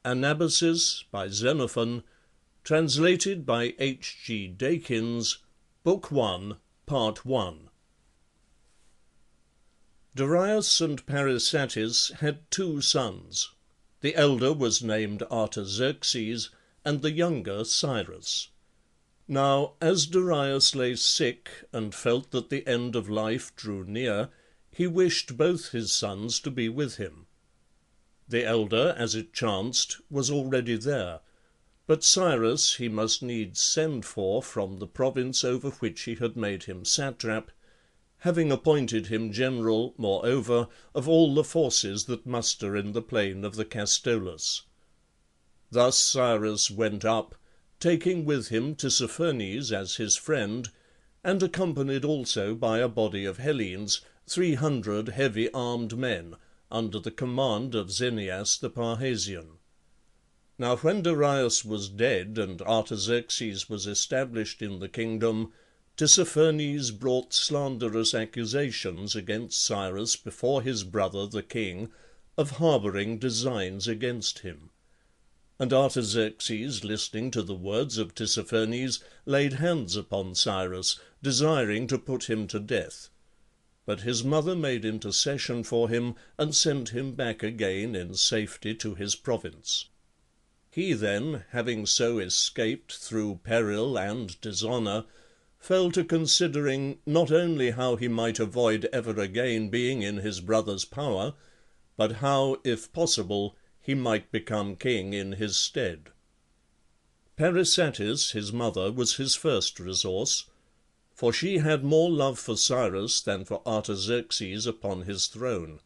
Anabasis by Xenophon, translated by H. G. Dakins, Book 1, Part 1. Darius and Parysatis had 2 sons. The elder was named Artaxerxes, and the younger Cyrus. Now, as Darius lay sick, and felt that the end of life drew near, he wished both his sons to be with him. The elder, as it chanced, was already there, but Cyrus he must needs send for from the province over which he had made him satrap, having appointed him general, moreover, of all the forces that muster in the plain of the Castolus. Thus Cyrus went up, taking with him Tissaphernes as his friend, and accompanied also by a body of Hellenes, 300 heavy-armed men, under the command of Xenias the Parrhasian. Now when Darius was dead, and Artaxerxes was established in the kingdom, Tissaphernes brought slanderous accusations against Cyrus before his brother the king, of harbouring designs against him. And Artaxerxes, listening to the words of Tissaphernes, laid hands upon Cyrus, desiring to put him to death. But his mother made intercession for him, and sent him back again in safety to his province. He then, having so escaped through peril and dishonour, fell to considering not only how he might avoid ever again being in his brother's power, but how, if possible, he might become king in his stead. Parysatis, his mother, was his first resource, for she had more love for Cyrus than for Artaxerxes upon his throne.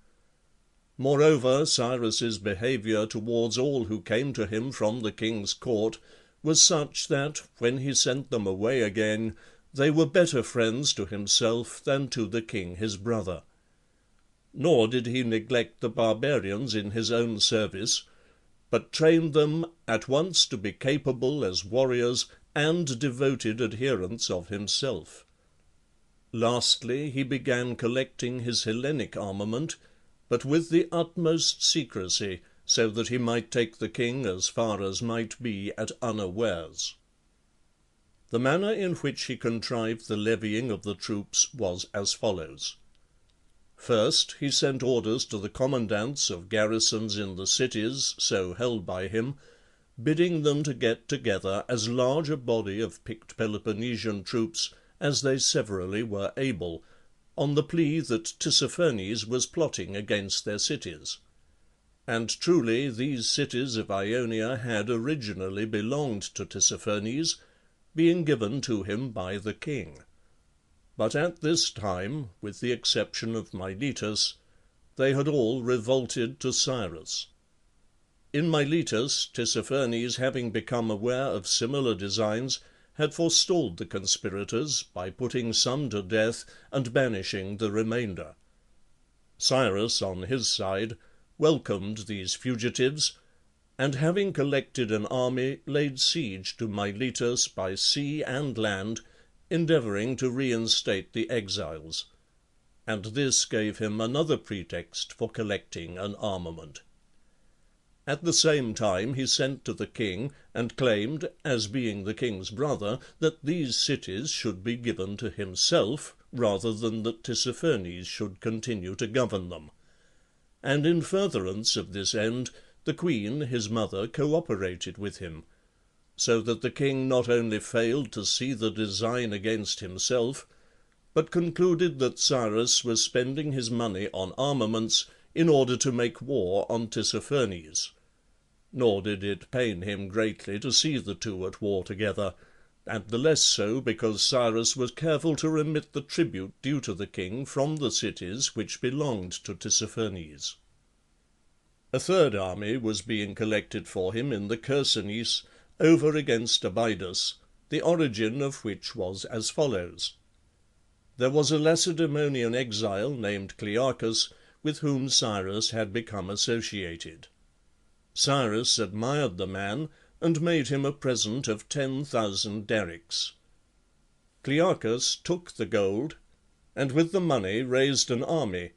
Moreover, Cyrus's behaviour towards all who came to him from the king's court was such that, when he sent them away again, they were better friends to himself than to the king his brother. Nor did he neglect the barbarians in his own service, but trained them at once to be capable as warriors and devoted adherents of himself. Lastly, he began collecting his Hellenic armament, but with the utmost secrecy, so that he might take the king as far as might be at unawares. The manner in which he contrived the levying of the troops was as follows. First, he sent orders to the commandants of garrisons in the cities so held by him, bidding them to get together as large a body of picked Peloponnesian troops as they severally were able, on the plea that Tissaphernes was plotting against their cities. And truly these cities of Ionia had originally belonged to Tissaphernes, being given to him by the king. But at this time, with the exception of Miletus, they had all revolted to Cyrus. In Miletus, Tissaphernes, having become aware of similar designs, had forestalled the conspirators by putting some to death and banishing the remainder. Cyrus, on his side, welcomed these fugitives, and having collected an army, laid siege to Miletus by sea and land, endeavouring to reinstate the exiles. And this gave him another pretext for collecting an armament. At the same time he sent to the king, and claimed, as being the king's brother, that these cities should be given to himself, rather than that Tissaphernes should continue to govern them. And in furtherance of this end, the queen, his mother, cooperated with him, so that the king not only failed to see the design against himself, but concluded that Cyrus was spending his money on armaments in order to make war on Tissaphernes. Nor did it pain him greatly to see the two at war together, and the less so because Cyrus was careful to remit the tribute due to the king from the cities which belonged to Tissaphernes. A third army was being collected for him in the Chersonese, over against Abydos, the origin of which was as follows. There was a Lacedaemonian exile named Clearchus, with whom Cyrus had become associated. Cyrus admired the man, and made him a present of 10,000 darics. Clearchus took the gold, and with the money raised an army,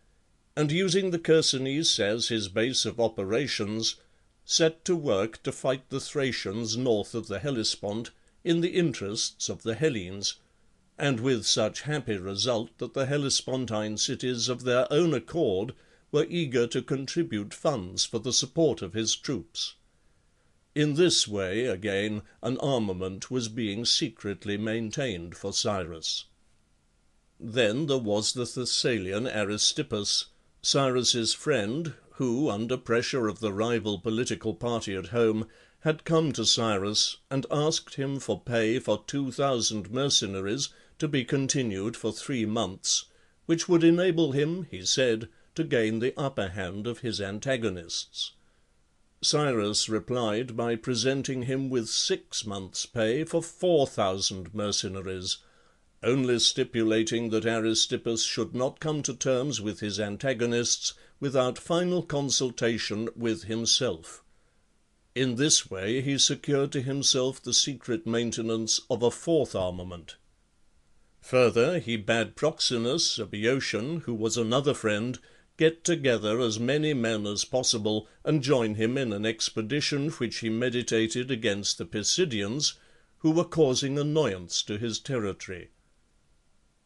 and using the Chersonese as his base of operations, set to work to fight the Thracians north of the Hellespont in the interests of the Hellenes, and with such happy result that the Hellespontine cities of their own accord were eager to contribute funds for the support of his troops. In this way, again, an armament was being secretly maintained for Cyrus. Then there was the Thessalian Aristippus, Cyrus's friend, who, under pressure of the rival political party at home, had come to Cyrus and asked him for pay for 2,000 mercenaries to be continued for 3 months, which would enable him, he said, to gain the upper hand of his antagonists. Cyrus replied by presenting him with 6 months' pay for 4,000 mercenaries, only stipulating that Aristippus should not come to terms with his antagonists without final consultation with himself. In this way he secured to himself the secret maintenance of a 4th armament. Further, he bade Proxenus, a Boeotian, who was another friend, get together as many men as possible and join him in an expedition which he meditated against the Pisidians, who were causing annoyance to his territory.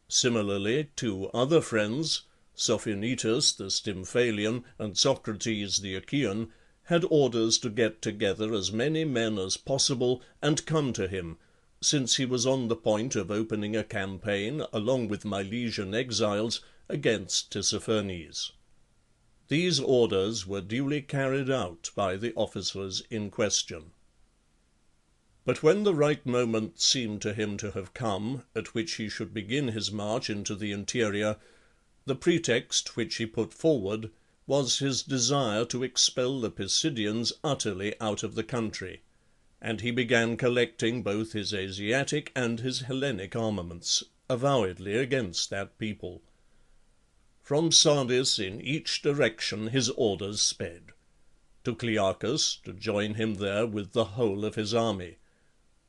Similarly, 2 other friends, Sophonetus the Stymphalian and Socrates the Achaean, had orders to get together as many men as possible and come to him, since he was on the point of opening a campaign, along with Milesian exiles, against Tissaphernes. These orders were duly carried out by the officers in question. But when the right moment seemed to him to have come, at which he should begin his march into the interior, the pretext which he put forward was his desire to expel the Pisidians utterly out of the country, and he began collecting both his Asiatic and his Hellenic armaments, avowedly against that people. From Sardis in each direction his orders sped: to Clearchus, to join him there with the whole of his army;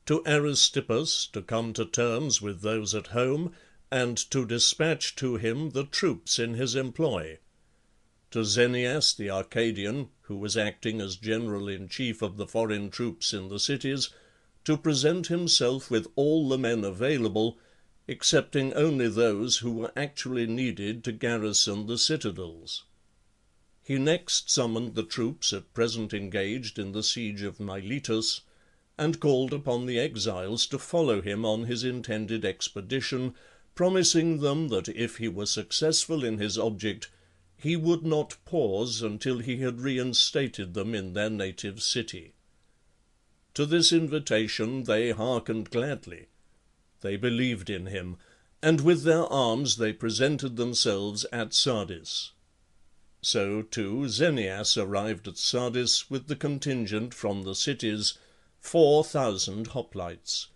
to Aristippus, to come to terms with those at home, and to dispatch to him the troops in his employ; to Xenias the Arcadian, who was acting as general-in-chief of the foreign troops in the cities, to present himself with all the men available, excepting only those who were actually needed to garrison the citadels. He next summoned the troops at present engaged in the siege of Miletus, and called upon the exiles to follow him on his intended expedition, promising them that if he were successful in his object, he would not pause until he had reinstated them in their native city. To this invitation they hearkened gladly. They believed in him, and with their arms they presented themselves at Sardis. So, too, Xenias arrived at Sardis with the contingent from the cities, 4,000 hoplites.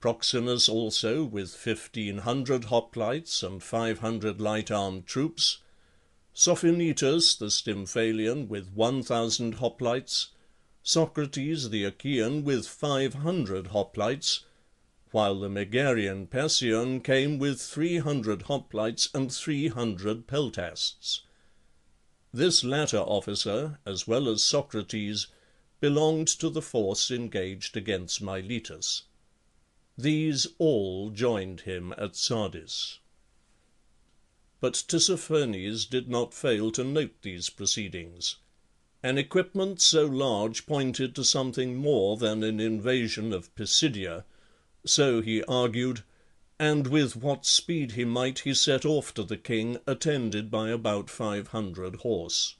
Proxenus also with 1,500 hoplites and 500 light-armed troops, Sophonetus the Stymphalian with 1,000 hoplites, Socrates the Achaean with 500 hoplites, while the Megarian Persian came with 300 hoplites and 300 peltasts. This latter officer, as well as Socrates, belonged to the force engaged against Miletus. These all joined him at Sardis. But Tissaphernes did not fail to note these proceedings. An equipment so large pointed to something more than an invasion of Pisidia, so he argued, and with what speed he might he set off to the king, attended by about 500 horse.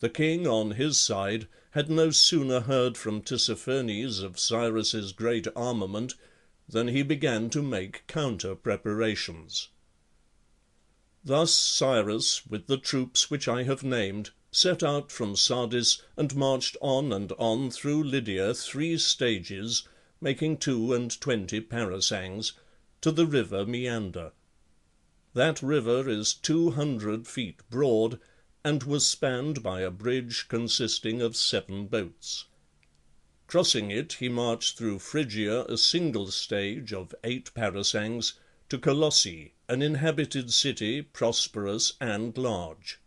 The king, on his side, had no sooner heard from Tissaphernes of Cyrus's great armament than he began to make counter-preparations. Thus Cyrus, with the troops which I have named, set out from Sardis and marched on and on through Lydia 3 stages, making 22 parasangs, to the river Meander. That river is 200 feet broad, and was spanned by a bridge consisting of 7 boats. Crossing it, he marched through Phrygia a single stage of 8 parasangs, to Colossae, an inhabited city, prosperous and large.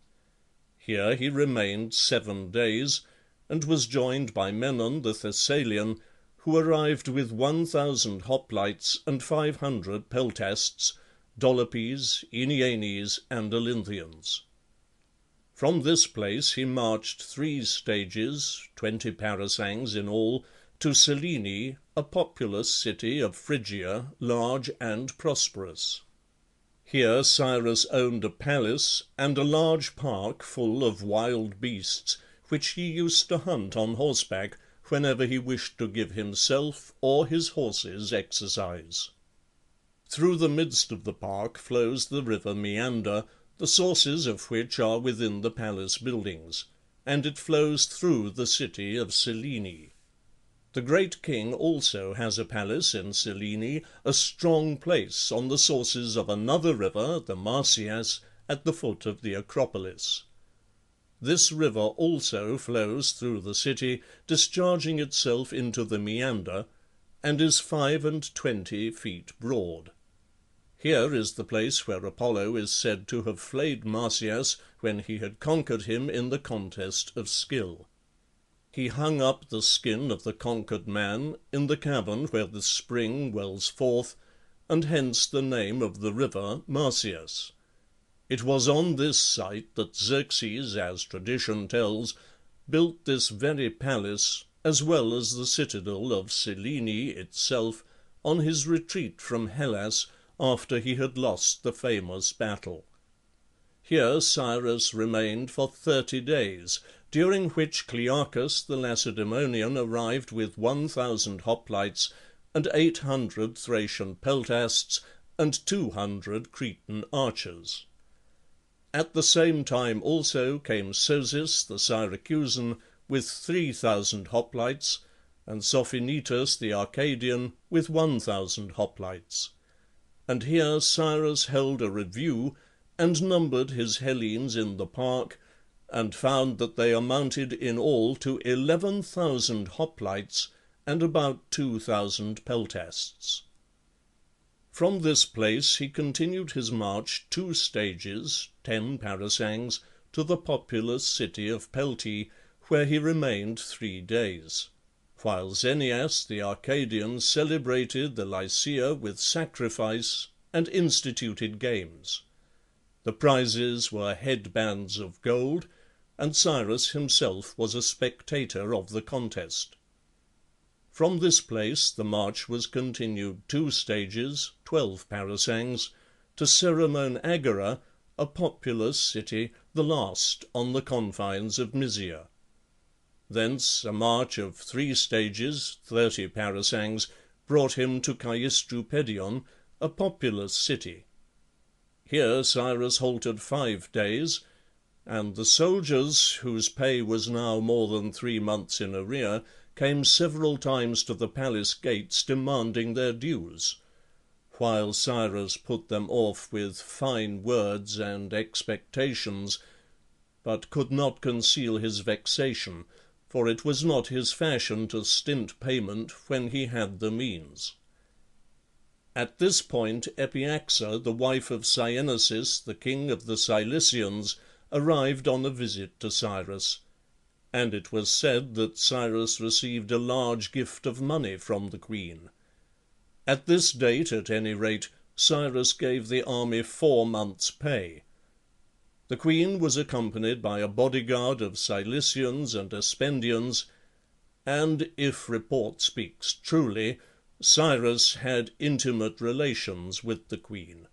Here he remained 7 days, and was joined by Menon the Thessalian, who arrived with 1,000 hoplites and 500 peltasts, Dolopes, Aenianes, and Olynthians. From this place he marched 3 stages, 20 parasangs in all, to Selene, a populous city of Phrygia, large and prosperous. Here Cyrus owned a palace and a large park full of wild beasts, which he used to hunt on horseback whenever he wished to give himself or his horses exercise. Through the midst of the park flows the river Meander, the sources of which are within the palace buildings, and it flows through the city of Selene. The great king also has a palace in Selene, a strong place on the sources of another river, the Marsyas, at the foot of the Acropolis. This river also flows through the city, discharging itself into the Meander, and is 25 feet broad. Here is the place where Apollo is said to have flayed Marsyas when he had conquered him in the contest of skill. He hung up the skin of the conquered man in the cavern where the spring wells forth, and hence the name of the river Marsyas. It was on this site that Xerxes, as tradition tells, built this very palace, as well as the citadel of Selene itself, on his retreat from Hellas, after he had lost the famous battle. Here Cyrus remained for 30 days, during which Clearchus the Lacedaemonian arrived with 1,000 hoplites and 800 Thracian peltasts and 200 Cretan archers. At the same time also came Sosis the Syracusan with 3,000 hoplites, and Sophinetus the Arcadian with 1,000 hoplites. And here Cyrus held a review, and numbered his Hellenes in the park, and found that they amounted in all to 11,000 hoplites and about 2,000 peltasts. From this place he continued his march 2 stages, 10 parasangs, to the populous city of Peltae, where he remained 3 days, while Xenias the Arcadian celebrated the Lycia with sacrifice and instituted games. The prizes were headbands of gold, and Cyrus himself was a spectator of the contest. From this place the march was continued 2 stages, 12 parasangs, to Ceremone Agora, a populous city, the last on the confines of Mysia. Thence a march of 3 stages, 30 parasangs, brought him to Caestrupedion, a populous city. Here Cyrus halted 5 days, and the soldiers, whose pay was now more than 3 months in arrear, came several times to the palace gates demanding their dues, while Cyrus put them off with fine words and expectations, but could not conceal his vexation, for it was not his fashion to stint payment when he had the means. At this point Epiaxa, the wife of Cynesis, the king of the Cilicians, arrived on a visit to Cyrus, and it was said that Cyrus received a large gift of money from the queen. At this date, at any rate, Cyrus gave the army 4 months' pay. The queen was accompanied by a bodyguard of Cilicians and Aspendians, and, if report speaks truly, Cyrus had intimate relations with the queen.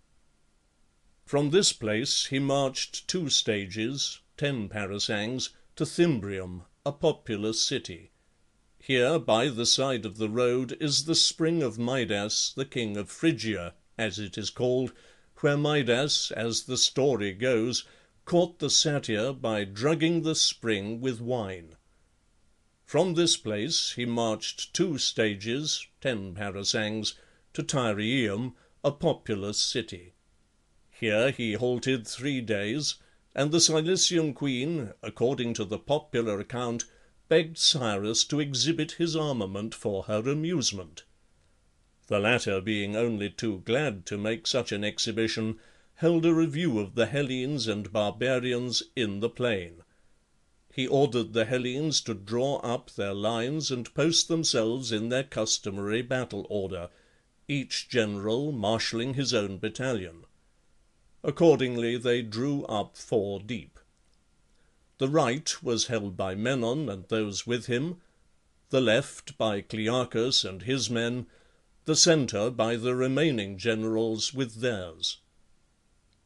From this place he marched 2 stages, 10 parasangs, to Thymbrium, a populous city. Here, by the side of the road, is the spring of Midas, the king of Phrygia, as it is called, where Midas, as the story goes, caught the satyr by drugging the spring with wine. From this place he marched 2 stages, 10 parasangs, to Tyrium, a populous city. Here he halted 3 days, and the Cilician queen, according to the popular account, begged Cyrus to exhibit his armament for her amusement. The latter, being only too glad to make such an exhibition, held a review of the Hellenes and barbarians in the plain. he ordered the Hellenes to draw up their lines and post themselves in their customary battle order, each general marshalling his own battalion. Accordingly they drew up 4 deep. The right was held by Menon and those with him, the left by Clearchus and his men, the centre by the remaining generals with theirs.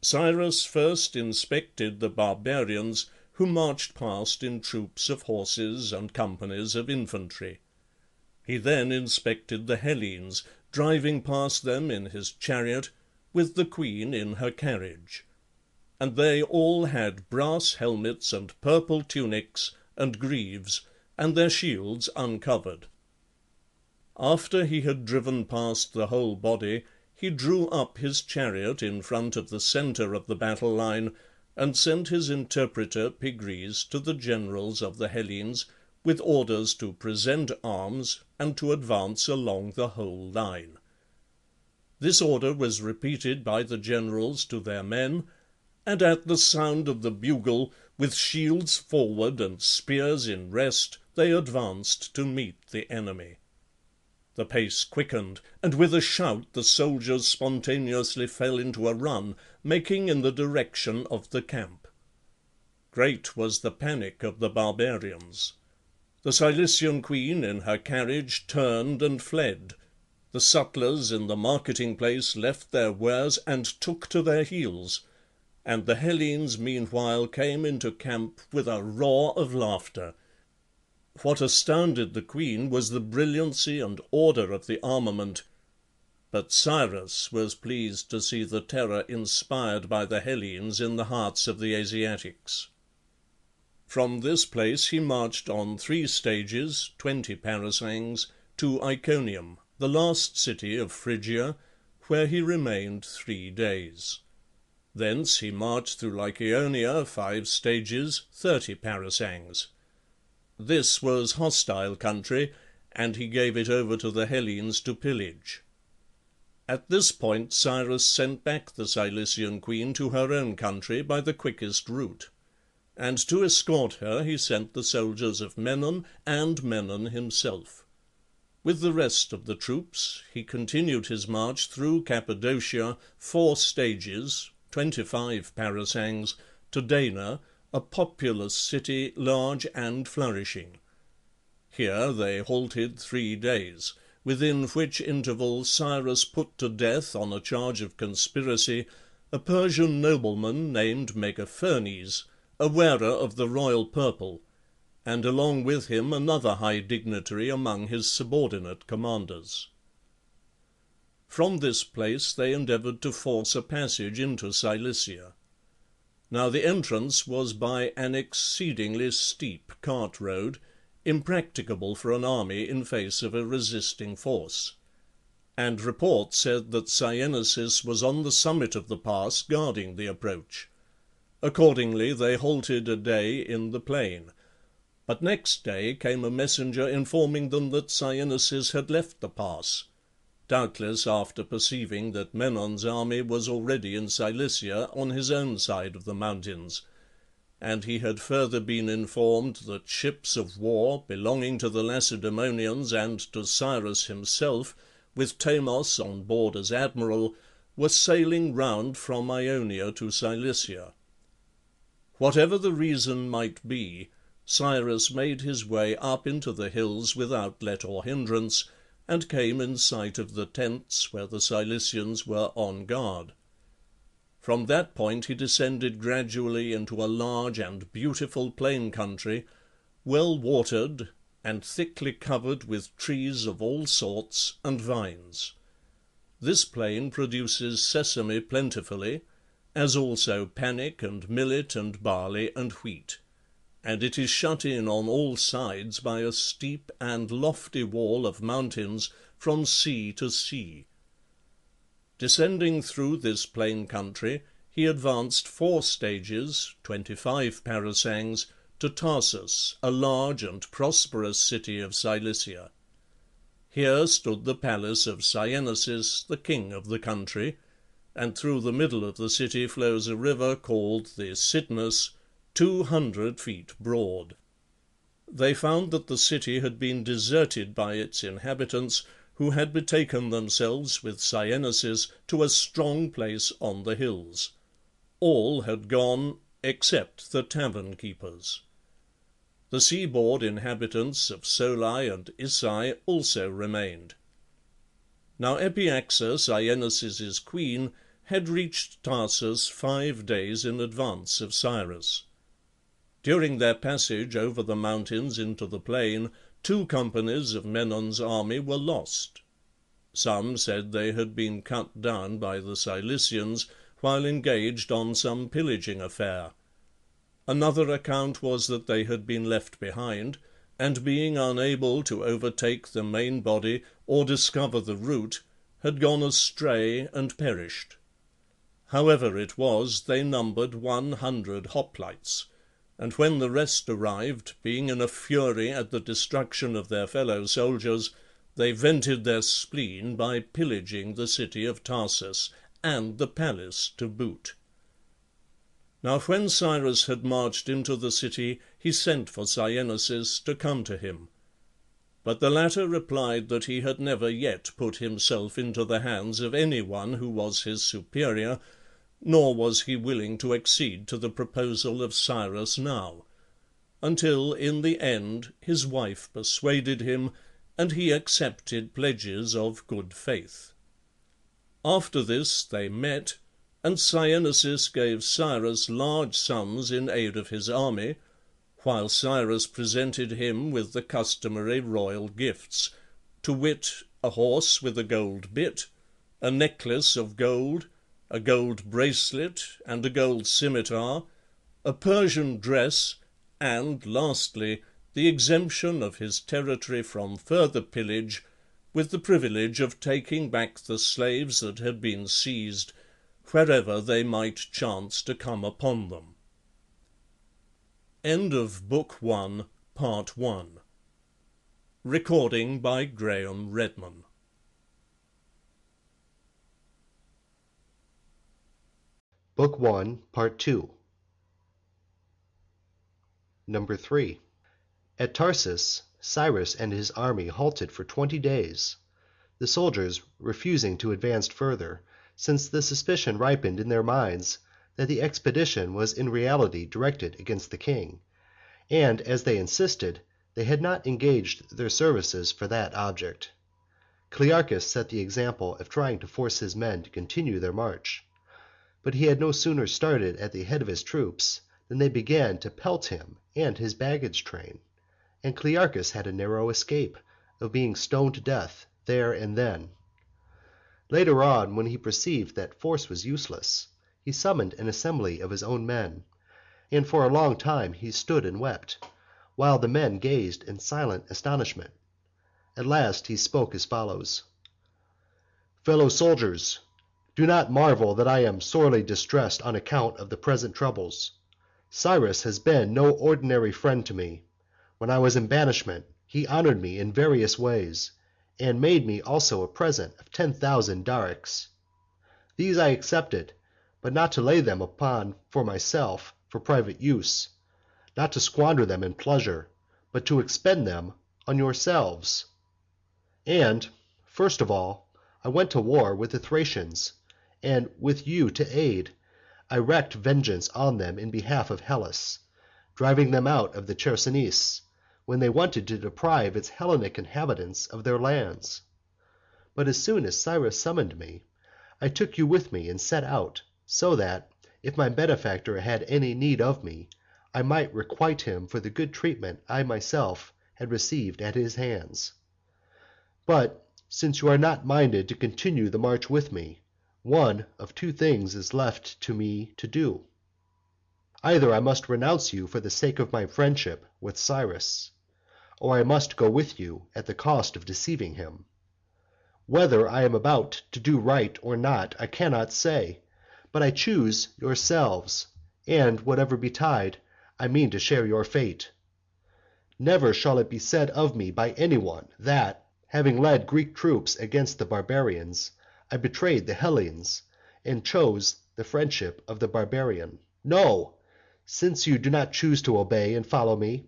Cyrus first inspected the barbarians, who marched past in troops of horses and companies of infantry. He then inspected the Hellenes, driving past them in his chariot, with the queen in her carriage. And they all had brass helmets and purple tunics and greaves, and their shields uncovered. After he had driven past the whole body, he drew up his chariot in front of the centre of the battle line, and sent his interpreter Pygries to the generals of the Hellenes, with orders to present arms and to advance along the whole line. This order was repeated by the generals to their men, and at the sound of the bugle, with shields forward and spears in rest, they advanced to meet the enemy. The pace quickened, and with a shout the soldiers spontaneously fell into a run, making in the direction of the camp. Great was the panic of the barbarians. The Cilician queen in her carriage turned and fled. The sutlers in the marketing place left their wares and took to their heels, and the Hellenes meanwhile came into camp with a roar of laughter. What astounded the queen was the brilliancy and order of the armament, but Cyrus was pleased to see the terror inspired by the Hellenes in the hearts of the Asiatics. From this place he marched on 3 stages, 20 parasangs, to Iconium, the last city of Phrygia, where he remained 3 days. Thence he marched through Lycaonia 5 stages, 30 parasangs. This was hostile country, and he gave it over to the Hellenes to pillage. At this point Cyrus sent back the Cilician queen to her own country by the quickest route, and to escort her he sent the soldiers of Menon and Menon himself. With the rest of the troops he continued his march through Cappadocia 4 stages, 25 parasangs, to Dana, a populous city, large and flourishing. Here they halted 3 days, within which interval Cyrus put to death on a charge of conspiracy a Persian nobleman named Megaphernes, a wearer of the royal purple, and along with him another high dignitary among his subordinate commanders. From this place they endeavoured to force a passage into Cilicia. Now the entrance was by an exceedingly steep cart road, impracticable for an army in face of a resisting force, and report said that Cynesis was on the summit of the pass guarding the approach. Accordingly they halted a day in the plain, but next day came a messenger informing them that Cynesis had left the pass, doubtless after perceiving that Menon's army was already in Cilicia on his own side of the mountains, and he had further been informed that ships of war belonging to the Lacedaemonians and to Cyrus himself, with Tamos on board as admiral, were sailing round from Ionia to Cilicia. Whatever the reason might be, Cyrus made his way up into the hills without let or hindrance, and came in sight of the tents where the Cilicians were on guard. From that point he descended gradually into a large and beautiful plain country, well watered, and thickly covered with trees of all sorts and vines. This plain produces sesame plentifully, as also panic and millet and barley and wheat, and it is shut in on all sides by a steep and lofty wall of mountains from sea to sea. Descending through this plain country, he advanced 4 stages, 25 parasangs, to Tarsus, a large and prosperous city of Cilicia. Here stood the palace of Cynesis, the king of the country, and through the middle of the city flows a river called the Cydnus, 200 feet broad. They found that the city had been deserted by its inhabitants, who had betaken themselves with Cynesis to a strong place on the hills. All had gone except the tavern keepers. The seaboard inhabitants of Solae and Issae also remained. Now Epyaxa, Cyanesis's queen, had reached Tarsus 5 days in advance of Cyrus. During their passage over the mountains into the plain, 2 companies of Menon's army were lost. Some said they had been cut down by the Cilicians while engaged on some pillaging affair. Another account was that they had been left behind, and being unable to overtake the main body or discover the route, had gone astray and perished. However it was, they numbered 100 hoplites, and when the rest arrived, being in a fury at the destruction of their fellow soldiers, they vented their spleen by pillaging the city of Tarsus, and the palace to boot. Now when Cyrus had marched into the city, he sent for Cyanesis to come to him. But the latter replied that he had never yet put himself into the hands of any one who was his superior, nor was he willing to accede to the proposal of Cyrus now, until in the end his wife persuaded him, and he accepted pledges of good faith. After this they met, and Cyanesis gave Cyrus large sums in aid of his army, while Cyrus presented him with the customary royal gifts, to wit, a horse with a gold bit, a necklace of gold, a gold bracelet, and a gold scimitar, a Persian dress, and, lastly, the exemption of his territory from further pillage, with the privilege of taking back the slaves that had been seized, wherever they might chance to come upon them. End of Book 1, Part 1. Recording by Graham Redman. Book 1, Part 2. Number 3. At Tarsus, Cyrus and his army halted for 20 days, the soldiers refusing to advance further, since the suspicion ripened in their minds that the expedition was in reality directed against the king, and, as they insisted, they had not engaged their services for that object. Clearchus set the example of trying to force his men to continue their march, but he had no sooner started at the head of his troops than they began to pelt him and his baggage train, and Clearchus had a narrow escape of being stoned to death there and then. Later on, when he perceived that force was useless, he summoned an assembly of his own men, and for a long time he stood and wept, while the men gazed in silent astonishment. At last he spoke as follows: "Fellow soldiers, do not marvel that I am sorely distressed on account of the present troubles. Cyrus has been no ordinary friend to me. When I was in banishment, he honored me in various ways, and made me also a present of 10,000 darics. These I accepted, but not to lay them upon for myself for private use, not to squander them in pleasure, but to expend them on yourselves. And, first of all, I went to war with the Thracians, and with you to aid, I wreaked vengeance on them in behalf of Hellas, driving them out of the Chersonese, when they wanted to deprive its Hellenic inhabitants of their lands. But as soon as Cyrus summoned me, I took you with me and set out, so that, if my benefactor had any need of me, I might requite him for the good treatment I myself had received at his hands. But, since you are not minded to continue the march with me, one of 2 things is left to me to do. Either I must renounce you for the sake of my friendship with Cyrus, or I must go with you at the cost of deceiving him. Whether I am about to do right or not I cannot say, but I choose yourselves, and whatever betide, I mean to share your fate. Never shall it be said of me by any one that, having led Greek troops against the barbarians, I betrayed the Hellenes and chose the friendship of the barbarian. No! Since you do not choose to obey and follow me,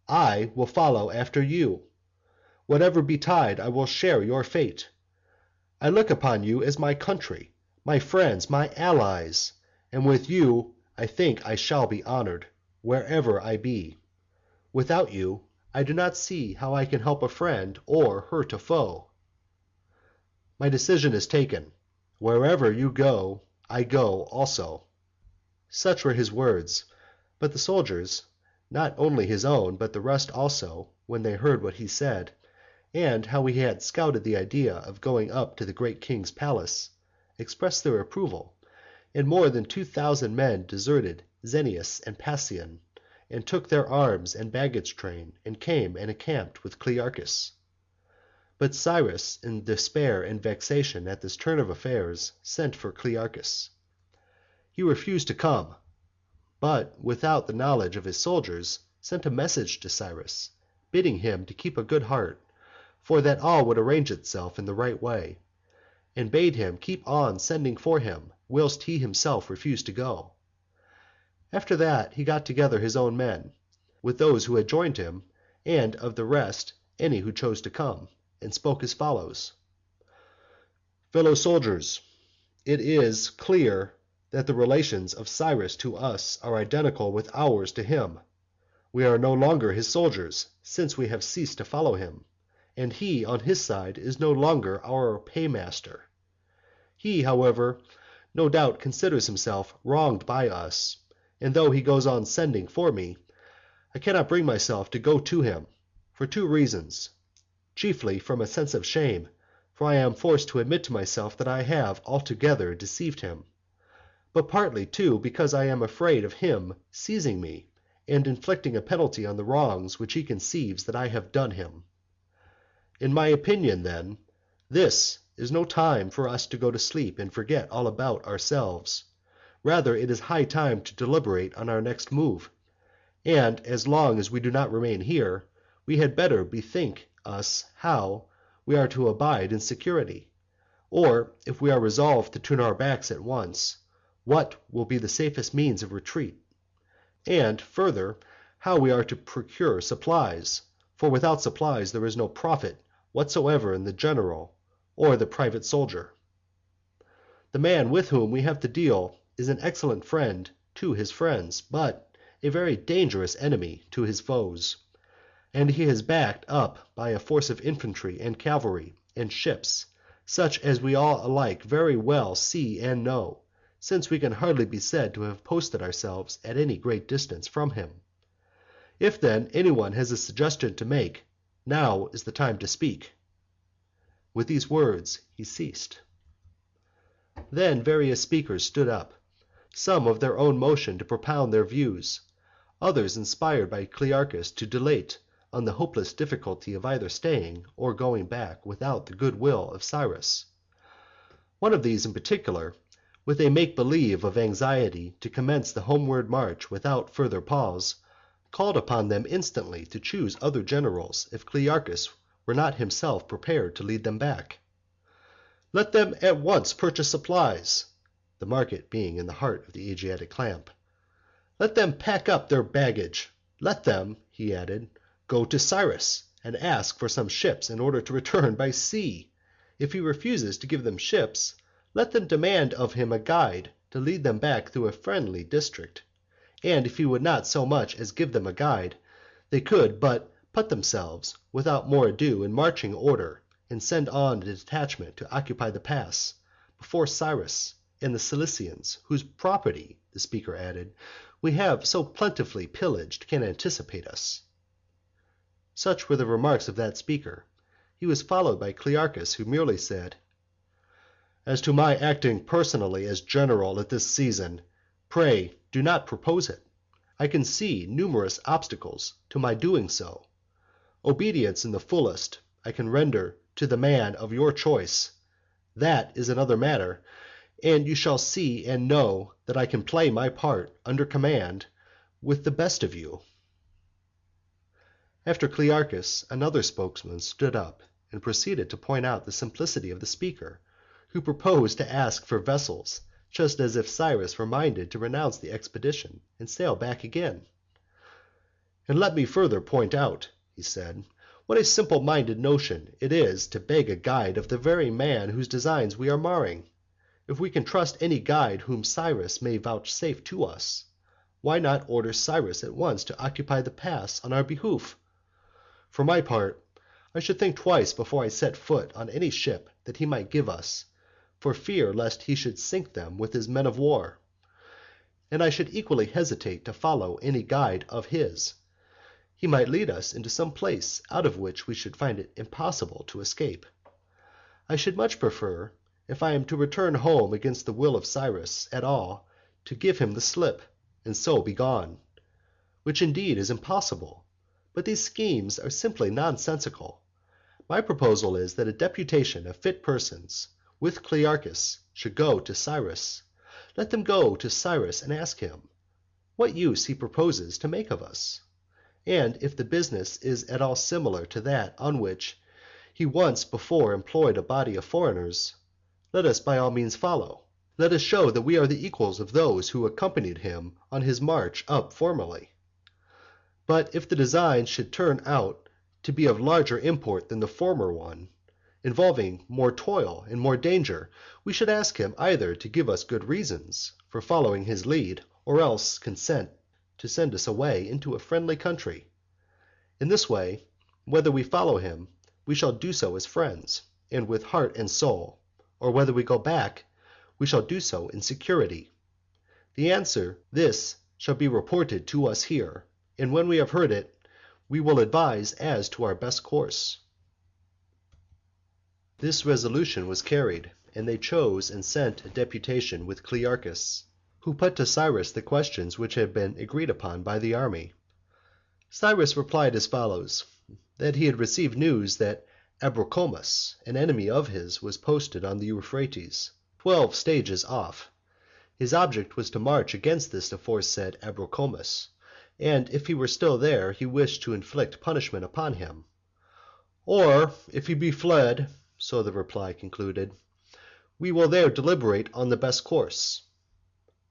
I will follow after you. Whatever betide, I will share your fate. I look upon you as my country, my friends, my allies, and with you I think I shall be honored, wherever I be. Without you, I do not see how I can help a friend or hurt a foe. My decision is taken. Wherever you go, I go also. Such were his words, but the soldiers, not only his own, but the rest also, when they heard what he said, and how he had scouted the idea of going up to the great king's palace, expressed their approval, and more than 2,000 men deserted Xenius and Passium, and took their arms and baggage train, and came and encamped with Clearchus. But Cyrus, in despair and vexation at this turn of affairs, sent for Clearchus. He refused to come, but, without the knowledge of his soldiers, sent a message to Cyrus, bidding him to keep a good heart, for that all would arrange itself in the right way, and bade him keep on sending for him, whilst he himself refused to go. After that he got together his own men, with those who had joined him, and of the rest any who chose to come, and spoke as follows: "Fellow soldiers, it is clear that the relations of Cyrus to us are identical with ours to him. We are no longer his soldiers, since we have ceased to follow him, and he on his side is no longer our paymaster. He, however, no doubt considers himself wronged by us, and though he goes on sending for me, I cannot bring myself to go to him, for two reasons, chiefly from a sense of shame, for I am forced to admit to myself that I have altogether deceived him, but partly too because I am afraid of him seizing me, and inflicting a penalty on the wrongs which he conceives that I have done him. In my opinion, then, this is no time for us to go to sleep and forget all about ourselves. Rather it is high time to deliberate on our next move, and as long as we do not remain here, we had better bethink us how we are to abide in security, or, if we are resolved to turn our backs at once, what will be the safest means of retreat, and, further, how we are to procure supplies, for without supplies there is no profit whatsoever in the general or the private soldier. The man with whom we have to deal is an excellent friend to his friends, but a very dangerous enemy to his foes, and he is backed up by a force of infantry and cavalry and ships, such as we all alike very well see and know, since we can hardly be said to have posted ourselves at any great distance from him. If then any one has a suggestion to make, now is the time to speak." With these words he ceased. Then various speakers stood up, some of their own motion to propound their views, others inspired by Clearchus to dilate on the hopeless difficulty of either staying or going back without the good will of Cyrus. One of these in particular, with a make-believe of anxiety to commence the homeward march without further pause, called upon them instantly to choose other generals if Clearchus were not himself prepared to lead them back. "Let them at once purchase supplies," the market being in the heart of the Asiatic camp. "Let them pack up their baggage. Let them," he added, "go to Cyrus, and ask for some ships in order to return by sea. If he refuses to give them ships, let them demand of him a guide to lead them back through a friendly district. And if he would not so much as give them a guide, they could but put themselves, without more ado, in marching order, and send on a detachment to occupy the pass, before Cyrus and the Cilicians, whose property, the speaker added, we have so plentifully pillaged, can anticipate us." Such were the remarks of that speaker. He was followed by Clearchus, who merely said, "As to my acting personally as general at this season, pray do not propose it. I can see numerous obstacles to my doing so. Obedience in the fullest I can render to the man of your choice. That is another matter, and you shall see and know that I can play my part under command with the best of you." After Clearchus, another spokesman stood up and proceeded to point out the simplicity of the speaker, who proposed to ask for vessels just as if Cyrus were minded to renounce the expedition and sail back again. "And let me further point out," he said, "what a simple-minded notion it is to beg a guide of the very man whose designs we are marring. If we can trust any guide whom Cyrus may vouchsafe to us, why not order Cyrus at once to occupy the pass on our behoof? For my part, I should think twice before I set foot on any ship that he might give us, for fear lest he should sink them with his men of war. And I should equally hesitate to follow any guide of his. He might lead us into some place out of which we should find it impossible to escape. I should much prefer, if I am to return home against the will of Cyrus at all, to give him the slip, and so be gone. Which indeed is impossible, but these schemes are simply nonsensical. My proposal is that a deputation of fit persons, with Clearchus, should go to Cyrus. Let them go to Cyrus and ask him what use he proposes to make of us. And if the business is at all similar to that on which he once before employed a body of foreigners, let us by all means follow. Let us show that we are the equals of those who accompanied him on his march up formerly. But if the design should turn out to be of larger import than the former one, involving more toil and more danger, we should ask him either to give us good reasons for following his lead, or else consent to send us away into a friendly country. In this way, whether we follow him, we shall do so as friends, and with heart and soul, or whether we go back, we shall do so in security. The answer this shall be reported to us here, and when we have heard it, we will advise as to our best course." This resolution was carried, and they chose and sent a deputation with Clearchus, who put to Cyrus the questions which had been agreed upon by the army. Cyrus replied as follows: that he had received news that Abrocomus, an enemy of his, was posted on the Euphrates, 12 stages off. His object was to march against this aforesaid Abrocomus, and if he were still there, he wished to inflict punishment upon him. "Or if he be fled," so the reply concluded, "we will there deliberate on the best course."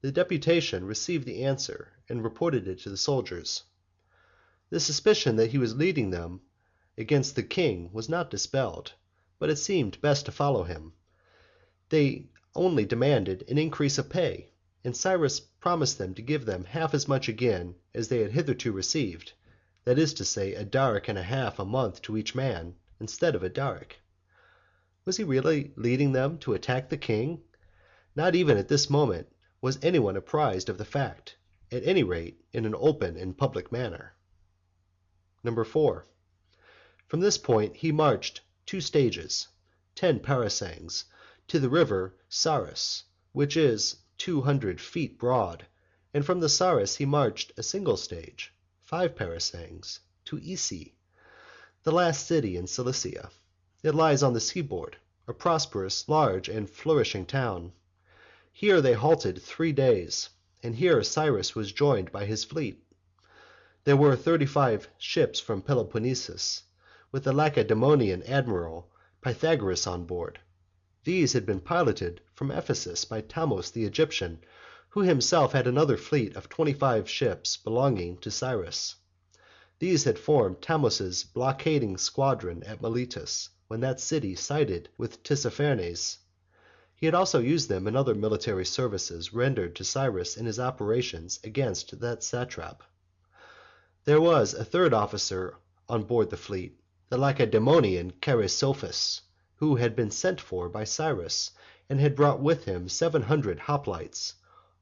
The deputation received the answer and reported it to the soldiers. The suspicion that he was leading them against the king was not dispelled, but it seemed best to follow him. They only demanded an increase of pay, and Cyrus promised them to give them half as much again as they had hitherto received, that is to say, a daric and a half a month to each man, instead of a daric. Was he really leading them to attack the king? Not even at this moment was anyone apprised of the fact, at any rate in an open and public manner. 4. From this point he marched 2 stages, 10 parasangs, to the river Sarus, which is 200 feet broad, and from the Sarus he marched a single stage, 5 parasangs, to Isi, the last city in Cilicia. It lies on the seaboard, a prosperous, large, and flourishing town. Here they halted 3 days, and here Cyrus was joined by his fleet. There were 35 ships from Peloponnesus, with the Lacedaemonian admiral Pythagoras on board. These had been piloted from Ephesus by Thamos the Egyptian, who himself had another fleet of 25 ships belonging to Cyrus. These had formed Thamos's blockading squadron at Miletus, when that city sided with Tissaphernes. He had also used them in other military services rendered to Cyrus in his operations against that satrap. There was a third officer on board the fleet, the Lacedaemonian Chrysophus, who had been sent for by Cyrus, and had brought with him 700 hoplites,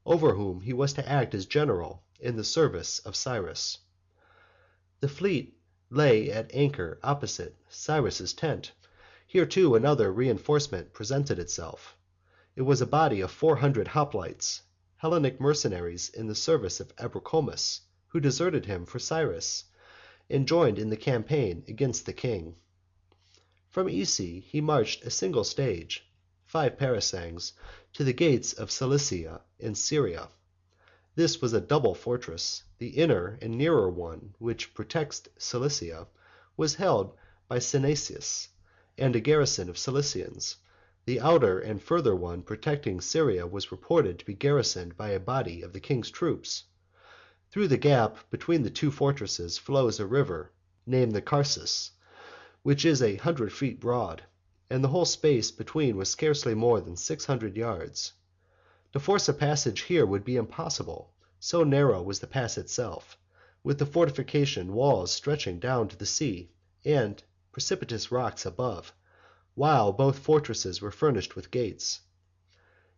over whom he was to act as general in the service of Cyrus. The fleet lay at anchor opposite Cyrus's tent. Here too another reinforcement presented itself. It was a body of 400 hoplites, Hellenic mercenaries in the service of Abrocomus, who deserted him for Cyrus, and joined in the campaign against the king. From Isi he marched a single stage, 5 parasangs, to the gates of Cilicia in Syria. This was a double fortress. The inner and nearer one, which protects Cilicia, was held by Synesius and a garrison of Cilicians. The outer and further one protecting Syria was reported to be garrisoned by a body of the king's troops. Through the gap between the two fortresses flows a river named the Carsus, which is 100 feet broad, and the whole space between was scarcely more than 600 yards. To force a passage here would be impossible, so narrow was the pass itself, with the fortification walls stretching down to the sea, and precipitous rocks above, while both fortresses were furnished with gates.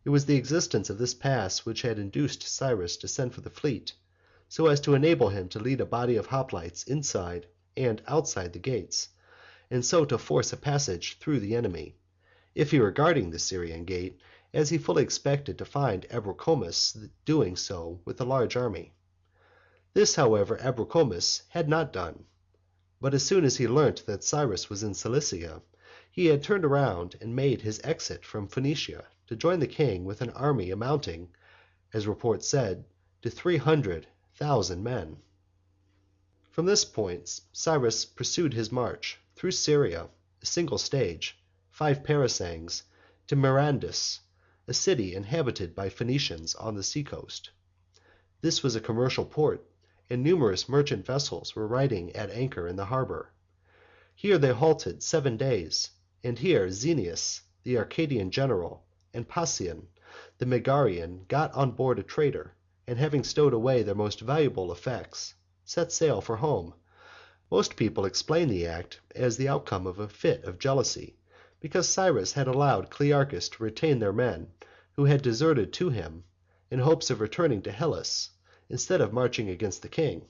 It was the existence of this pass which had induced Cyrus to send for the fleet, so as to enable him to lead a body of hoplites inside and outside the gates, and so to force a passage through the enemy, if he were guarding the Syrian gate, as he fully expected to find Abrocomus doing so with a large army. This, however, Abrocomus had not done, but as soon as he learnt that Cyrus was in Cilicia, he had turned round and made his exit from Phoenicia to join the king with an army amounting, as report said, to 300,000 men. From this point Cyrus pursued his march through Syria, a single stage, 5 parasangs, to Myrandus, a city inhabited by Phoenicians on the seacoast. This was a commercial port, and numerous merchant vessels were riding at anchor in the harbor. Here they halted 7 days, and here Xenius, the Arcadian general, and Pasion, the Megarian, got on board a trader, and having stowed away their most valuable effects, set sail for home. Most people explain the act as the outcome of a fit of jealousy, because Cyrus had allowed Clearchus to retain their men, who had deserted to him, in hopes of returning to Hellas, instead of marching against the king.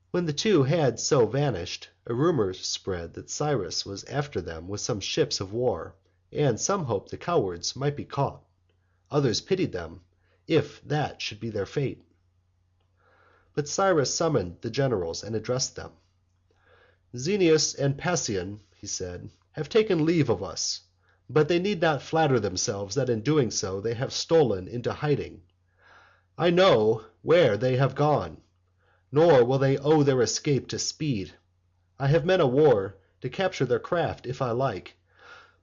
When the two had so vanished, a rumor spread that Cyrus was after them with some ships of war, and some hoped the cowards might be caught. Others pitied them, if that should be their fate. But Cyrus summoned the generals and addressed them. "Xenius and Pasion," he said, "have taken leave of us, but they need not flatter themselves that in doing so they have stolen into hiding. I know where they have gone, nor will they owe their escape to speed. I have men of war to capture their craft if I like,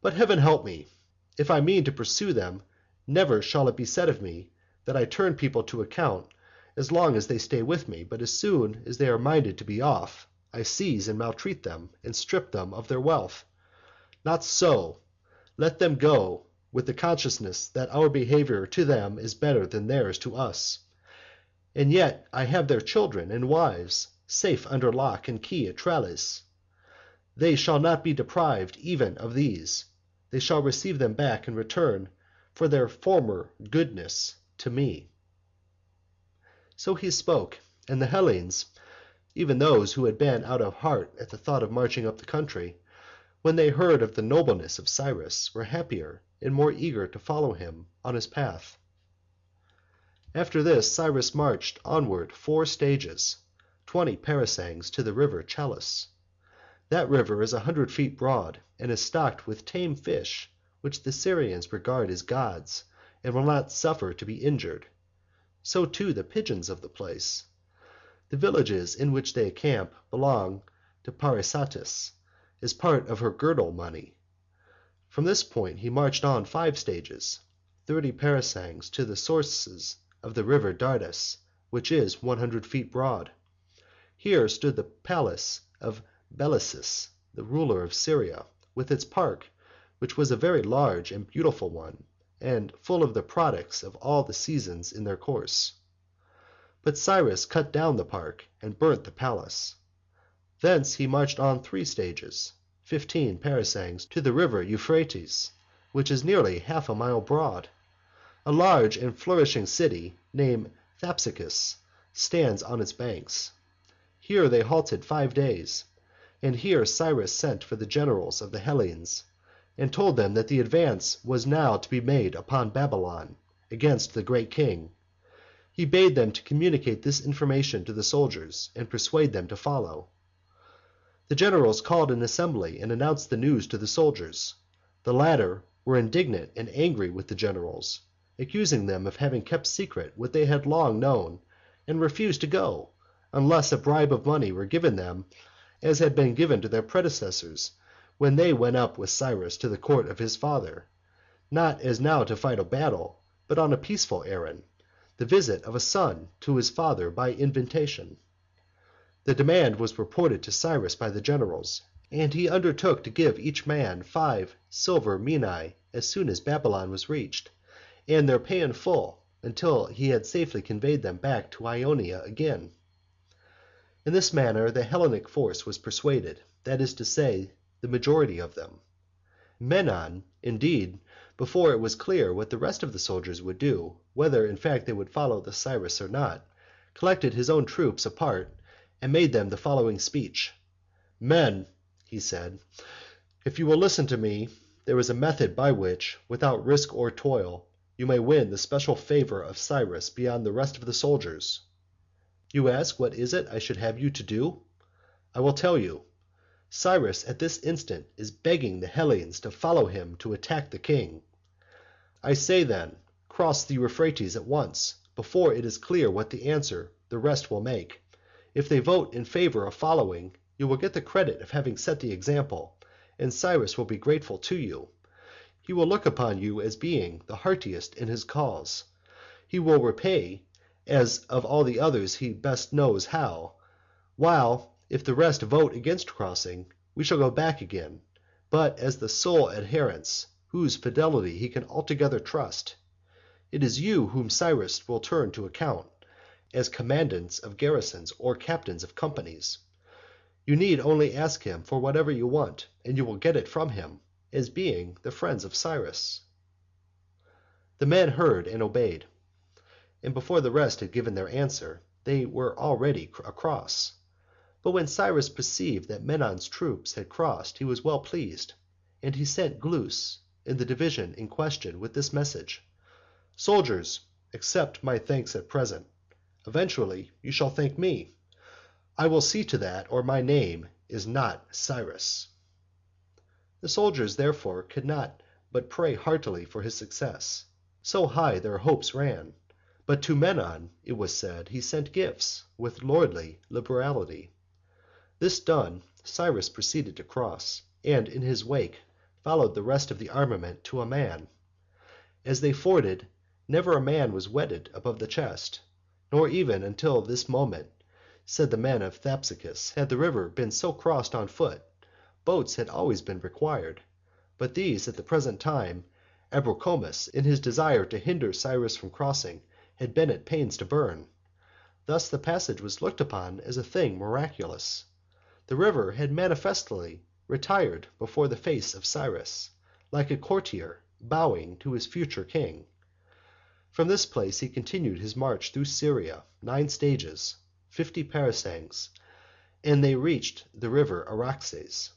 but heaven help me, if I mean to pursue them, never shall it be said of me that I turn people to account as long as they stay with me, but as soon as they are minded to be off, I seize and maltreat them, and strip them of their wealth. Not so. Let them go with the consciousness that our behavior to them is better than theirs to us. And yet I have their children and wives safe under lock and key at Tralles. They shall not be deprived even of these. They shall receive them back in return for their former goodness to me." So he spoke, and the Hellenes, even those who had been out of heart at the thought of marching up the country, when they heard of the nobleness of Cyrus, were happier and more eager to follow him on his path. After this Cyrus marched onward 4 stages, 20 parasangs, to the river Chalus. That river is 100 feet broad, and is stocked with tame fish, which the Syrians regard as gods, and will not suffer to be injured. So too the pigeons of the place. The villages in which they camp belong to Parysatis, as part of her girdle money. From this point he marched on 5 stages, 30 parasangs, to the sources of the river Dardus, which is 100 feet broad. Here stood the palace of Bellisis, the ruler of Syria, with its park, which was a very large and beautiful one, and full of the products of all the seasons in their course. But Cyrus cut down the park and burnt the palace. Thence he marched on 3 stages, 15 parasangs, to the river Euphrates, which is nearly half a mile broad. A large and flourishing city, named Thapsacus, stands on its banks. Here they halted 5 days, and here Cyrus sent for the generals of the Hellenes, and told them that the advance was now to be made upon Babylon, against the great king. He bade them to communicate this information to the soldiers, and persuade them to follow. The generals called an assembly and announced the news to the soldiers. The latter were indignant and angry with the generals, accusing them of having kept secret what they had long known, and refused to go, unless a bribe of money were given them, as had been given to their predecessors when they went up with Cyrus to the court of his father. not as now to fight a battle, but on a peaceful errand, the visit of a son to his father by invitation. The demand was reported to Cyrus by the generals, and he undertook to give each man 5 silver minae as soon as Babylon was reached, and their pay in full, until he had safely conveyed them back to Ionia again. In this manner the Hellenic force was persuaded, that is to say, the majority of them. Menon, indeed, before it was clear what the rest of the soldiers would do, whether in fact they would follow the Cyrus or not, collected his own troops apart and made them the following speech. "Men," he said, "if you will listen to me, there is a method by which, without risk or toil, you may win the special favor of Cyrus beyond the rest of the soldiers. You ask what is it I should have you to do? I will tell you. Cyrus at this instant is begging the Hellenes to follow him to attack the king. I say then, cross the Euphrates at once, before it is clear what the answer the rest will make. If they vote in favor of following, you will get the credit of having set the example, and Cyrus will be grateful to you. He will look upon you as being the heartiest in his cause. He will repay, as of all the others he best knows how, while, if the rest vote against crossing, we shall go back again, but as the sole adherents, whose fidelity he can altogether trust. It is you whom Cyrus will turn to account, as commandants of garrisons or captains of companies. You need only ask him for whatever you want, and you will get it from him, as being the friends of Cyrus." The men heard and obeyed, and before the rest had given their answer, they were already across. But when Cyrus perceived that Menon's troops had crossed he was well pleased, and he sent Glus in the division in question with this message: "Soldiers, accept my thanks at present. Eventually you shall thank me. I will see to that, or my name is not Cyrus." The soldiers therefore could not but pray heartily for his success, so high their hopes ran. But to Menon, it was said, he sent gifts with lordly liberality. This done, Cyrus proceeded to cross, and in his wake followed the rest of the armament to a man. As they forded, never a man was wetted above the chest, nor even until this moment, said the men of Thapsacus, had the river been so crossed on foot. Boats had always been required, but these at the present time Abrocomus, in his desire to hinder Cyrus from crossing, had been at pains to burn. Thus the passage was looked upon as a thing miraculous. The river had manifestly retired before the face of Cyrus, like a courtier bowing to his future king. From this place he continued his march through Syria, 9 stages, 50 parasangs, and they reached the river Araxes.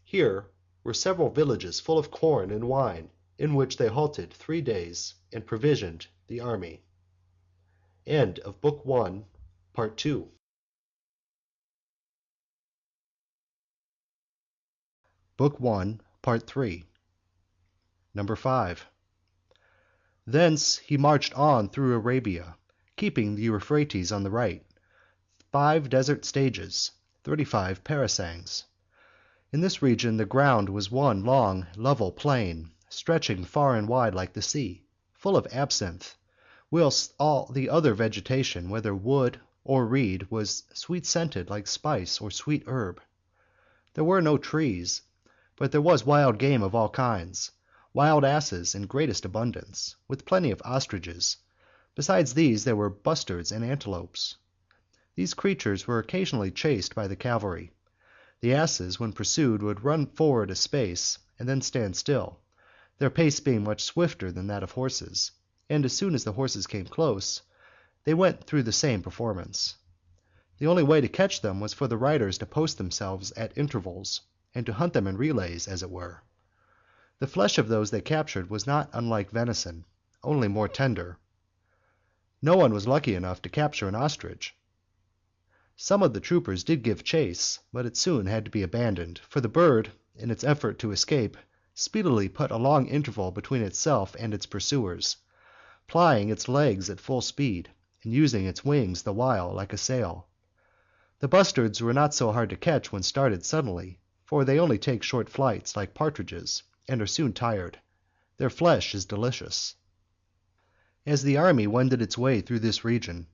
Here were several villages full of corn and wine, in which they halted 3 days and provisioned the army. End of Book 1, Part 2. Book 1, Part 3. Number 5. Thence he marched on through Arabia, keeping the Euphrates on the right, 5 desert stages, 35 parasangs. In this region the ground was one long level plain, stretching far and wide like the sea, full of absinthe, whilst all the other vegetation, whether wood or reed, was sweet-scented like spice or sweet herb. There were no trees, but there was wild game of all kinds, wild asses in greatest abundance, with plenty of ostriches. Besides these there were bustards and antelopes. These creatures were occasionally chased by the cavalry. The asses, when pursued, would run forward a space and then stand still, their pace being much swifter than that of horses, and as soon as the horses came close, they went through the same performance. The only way to catch them was for the riders to post themselves at intervals, and to hunt them in relays, as it were. The flesh of those they captured was not unlike venison, only more tender. No one was lucky enough to capture an ostrich. Some of the troopers did give chase, but it soon had to be abandoned, for the bird, in its effort to escape, speedily put a long interval between itself and its pursuers, plying its legs at full speed, and using its wings the while like a sail. The bustards were not so hard to catch when started suddenly, for they only take short flights, like partridges, and are soon tired. Their flesh is delicious. As the army wended its way through this region,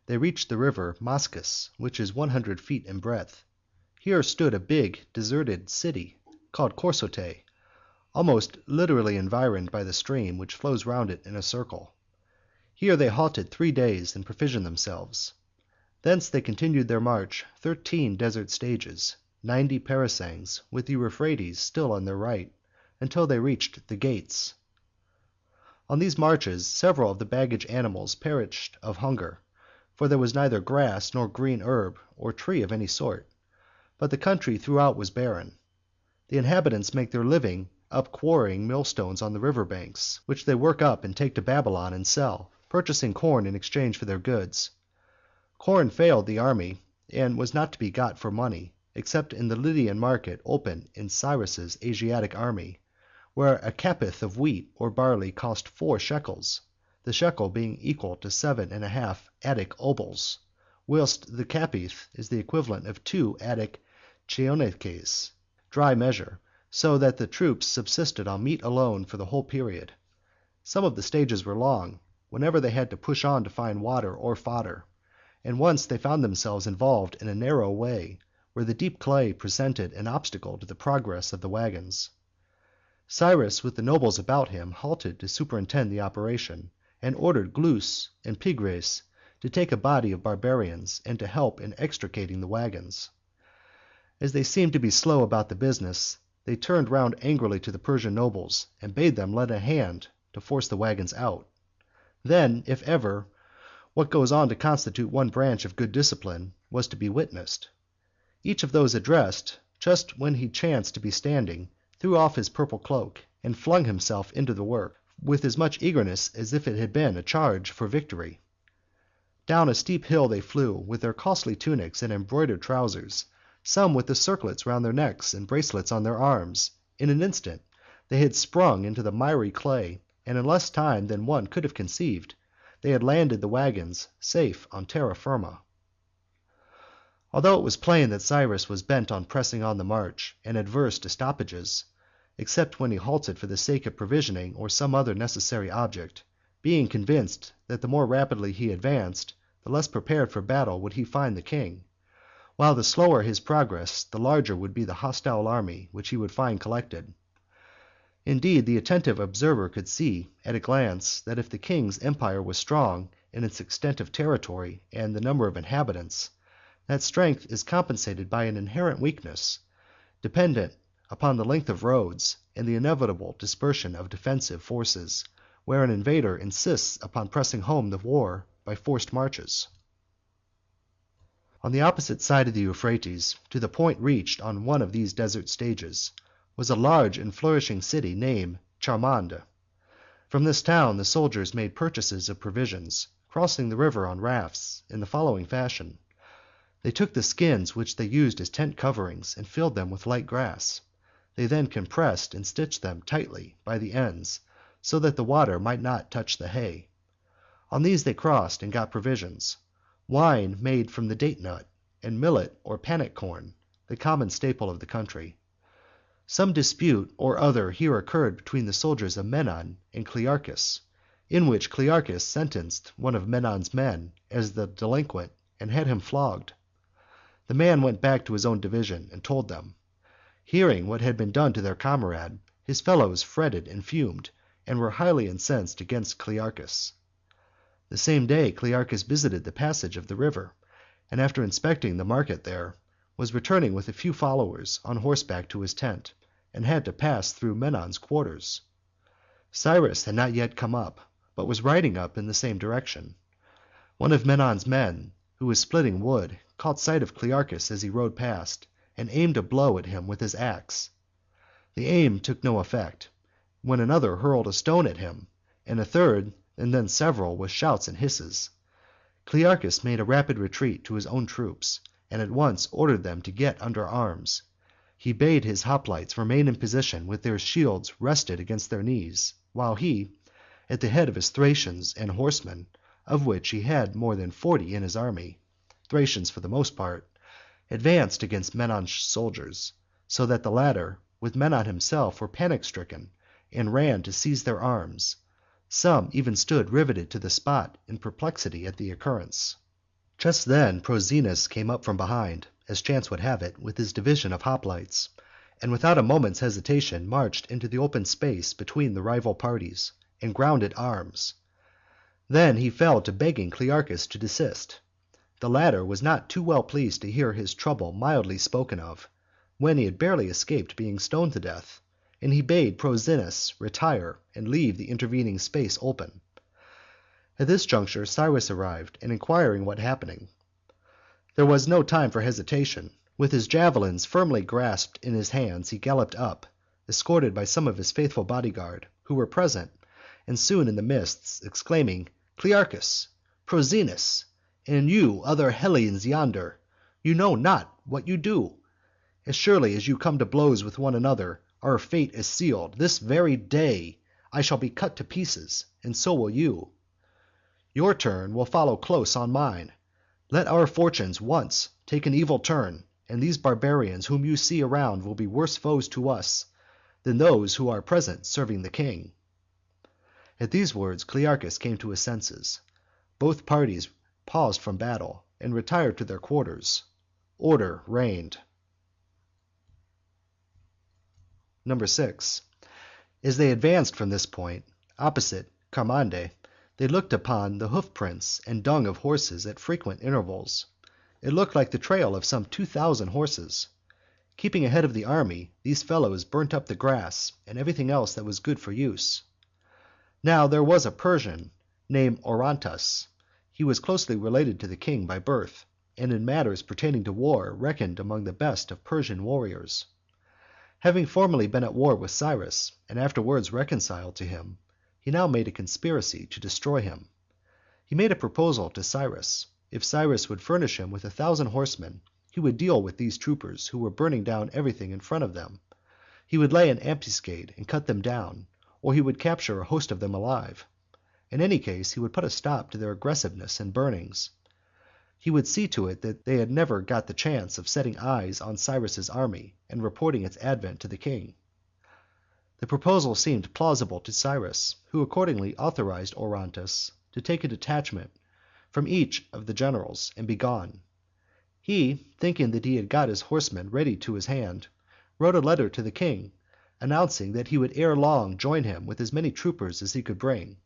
they reached the river Moschus, which is 100 feet in breadth. Here stood a big, deserted city, called Corsote, almost literally environed by the stream which flows round it in a circle. Here they halted 3 days and provisioned themselves. Thence they continued their march 13 desert stages, 90 parasangs, with the Euphrates still on their right, until they reached the gates. On these marches several of the baggage animals perished of hunger, for there was neither grass nor green herb or tree of any sort, but the country throughout was barren. The inhabitants make their living up quarrying millstones on the river banks, which they work up and take to Babylon and sell, purchasing corn in exchange for their goods. Corn failed the army, and was not to be got for money, except in the Lydian market open in Cyrus's Asiatic army, where a capith of wheat or barley cost 4 shekels, the shekel being equal to 7½ Attic obols, whilst the capith is the equivalent of 2 Attic cheonekes, dry measure, so that the troops subsisted on meat alone for the whole period. Some of the stages were long, whenever they had to push on to find water or fodder, and once they found themselves involved in a narrow way, where the deep clay presented an obstacle to the progress of the wagons. Cyrus with the nobles about him halted to superintend the operation, and ordered Glus and Pigres to take a body of barbarians and to help in extricating the wagons. As they seemed to be slow about the business, they turned round angrily to the Persian nobles and bade them lend a hand to force the wagons out. Then, if ever, what goes on to constitute one branch of good discipline was to be witnessed. Each of those addressed, just when he chanced to be standing, threw off his purple cloak and flung himself into the work with as much eagerness as if it had been a charge for victory. Down a steep hill they flew with their costly tunics and embroidered trousers, some with the circlets round their necks and bracelets on their arms. In an instant they had sprung into the miry clay, and in less time than one could have conceived, they had landed the wagons safe on terra firma. Although it was plain that Cyrus was bent on pressing on the march, and adverse to stoppages, except when he halted for the sake of provisioning or some other necessary object, being convinced that the more rapidly he advanced, the less prepared for battle would he find the king, while the slower his progress, the larger would be the hostile army which he would find collected. Indeed, the attentive observer could see at a glance that if the king's empire was strong in its extent of territory and the number of inhabitants, that strength is compensated by an inherent weakness, dependent upon the length of roads and the inevitable dispersion of defensive forces, where an invader insists upon pressing home the war by forced marches. On the opposite side of the Euphrates, to the point reached on one of these desert stages, was a large and flourishing city named Charmande. From this town the soldiers made purchases of provisions, crossing the river on rafts in the following fashion. They took the skins which they used as tent coverings and filled them with light grass. They then compressed and stitched them tightly by the ends, so that the water might not touch the hay. On these they crossed and got provisions, wine made from the date nut, and millet or pannic corn, the common staple of the country. Some dispute or other here occurred between the soldiers of Menon and Clearchus, in which Clearchus sentenced one of Menon's men as the delinquent and had him flogged. The man went back to his own division and told them. Hearing what had been done to their comrade, his fellows fretted and fumed, and were highly incensed against Clearchus. The same day Clearchus visited the passage of the river, and after inspecting the market there, was returning with a few followers on horseback to his tent, and had to pass through Menon's quarters. Cyrus had not yet come up, but was riding up in the same direction. One of Menon's men, who was splitting wood, caught sight of Clearchus as he rode past, and aimed a blow at him with his axe. The aim took no effect, when another hurled a stone at him, and a third, and then several, with shouts and hisses. Clearchus made a rapid retreat to his own troops, and at once ordered them to get under arms. He bade his hoplites remain in position with their shields rested against their knees, while he, at the head of his Thracians and horsemen, of which he had more than 40 in his army, Thracians for the most part, advanced against Menon's soldiers, so that the latter, with Menon himself, were panic-stricken, and ran to seize their arms. Some even stood riveted to the spot in perplexity at the occurrence. Just then Prozinus came up from behind, as chance would have it, with his division of hoplites, and without a moment's hesitation marched into the open space between the rival parties, and grounded arms. Then he fell to begging Clearchus to desist. The latter was not too well pleased to hear his trouble mildly spoken of, when he had barely escaped being stoned to death, and he bade Prozinus retire and leave the intervening space open. At this juncture Cyrus arrived, and inquiring what happening, there was no time for hesitation. With his javelins firmly grasped in his hands he galloped up, escorted by some of his faithful bodyguard, who were present, and soon in the midst, exclaiming, "Clearchus, Prozinus, and you other Hellenes yonder, you know not what you do. As surely as you come to blows with one another, our fate is sealed. This very day I shall be cut to pieces, and so will you. Your turn will follow close on mine. Let our fortunes once take an evil turn, and these barbarians whom you see around will be worse foes to us than those who are present serving the king." At these words Clearchus came to his senses. Both parties paused from battle, and retired to their quarters. Order reigned. 6. As they advanced from this point, opposite Carmande, they looked upon the hoof prints and dung of horses at frequent intervals. It looked like the trail of some 2,000 horses. Keeping ahead of the army, these fellows burnt up the grass and everything else that was good for use. Now there was a Persian named Orontus. He was closely related to the king by birth, and in matters pertaining to war reckoned among the best of Persian warriors. Having formerly been at war with Cyrus, and afterwards reconciled to him, he now made a conspiracy to destroy him. He made a proposal to Cyrus. If Cyrus would furnish him with 1,000 horsemen, he would deal with these troopers who were burning down everything in front of them. He would lay an ambuscade and cut them down, or he would capture a host of them alive. In any case, he would put a stop to their aggressiveness and burnings. He would see to it that they had never got the chance of setting eyes on Cyrus's army and reporting its advent to the king. The proposal seemed plausible to Cyrus, who accordingly authorized Orontus to take a detachment from each of the generals and be gone. He, thinking that he had got his horsemen ready to his hand, wrote a letter to the king, announcing that he would ere long join him with as many troopers as he could bring.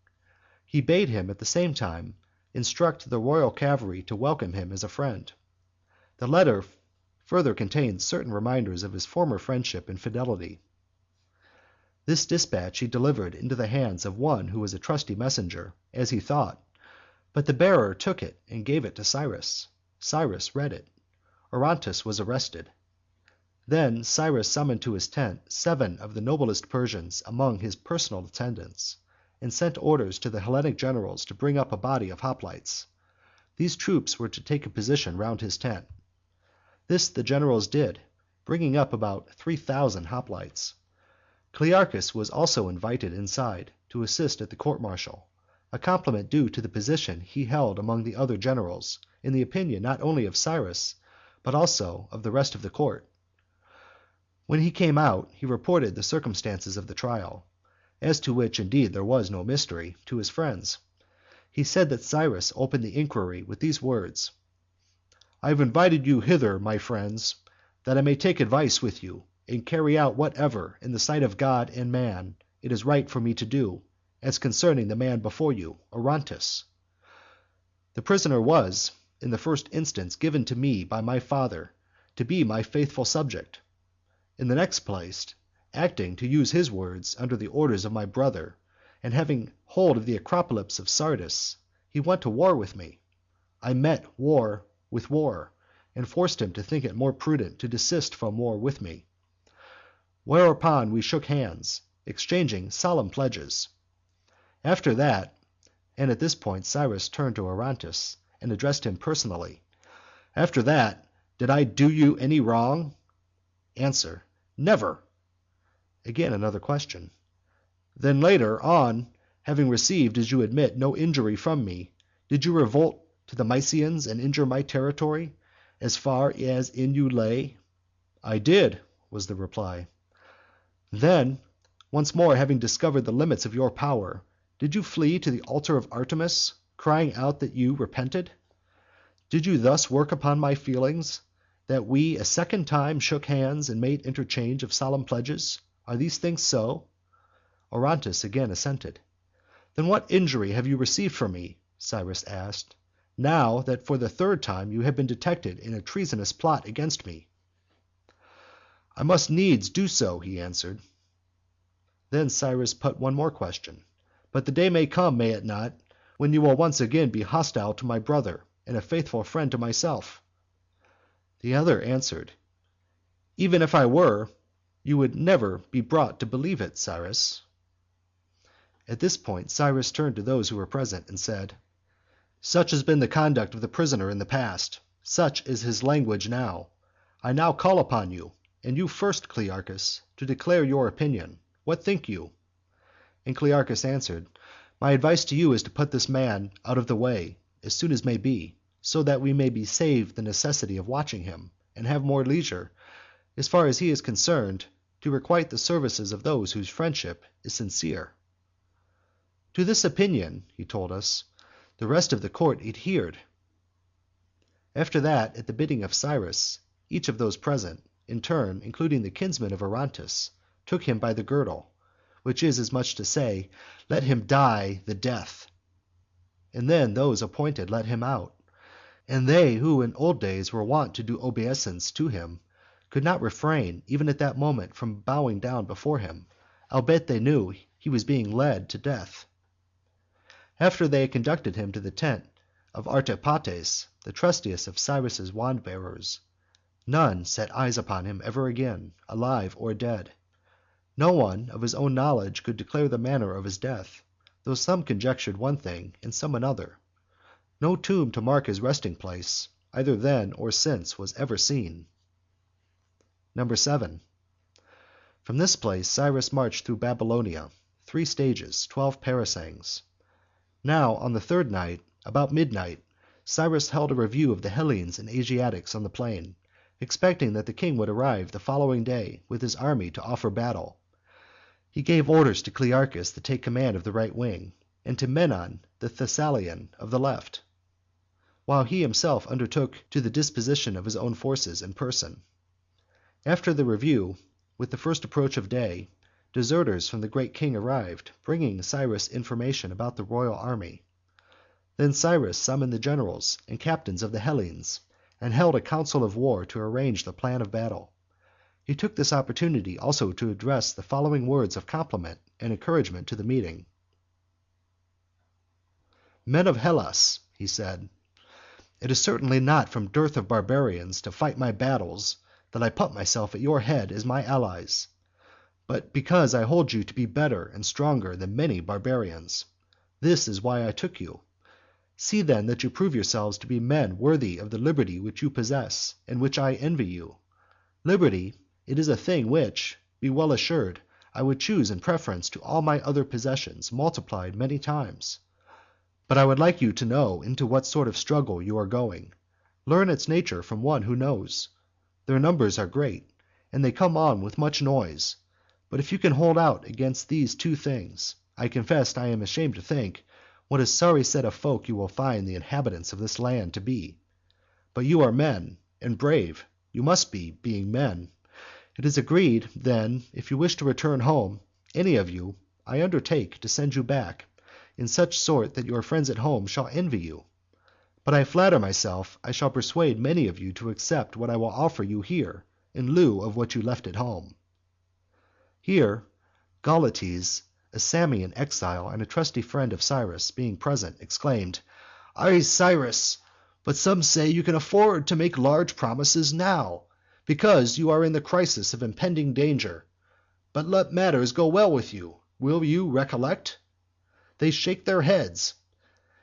He bade him at the same time instruct the royal cavalry to welcome him as a friend. The letter further contained certain reminders of his former friendship and fidelity. This dispatch he delivered into the hands of one who was a trusty messenger, as he thought, but the bearer took it and gave it to Cyrus. Cyrus read it. Orontus was arrested. Then Cyrus summoned to his tent 7 of the noblest Persians among his personal attendants, and sent orders to the Hellenic generals to bring up a body of hoplites. These troops were to take a position round his tent. This the generals did, bringing up about 3,000 hoplites. Clearchus was also invited inside to assist at the court-martial, a compliment due to the position he held among the other generals, in the opinion not only of Cyrus, but also of the rest of the court. When he came out, he reported the circumstances of the trial, as to which indeed there was no mystery, to his friends. He said that Cyrus opened the inquiry with these words: "I have invited you hither, my friends, that I may take advice with you, and carry out whatever, in the sight of God and man, it is right for me to do, as concerning the man before you, Orontus. The prisoner was, in the first instance, given to me by my father, to be my faithful subject. In the next place, acting, to use his words, under the orders of my brother, and having hold of the Acropolis of Sardis, he went to war with me. I met war with war, and forced him to think it more prudent to desist from war with me. Whereupon we shook hands, exchanging solemn pledges. After that," and at this point Cyrus turned to Orontus and addressed him personally, "after that, did I do you any wrong?" Answer: "Never." Again another question: "Then later on, having received, as you admit, no injury from me, did you revolt to the Mysians and injure my territory, as far as in you lay?" "I did," was the reply. "Then once more having discovered the limits of your power, did you flee to the altar of Artemis, crying out that you repented? Did you thus work upon my feelings, that we a second time shook hands and made interchange of solemn pledges? Are these things so?" Orontes again assented. "Then what injury have you received from me," Cyrus asked, "now that for the third time you have been detected in a treasonous plot against me?" "I must needs do so," he answered. Then Cyrus put one more question. "But the day may come, may it not, when you will once again be hostile to my brother, and a faithful friend to myself?" The other answered, "Even if I were, you would never be brought to believe it, Cyrus." At this point Cyrus turned to those who were present, and said, "Such has been the conduct of the prisoner in the past, such is his language now. I now call upon you, and you first, Clearchus, to declare your opinion. What think you?" And Clearchus answered, "My advice to you is to put this man out of the way as soon as may be, so that we may be saved the necessity of watching him, and have more leisure, as far as he is concerned, to requite the services of those whose friendship is sincere." To this opinion, he told us, the rest of the court adhered. After that, at the bidding of Cyrus, each of those present, in turn, including the kinsman of Orontes, took him by the girdle, which is as much as to say, "Let him die the death." And then those appointed led him out. And they who in old days were wont to do obeisance to him could not refrain even at that moment from bowing down before him, albeit they knew he was being led to death. After they had conducted him to the tent of Artapates, the trustiest of Cyrus's wand-bearers, none set eyes upon him ever again, alive or dead. No one of his own knowledge could declare the manner of his death, though some conjectured one thing and some another. No tomb to mark his resting place, either then or since, was ever seen. 7. From this place Cyrus marched through Babylonia, 3 stages, 12 parasangs. Now on the third night, about midnight, Cyrus held a review of the Hellenes and Asiatics on the plain, expecting that the king would arrive the following day with his army to offer battle. He gave orders to Clearchus to take command of the right wing, and to Menon the Thessalian of the left, while he himself undertook to the disposition of his own forces in person. After the review, with the first approach of day, deserters from the great king arrived, bringing Cyrus information about the royal army. Then Cyrus summoned the generals and captains of the Hellenes, and held a council of war to arrange the plan of battle. He took this opportunity also to address the following words of compliment and encouragement to the meeting. "Men of Hellas," he said, "it is certainly not from dearth of barbarians to fight my battles that I put myself at your head as my allies, but because I hold you to be better and stronger than many barbarians. This is why I took you. See then that you prove yourselves to be men worthy of the liberty which you possess, and which I envy you. Liberty, it is a thing which, be well assured, I would choose in preference to all my other possessions multiplied many times. But I would like you to know into what sort of struggle you are going. Learn its nature from one who knows. Their numbers are great, and they come on with much noise. But if you can hold out against these 2 things, I confess I am ashamed to think what a sorry set of folk you will find the inhabitants of this land to be. But you are men, and brave, you must be, being men. It is agreed, then, if you wish to return home, any of you, I undertake to send you back, in such sort that your friends at home shall envy you. But I flatter myself I shall persuade many of you to accept what I will offer you here, in lieu of what you left at home." Here Gauletes, a Samian exile and a trusty friend of Cyrus, being present, exclaimed, "Aye, Cyrus, but some say you can afford to make large promises now, because you are in the crisis of impending danger. But let matters go well with you, will you recollect? They shake their heads.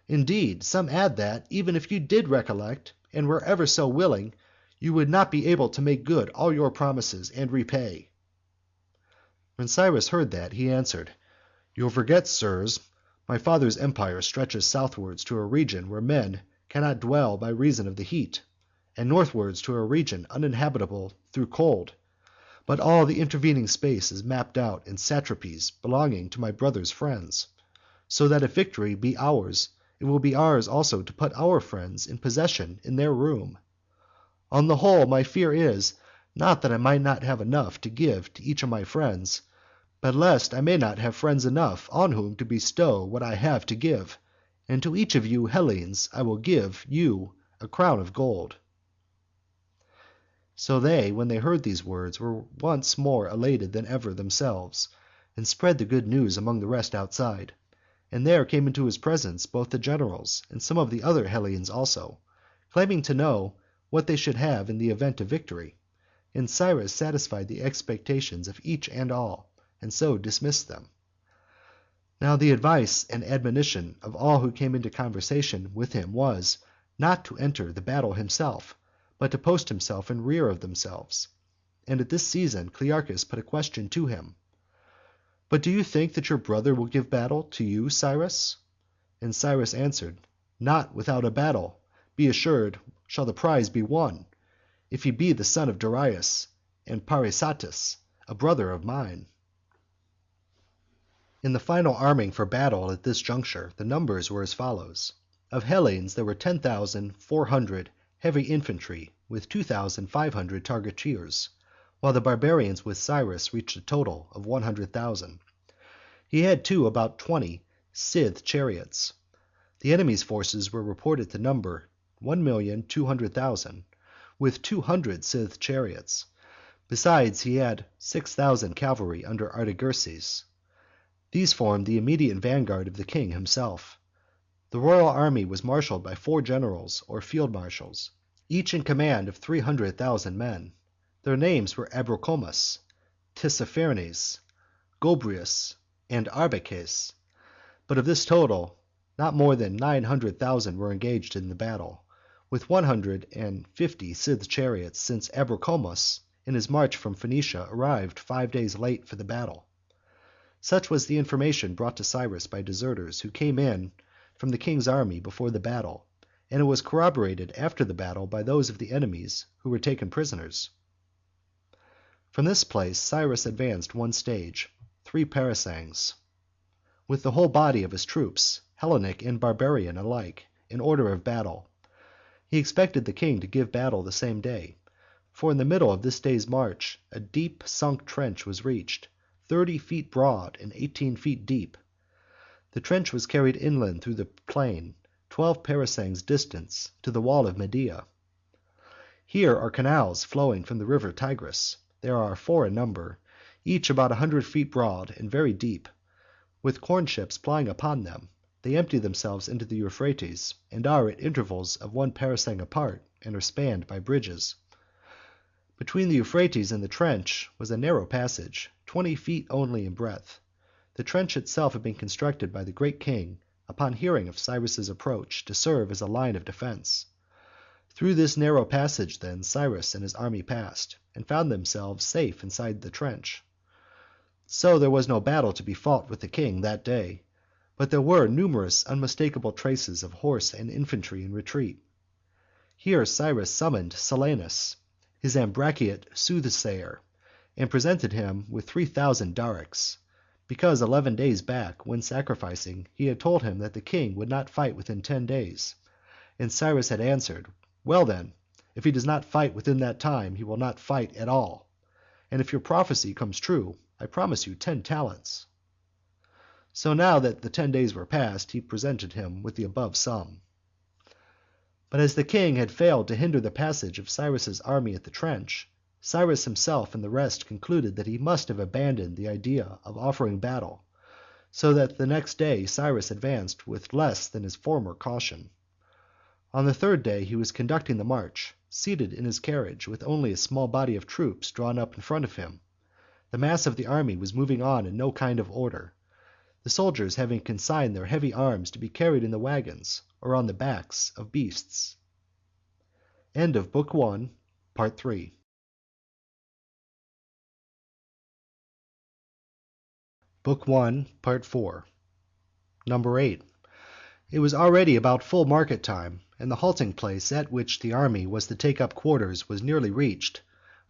Indeed, some add that, even if you did recollect, and were ever so willing, you would not be able to make good all your promises and repay." When Cyrus heard that, he answered, "You forget, sirs, my father's empire stretches southwards to a region where men cannot dwell by reason of the heat, and northwards to a region uninhabitable through cold. but all the intervening space is mapped out in satrapies belonging to my brother's friends, so that if victory be ours, it will be ours also to put our friends in possession in their room. On the whole, my fear is, not that I might not have enough to give to each of my friends, but lest I may not have friends enough on whom to bestow what I have to give, and to each of you Hellenes I will give you a crown of gold." So they, when they heard these words, were once more elated than ever themselves, and spread the good news among the rest outside. And there came into his presence both the generals and some of the other Hellenes also, claiming to know what they should have in the event of victory. And Cyrus satisfied the expectations of each and all, and so dismissed them. Now the advice and admonition of all who came into conversation with him was, not to enter the battle himself, but to post himself in rear of themselves. And at this season Clearchus put a question to him: "But do you think that your brother will give battle to you, Cyrus?" And Cyrus answered, "Not without a battle, be assured, shall the prize be won, if he be the son of Darius and Parysatis, a brother of mine." In the final arming for battle at this juncture the numbers were as follows: of Hellenes there were 10,400 heavy infantry with 2,500 targeteers, while the barbarians with Cyrus reached a total of 100,000. He had too about 20 Scythe chariots. The enemy's forces were reported to number 1,200,000, with 200 Scythe chariots. Besides, he had 6,000 cavalry under Artaxerxes. These formed the immediate vanguard of the king himself. The royal army was marshaled by 4 generals or field marshals, each in command of 300,000 men. Their names were Abrocomus, Tissaphernes, Gobrius, and Arbaces. But of this total, not more than 900,000 were engaged in the battle, with 150 Scythe chariots, since Abrocomus in his march from Phoenicia arrived 5 days late for the battle. Such was the information brought to Cyrus by deserters who came in from the king's army before the battle, and it was corroborated after the battle by those of the enemies who were taken prisoners. From this place Cyrus advanced 1 stage, 3 parasangs, with the whole body of his troops, Hellenic and barbarian alike, in order of battle. He expected the king to give battle the same day, for in the middle of this day's march a deep sunk trench was reached, 30 feet broad and 18 feet deep. The trench was carried inland through the plain, 12 parasangs distant to the wall of Medea. Here are canals flowing from the river Tigris. There are 4 in number, each about 100 feet broad and very deep. With corn ships plying upon them, they empty themselves into the Euphrates, and are at intervals of 1 parasang apart, and are spanned by bridges. Between the Euphrates and the trench was a narrow passage, 20 feet only in breadth. The trench itself had been constructed by the great king upon hearing of Cyrus's approach, to serve as a line of defense. Through this narrow passage then Cyrus and his army passed, and found themselves safe inside the trench. So there was no battle to be fought with the king that day, but there were numerous unmistakable traces of horse and infantry in retreat. Here Cyrus summoned Silanus, his Ambraciot soothsayer, and presented him with 3,000 darics, because 11 days back, when sacrificing, he had told him that the king would not fight within 10 days. And Cyrus had answered, "Well then, if he does not fight within that time, he will not fight at all. And if your prophecy comes true, I promise you 10 talents. So now that the 10 days were past, he presented him with the above sum. But as the king had failed to hinder the passage of Cyrus's army at the trench, Cyrus himself and the rest concluded that he must have abandoned the idea of offering battle, so that the next day Cyrus advanced with less than his former caution. On the 3rd day he was conducting the march, seated in his carriage, with only a small body of troops drawn up in front of him. The mass of the army was moving on in no kind of order, the soldiers having consigned their heavy arms to be carried in the wagons or on the backs of beasts. End of Book 1, Part 3. Book 1, Part 4. Number 8. It was already about full market time, and the halting place at which the army was to take up quarters was nearly reached,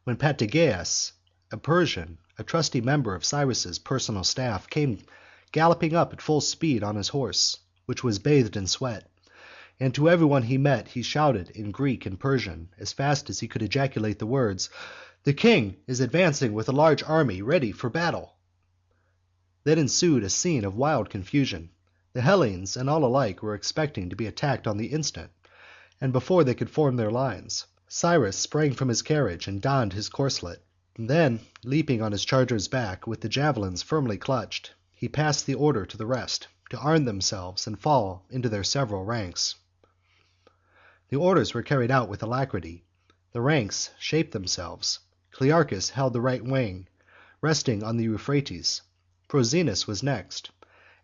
when Patigaeus, a Persian, a trusty member of Cyrus's personal staff, came galloping up at full speed on his horse, which was bathed in sweat, and to everyone he met he shouted in Greek and Persian, as fast as he could ejaculate the words, "The king is advancing with a large army ready for battle." Then ensued a scene of wild confusion. The Hellenes and all alike were expecting to be attacked on the instant, and before they could form their lines, Cyrus sprang from his carriage and donned his corslet, and then, leaping on his charger's back with the javelins firmly clutched, he passed the order to the rest to arm themselves and fall into their several ranks. The orders were carried out with alacrity. The ranks shaped themselves. Clearchus held the right wing, resting on the Euphrates. Prozinus was next,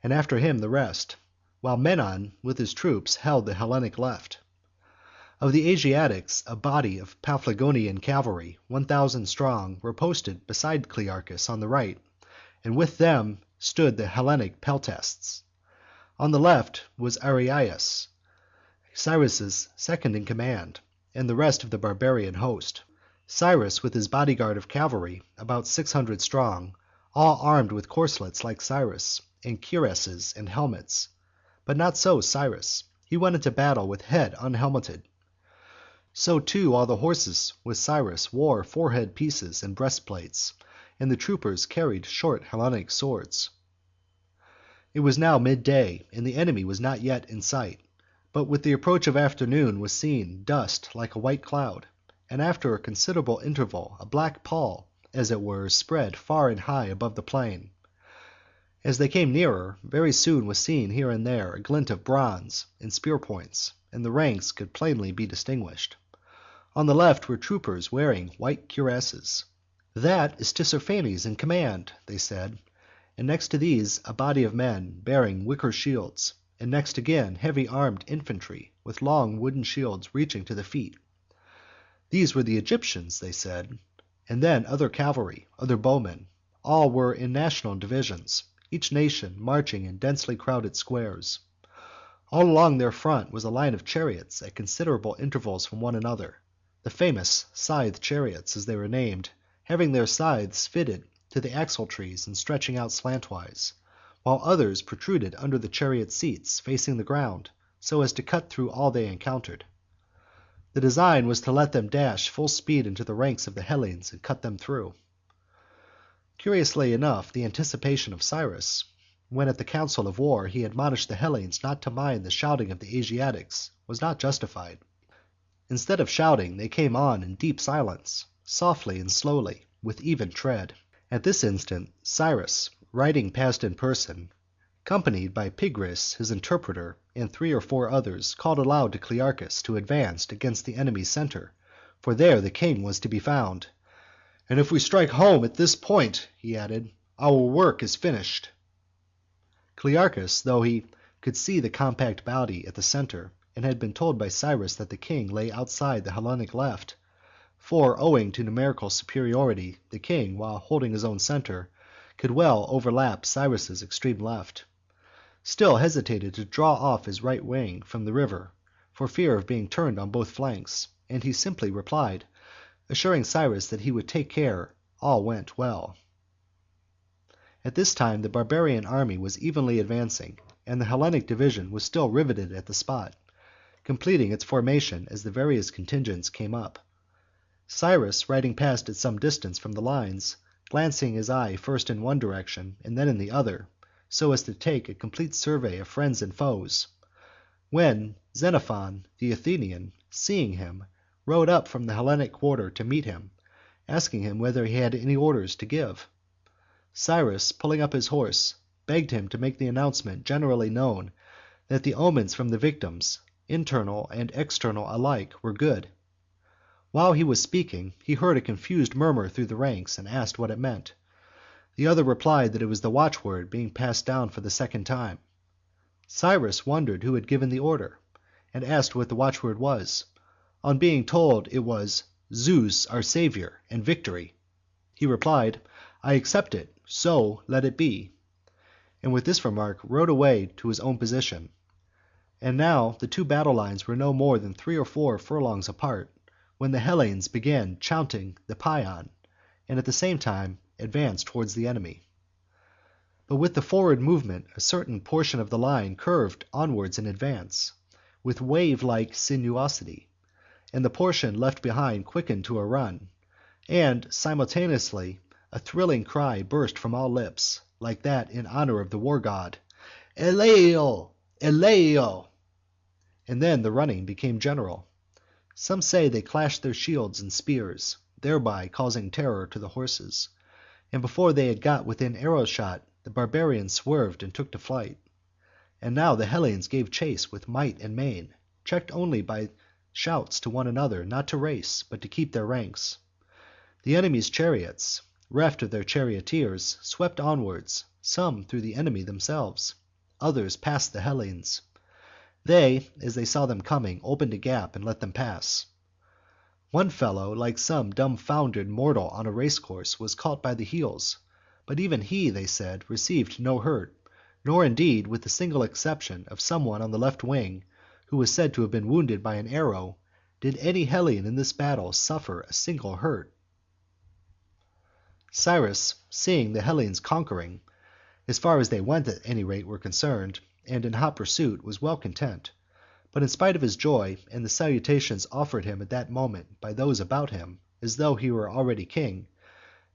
and after him the rest, while Menon with his troops held the Hellenic left. Of the Asiatics, a body of Paphlagonian cavalry, 1,000 strong, were posted beside Clearchus on the right, and with them stood the Hellenic peltasts. On the left was Ariaeus, Cyrus's second in command, and the rest of the barbarian host. Cyrus with his bodyguard of cavalry, about 600 strong, all armed with corslets like Cyrus, and cuirasses and helmets. But not so Cyrus. He went into battle with head unhelmeted. So too all the horses with Cyrus wore forehead pieces and breastplates, and the troopers carried short Hellenic swords. It was now midday, and the enemy was not yet in sight, but with the approach of afternoon was seen dust like a white cloud, and after a considerable interval a black pall, as it were, spread far and high above the plain. As they came nearer, very soon was seen here and there a glint of bronze and spear points, and the ranks could plainly be distinguished. On the left were troopers wearing white cuirasses. "That is Tissaphernes in command," they said, and next to these a body of men bearing wicker shields, and next again heavy armed infantry with long wooden shields reaching to the feet. These were the Egyptians, they said, and then other cavalry, other bowmen. All were in national divisions, each nation marching in densely crowded squares. All along their front was a line of chariots at considerable intervals from one another, the famous scythe chariots, as they were named, having their scythes fitted to the axle-trees and stretching out slantwise, while others protruded under the chariot seats, facing the ground, so as to cut through all they encountered. The design was to let them dash full speed into the ranks of the Hellenes and cut them through. Curiously enough, the anticipation of Cyrus, when at the council of war he admonished the Hellenes not to mind the shouting of the Asiatics, was not justified. Instead of shouting, they came on in deep silence, softly and slowly, with even tread. At this instant, Cyrus, riding past in person, accompanied by Pigris, his interpreter, and 3 or 4 others, called aloud to Clearchus to advance against the enemy's center, for there the king was to be found. "And if we strike home at this point," he added, "our work is finished." Clearchus, though he could see the compact body at the center, and had been told by Cyrus that the king lay outside the Hellenic left, for owing to numerical superiority the king, while holding his own center, could well overlap Cyrus's extreme left, still hesitated to draw off his right wing from the river for fear of being turned on both flanks, and he simply replied, assuring Cyrus that he would take care all went well. At this time the barbarian army was evenly advancing, and the Hellenic division was still riveted at the spot, completing its formation as the various contingents came up. Cyrus, riding past at some distance from the lines, glancing his eye first in one direction and then in the other, so as to take a complete survey of friends and foes, when Xenophon the Athenian, seeing him, rode up from the Hellenic quarter to meet him, asking him whether he had any orders to give. Cyrus, pulling up his horse, begged him to make the announcement generally known that the omens from the victims, internal and external alike, were good. While he was speaking, he heard a confused murmur through the ranks and asked what it meant. The other replied that it was the watchword being passed down for the second time. Cyrus wondered who had given the order, and asked what the watchword was. On being told it was "Zeus, our savior, and victory," he replied, "I accept it, so let it be," and with this remark rode away to his own position. And now the two battle lines were no more than 3 or 4 furlongs apart, when the Hellenes began chanting the paean, and at the same time advance towards the enemy. But with the forward movement a certain portion of the line curved onwards in advance, with wave-like sinuosity, and the portion left behind quickened to a run, and simultaneously a thrilling cry burst from all lips, like that in honor of the war god, Eleo! Eleo! And then the running became general. Some say they clashed their shields and spears, thereby causing terror to the horses, and before they had got within arrow shot the barbarians swerved and took to flight. And now the Hellenes gave chase with might and main, checked only by shouts to one another not to race, but to keep their ranks. The enemy's chariots, reft of their charioteers, swept onwards, some through the enemy themselves, others past the Hellenes. They, as they saw them coming, opened a gap and let them pass. One fellow, like some dumbfoundered mortal on a racecourse, was caught by the heels, but even he, they said, received no hurt, nor indeed, with the single exception of some one on the left wing, who was said to have been wounded by an arrow, did any Hellene in this battle suffer a single hurt. Cyrus, seeing the Hellenes conquering, as far as they went at any rate were concerned, and in hot pursuit, was well content. But in spite of his joy, and the salutations offered him at that moment by those about him, as though he were already king,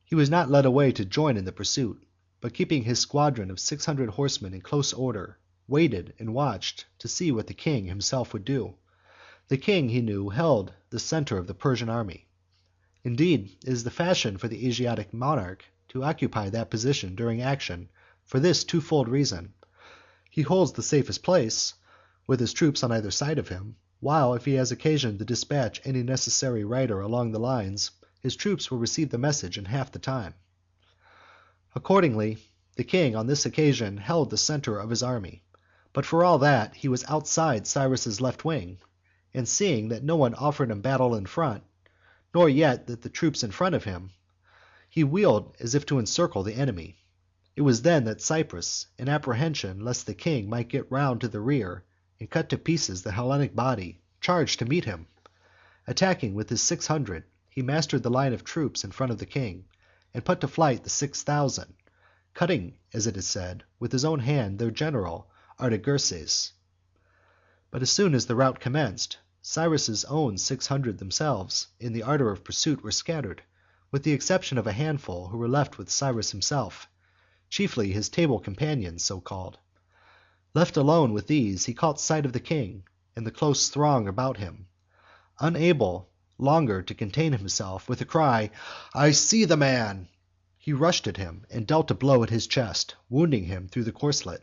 he was not led away to join in the pursuit, but keeping his squadron of 600 horsemen in close order, waited and watched to see what the king himself would do. The king, he knew, held the center of the Persian army. Indeed, it is the fashion for the Asiatic monarch to occupy that position during action for this twofold reason. He holds the safest place, with his troops on either side of him, while if he has occasion to dispatch any necessary rider along the lines, his troops will receive the message in half the time. Accordingly, the king on this occasion held the center of his army, but for all that he was outside Cyrus's left wing, and seeing that no one offered him battle in front, nor yet that the troops in front of him, he wheeled as if to encircle the enemy. It was then that Cyprus, in apprehension lest the king might get round to the rear and cut to pieces the Hellenic body, charged to meet him. Attacking with his 600, he mastered the line of troops in front of the king, and put to flight the 6,000, cutting, as it is said, with his own hand their general Artaxerxes. But as soon as the rout commenced, Cyrus's own 600 themselves, in the ardor of pursuit, were scattered, with the exception of a handful who were left with Cyrus himself, chiefly his table companions, so called. Left alone with these, he caught sight of the king and the close throng about him. Unable longer to contain himself, with the cry, "I see the man!" he rushed at him and dealt a blow at his chest, wounding him through the corslet.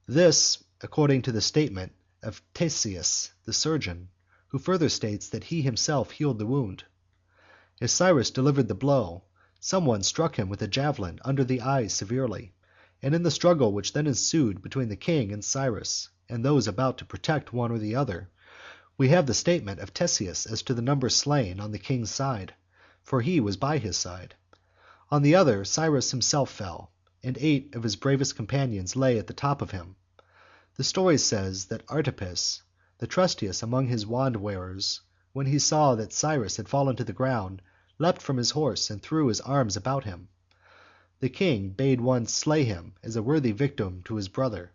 This, according to the statement of Ctesias the surgeon, who further states that he himself healed the wound. As Cyrus delivered the blow, some one struck him with a javelin under the eye severely, and in the struggle which then ensued between the king and Cyrus, and those about to protect one or the other, we have the statement of Ctesias as to the number slain on the king's side, for he was by his side. On the other, Cyrus himself fell, and 8 of his bravest companions lay at the top of him. The story says that Artapus, the trustiest among his wand-wearers, when he saw that Cyrus had fallen to the ground, leapt from his horse and threw his arms about him. The king bade one slay him as a worthy victim to his brother.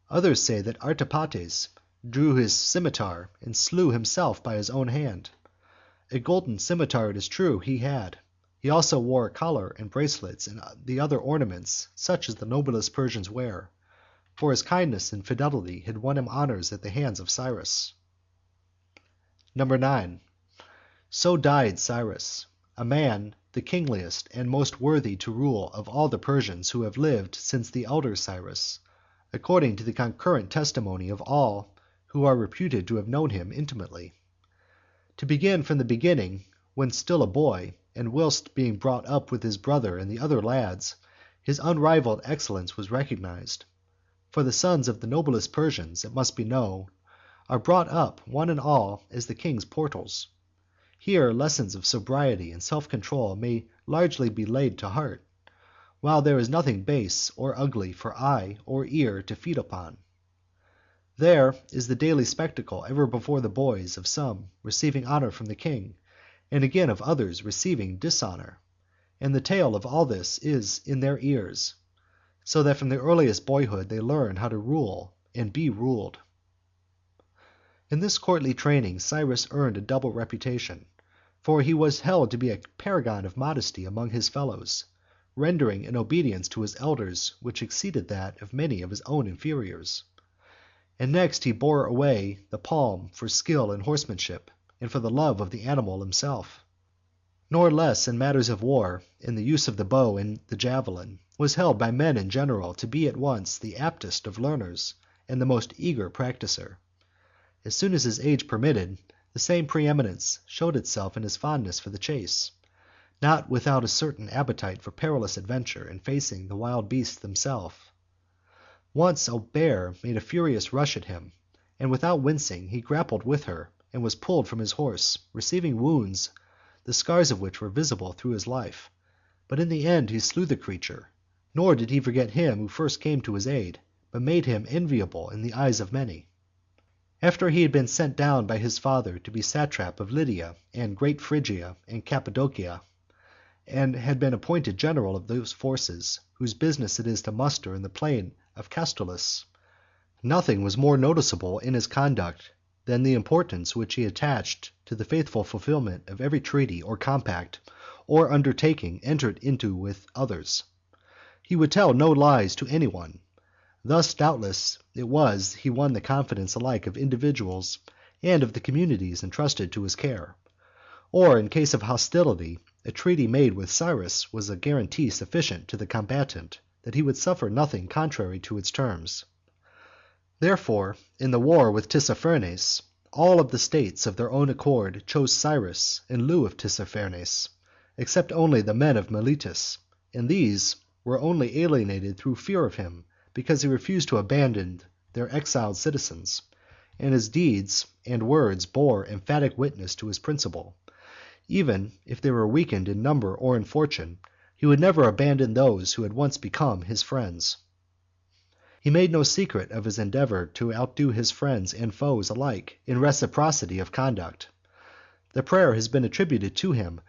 Others say that Artapates drew his scimitar and slew himself by his own hand. A golden scimitar, it is true, he had. He also wore a collar and bracelets and the other ornaments such as the noblest Persians wear, for his kindness and fidelity had won him honors at the hands of Cyrus. 9. So died Cyrus, a man the kingliest and most worthy to rule of all the Persians who have lived since the elder Cyrus, according to the concurrent testimony of all who are reputed to have known him intimately. To begin from the beginning, when still a boy, and whilst being brought up with his brother and the other lads, his unrivalled excellence was recognized. For the sons of the noblest Persians, it must be known, are brought up one and all as the king's portals. Here lessons of sobriety and self-control may largely be laid to heart, while there is nothing base or ugly for eye or ear to feed upon. There is the daily spectacle ever before the boys of some receiving honor from the king, and again of others receiving dishonor. And the tale of all this is in their ears, so that from the earliest boyhood they learn how to rule and be ruled. In this courtly training Cyrus earned a double reputation, for he was held to be a paragon of modesty among his fellows, rendering an obedience to his elders which exceeded that of many of his own inferiors. And next he bore away the palm for skill in horsemanship and for the love of the animal himself. Nor less in matters of war, in the use of the bow and the javelin, was held by men in general to be at once the aptest of learners and the most eager practiser. As soon as his age permitted, the same preeminence showed itself in his fondness for the chase, not without a certain appetite for perilous adventure in facing the wild beasts themselves. Once a bear made a furious rush at him, and without wincing he grappled with her and was pulled from his horse, receiving wounds, the scars of which were visible through his life. But in the end he slew the creature, nor did he forget him who first came to his aid, but made him enviable in the eyes of many. After he had been sent down by his father to be satrap of Lydia and Great Phrygia and Cappadocia, and had been appointed general of those forces whose business it is to muster in the plain of Castulus, nothing was more noticeable in his conduct than the importance which he attached to the faithful fulfilment of every treaty or compact or undertaking entered into with others. He would tell no lies to any one. Thus doubtless it was he won the confidence alike of individuals and of the communities entrusted to his care. Or in case of hostility, a treaty made with Cyrus was a guarantee sufficient to the combatant that he would suffer nothing contrary to its terms. Therefore, in the war with Tissaphernes, all of the states of their own accord chose Cyrus in lieu of Tissaphernes, except only the men of Miletus, and these were only alienated through fear of him, because he refused to abandon their exiled citizens, and his deeds and words bore emphatic witness to his principle. Even if they were weakened in number or in fortune, he would never abandon those who had once become his friends. He made no secret of his endeavor to outdo his friends and foes alike in reciprocity of conduct. The prayer has been attributed to him,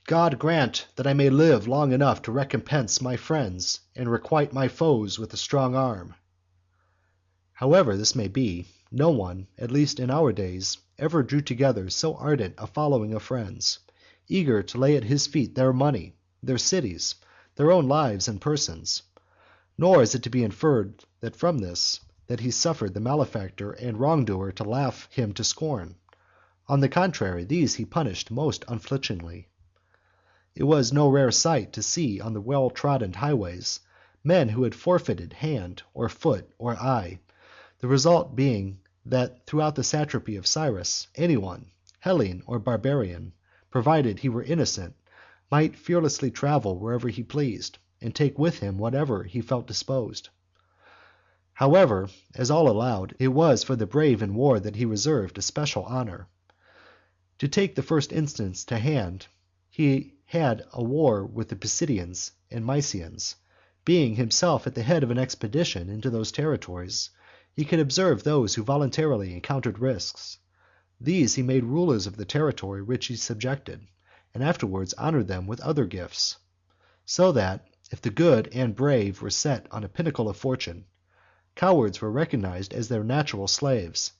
"God grant that I may live long enough to recompense my friends and requite my foes with a strong arm." However this may be, no one, at least in our days, ever drew together so ardent a following of friends, eager to lay at his feet their money, their cities, their own lives and persons. Nor is it to be inferred from this that he suffered the malefactor and wrongdoer to laugh him to scorn. On the contrary, these he punished most unflinchingly. It was no rare sight to see on the well-trodden highways men who had forfeited hand or foot or eye, the result being that throughout the satrapy of Cyrus anyone, Hellene or barbarian, provided he were innocent, might fearlessly travel wherever he pleased, and take with him whatever he felt disposed. However, as all allowed, it was for the brave in war that he reserved a special honor. To take the first instance to hand, he had a war with the Pisidians and Mysians. Being himself at the head of an expedition into those territories, he could observe those who voluntarily encountered risks. These he made rulers of the territory which he subjected, and afterwards honored them with other gifts. So that, if the good and brave were set on a pinnacle of fortune, cowards were recognized as their natural slaves.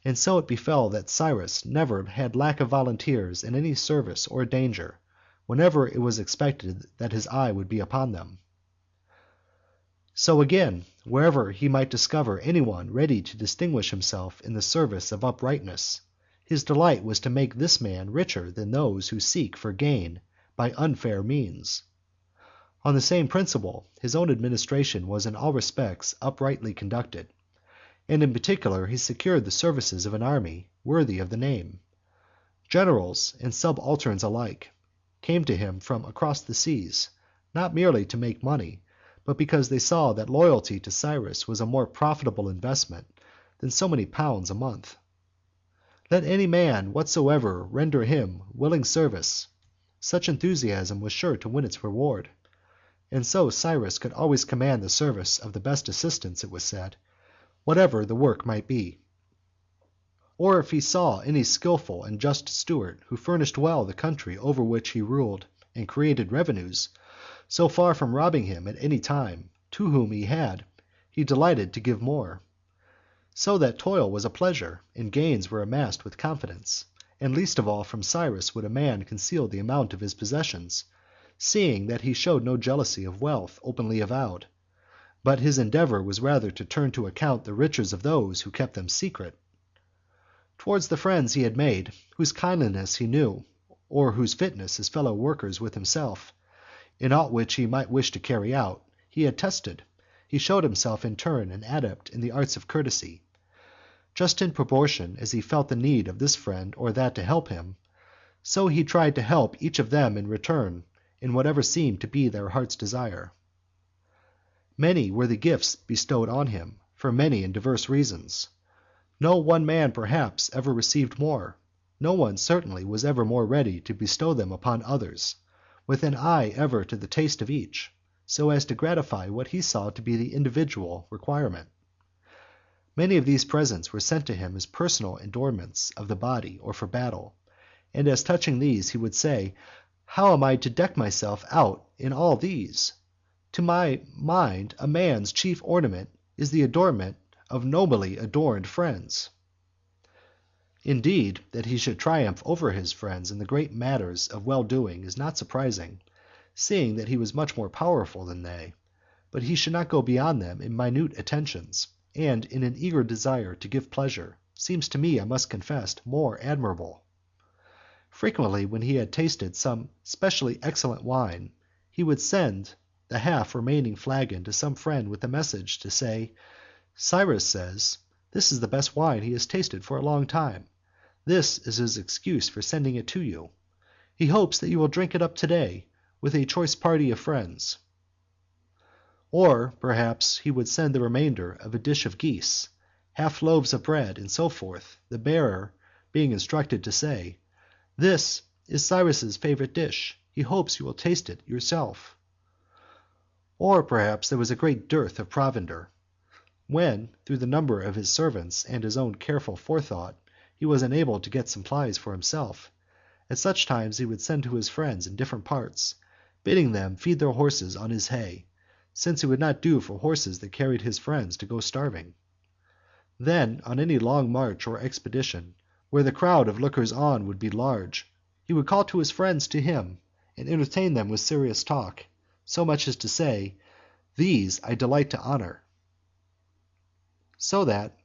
And so it befell that Cyrus never had lack of volunteers in any service or danger, whenever it was expected that his eye would be upon them. So again, wherever he might discover any one ready to distinguish himself in the service of uprightness, his delight was to make this man richer than those who seek for gain by unfair means. On the same principle, his own administration was in all respects uprightly conducted, and in particular he secured the services of an army worthy of the name. Generals and subalterns alike came to him from across the seas, not merely to make money, but because they saw that loyalty to Cyrus was a more profitable investment than so many pounds a month. Let any man whatsoever render him willing service, such enthusiasm was sure to win its reward. And so Cyrus could always command the service of the best assistants, it was said, whatever the work might be. or if he saw any skilful and just steward, who furnished well the country over which he ruled and created revenues, so far from robbing him at any time, to whom he delighted to give more. So that toil was a pleasure, and gains were amassed with confidence, and least of all from Cyrus would a man conceal the amount of his possessions, seeing that he showed no jealousy of wealth openly avowed, but his endeavor was rather to turn to account the riches of those who kept them secret. Towards the friends he had made, whose kindliness he knew, or whose fitness as fellow workers with himself, in aught which he might wish to carry out, he had tested, he showed himself in turn an adept in the arts of courtesy. Just in proportion as he felt the need of this friend or that to help him, so he tried to help each of them in return in whatever seemed to be their heart's desire. Many were the gifts bestowed on him, for many and diverse reasons. No one man perhaps ever received more, no one certainly was ever more ready to bestow them upon others, with an eye ever to the taste of each, so as to gratify what he saw to be the individual requirement. Many of these presents were sent to him as personal adornments of the body or for battle, and as touching these he would say, "How am I to deck myself out in all these? To my mind a man's chief ornament is the adornment of nobly adorned friends." Indeed, that he should triumph over his friends in the great matters of well-doing is not surprising, seeing that he was much more powerful than they, but he should not go beyond them in minute attentions, and in an eager desire to give pleasure, seems to me, I must confess, more admirable. Frequently, when he had tasted some specially excellent wine, he would send the half-remaining flagon to some friend with a message to say, "Cyrus says, this is the best wine he has tasted for a long time. This is his excuse for sending it to you. He hopes that you will drink it up today with a choice party of friends." Or, perhaps, he would send the remainder of a dish of geese, half loaves of bread, and so forth, the bearer being instructed to say, "This is Cyrus's favorite dish. He hopes you will taste it yourself." Or perhaps there was a great dearth of provender, when, through the number of his servants and his own careful forethought, he was enabled to get supplies for himself. At such times he would send to his friends in different parts, bidding them feed their horses on his hay, since it would not do for horses that carried his friends to go starving. Then, on any long march or expedition, where the crowd of lookers-on would be large, he would call his friends to him, and entertain them with serious talk, so much as to say, "These I delight to honor." So that,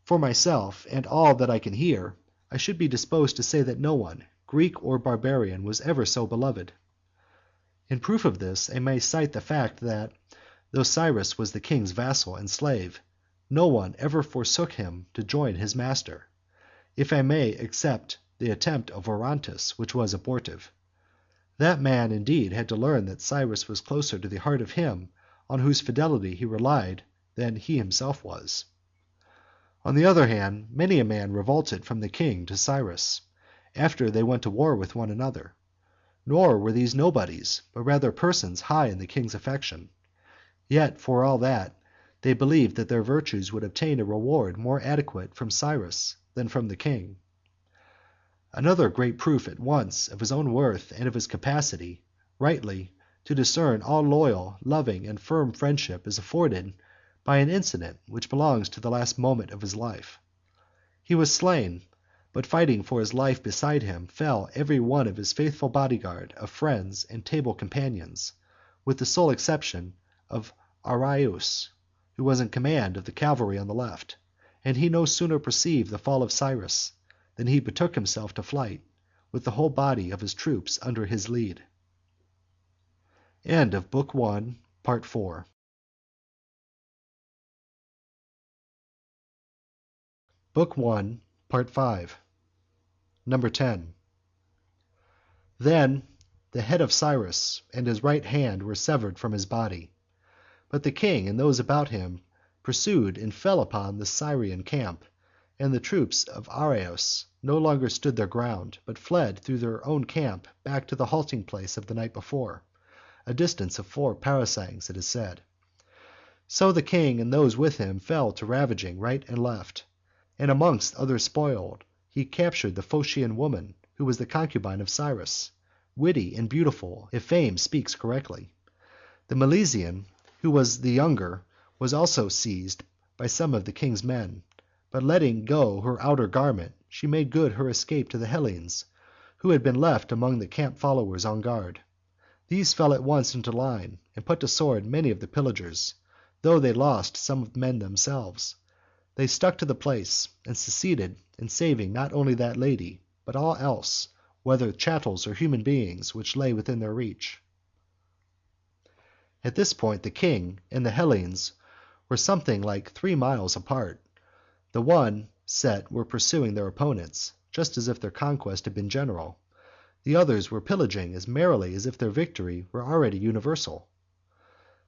for myself and all that I can hear, I should be disposed to say that no one, Greek or barbarian, was ever so beloved. In proof of this I may cite the fact that, though Cyrus was the king's vassal and slave, no one ever forsook him to join his master, if I may except the attempt of Orontes, which was abortive. That man, indeed, had to learn that Cyrus was closer to the heart of him on whose fidelity he relied than he himself was. On the other hand, many a man revolted from the king to Cyrus, after they went to war with one another. Nor were these nobodies, but rather persons high in the king's affection. Yet, for all that, they believed that their virtues would obtain a reward more adequate from Cyrus than from the king. Another great proof at once of his own worth and of his capacity rightly to discern all loyal, loving, and firm friendship is afforded by an incident which belongs to the last moment of his life. He was slain, but fighting for his life beside him fell every one of his faithful bodyguard of friends and table companions, with the sole exception of Arrhaeus, who was in command of the cavalry on the left, and he no sooner perceived the fall of Cyrus than he betook himself to flight, with the whole body of his troops under his lead. End of Book 1, Part 4. Book 1, Part 5. Number 10. Then the head of Cyrus and his right hand were severed from his body. But the king and those about him pursued and fell upon the Syrian camp, and the troops of Arrhaeus no longer stood their ground, but fled through their own camp back to the halting place of the night before, a distance of 4 parasangs, it is said. So the king and those with him fell to ravaging right and left. and amongst other spoil he captured the Phocian woman, who was the concubine of Cyrus, witty and beautiful, if fame speaks correctly. The Milesian, who was the younger, was also seized by some of the king's men, but letting go her outer garment, she made good her escape to the Hellenes, who had been left among the camp followers on guard. These fell at once into line, and put to sword many of the pillagers, though they lost some men themselves. They stuck to the place, and succeeded in saving not only that lady, but all else, whether chattels or human beings, which lay within their reach. At this point the king and the Hellenes were something like 3 miles apart. The one set were pursuing their opponents, just as if their conquest had been general. The others were pillaging as merrily as if their victory were already universal.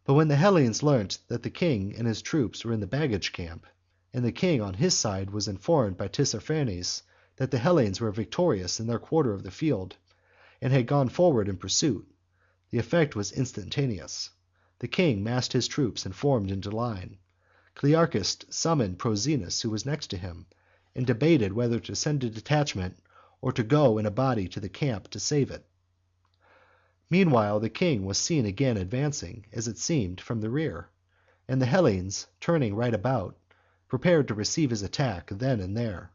But when the Hellenes learnt that the king and his troops were in the baggage camp, and the king on his side was informed by Tissaphernes that the Hellenes were victorious in their quarter of the field, and had gone forward in pursuit, the effect was instantaneous. The king massed his troops and formed into line. Clearchus summoned Prozinus, who was next to him, and debated whether to send a detachment or to go in a body to the camp to save it. Meanwhile the king was seen again advancing, as it seemed, from the rear, and the Hellenes, turning right about, prepared to receive his attack then and there.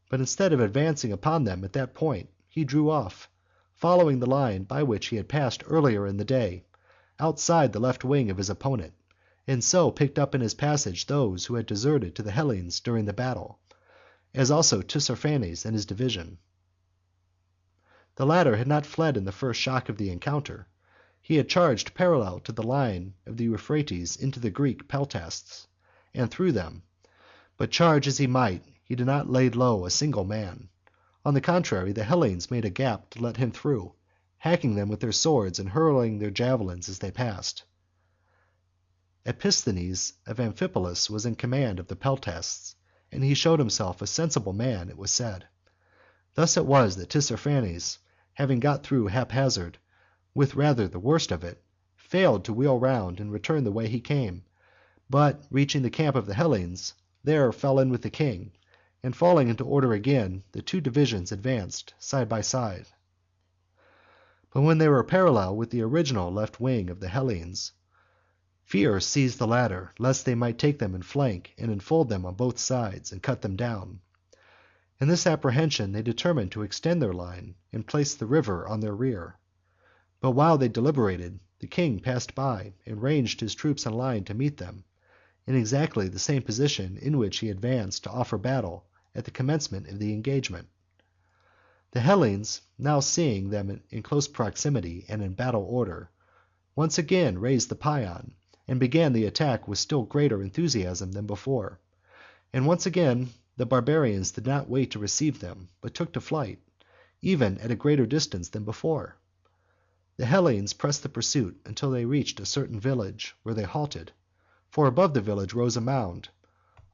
But instead of advancing upon them at that point, he drew off, following the line by which he had passed earlier in the day, outside the left wing of his opponent, and so picked up in his passage those who had deserted to the Hellenes during the battle, as also Tissaphernes and his division. The latter had not fled in the first shock of the encounter. He had charged parallel to the line of the Euphrates into the Greek peltasts, and through them, but charge as he might, he did not lay low a single man. On the contrary, the Hellenes made a gap to let him through, hacking them with their swords and hurling their javelins as they passed. Episthanes of Amphipolis was in command of the peltasts, and he showed himself a sensible man, it was said. Thus it was that Tissaphernes, having got through haphazard, with rather the worst of it, failed to wheel round and return the way he came, but, reaching the camp of the Hellenes, there fell in with the king, and falling into order again, the two divisions advanced side by side. But when they were parallel with the original left wing of the Hellenes, fear seized the latter, lest they might take them in flank and enfold them on both sides and cut them down. In this apprehension they determined to extend their line and place the river on their rear. But while they deliberated, the king passed by and ranged his troops in line to meet them, in exactly the same position in which he advanced to offer battle at the commencement of the engagement. The Hellenes, now seeing them in close proximity and in battle order, once again raised the paean, and began the attack with still greater enthusiasm than before. And once again the barbarians did not wait to receive them, but took to flight, even at a greater distance than before. The Hellenes pressed the pursuit until they reached a certain village, where they halted, for above the village rose a mound,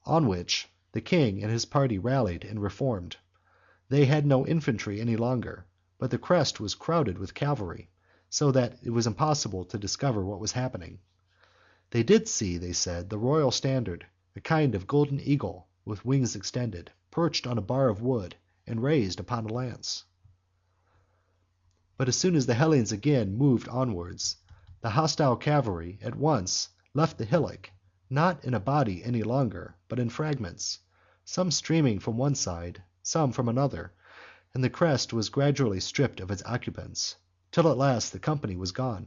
on which the king and his party rallied and reformed. They had no infantry any longer, but the crest was crowded with cavalry, so that it was impossible to discover what was happening. They did see, they said, the royal standard, a kind of golden eagle with wings extended, perched on a bar of wood and raised upon a lance. But as soon as the Hellenes again moved onwards, the hostile cavalry at once left the hillock, not in a body any longer, but in fragments, some streaming from one side, some from another, and the crest was gradually stripped of its occupants, till at last the company was gone.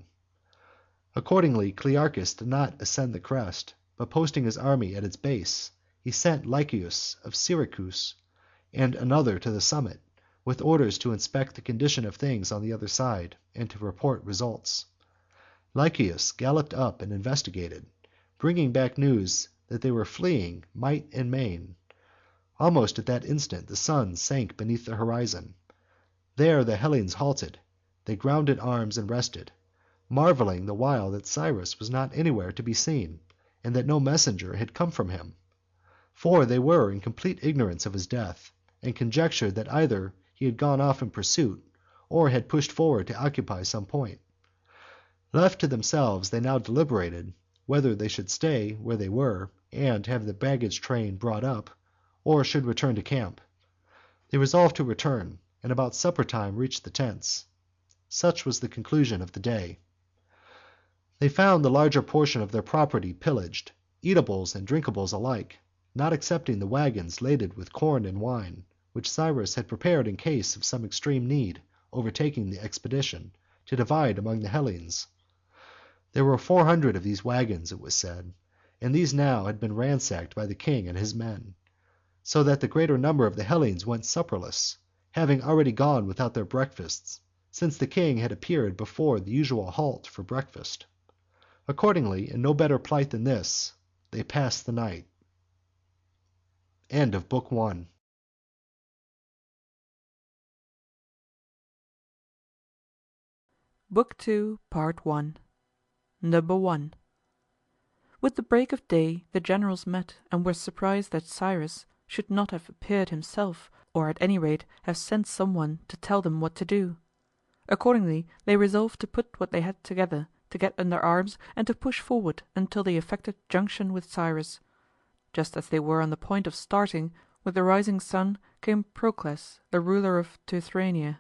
Accordingly Clearchus did not ascend the crest, but posting his army at its base, he sent Lycius of Syracuse and another to the summit, with orders to inspect the condition of things on the other side, and to report results. Lycius galloped up and investigated, bringing back news that they were fleeing might and main. Almost at that instant the sun sank beneath the horizon. There the Hellenes halted, they grounded arms and rested, marveling the while that Cyrus was not anywhere to be seen, and that no messenger had come from him. For they were in complete ignorance of his death, and conjectured that either he had gone off in pursuit, or had pushed forward to occupy some point. Left to themselves, they now deliberated whether they should stay where they were and have the baggage train brought up, or should return to camp. They resolved to return, and about supper time reached the tents. Such was the conclusion of the day. They found the larger portion of their property pillaged, eatables and drinkables alike, not excepting the wagons laden with corn and wine, which Cyrus had prepared in case of some extreme need overtaking the expedition, to divide among the Hellenes. There were 400 of these wagons, it was said, and these now had been ransacked by the king and his men, so that the greater number of the Hellenes went supperless, having already gone without their breakfasts, since the king had appeared before the usual halt for breakfast. Accordingly, in no better plight than this, they passed the night. End of Book 1. Book 2, Part 1. Number 1. With the break of day the generals met and were surprised that Cyrus should not have appeared himself, or at any rate have sent someone to tell them what to do. Accordingly they resolved to put what they had together, to get under arms and to push forward until they effected junction with Cyrus. Just as they were on the point of starting, with the rising sun came Procles, the ruler of Teuthrania.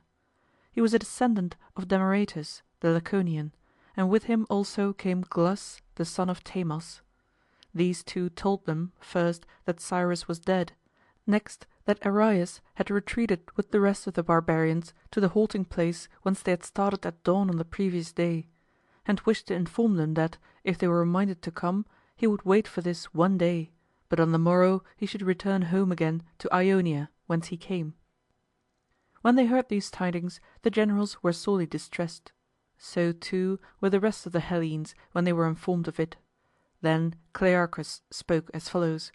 He was a descendant of Demaratus, the Laconian, and with him also came Glus, the son of Tamos. These two told them, first, that Cyrus was dead, next that Arius had retreated with the rest of the barbarians to the halting place whence they had started at dawn on the previous day, and wished to inform them that, if they were minded to come, he would wait for this one day, but on the morrow he should return home again to Ionia, whence he came. When they heard these tidings, the generals were sorely distressed. So too were the rest of the Hellenes when they were informed of it. Then Clearchus spoke as follows: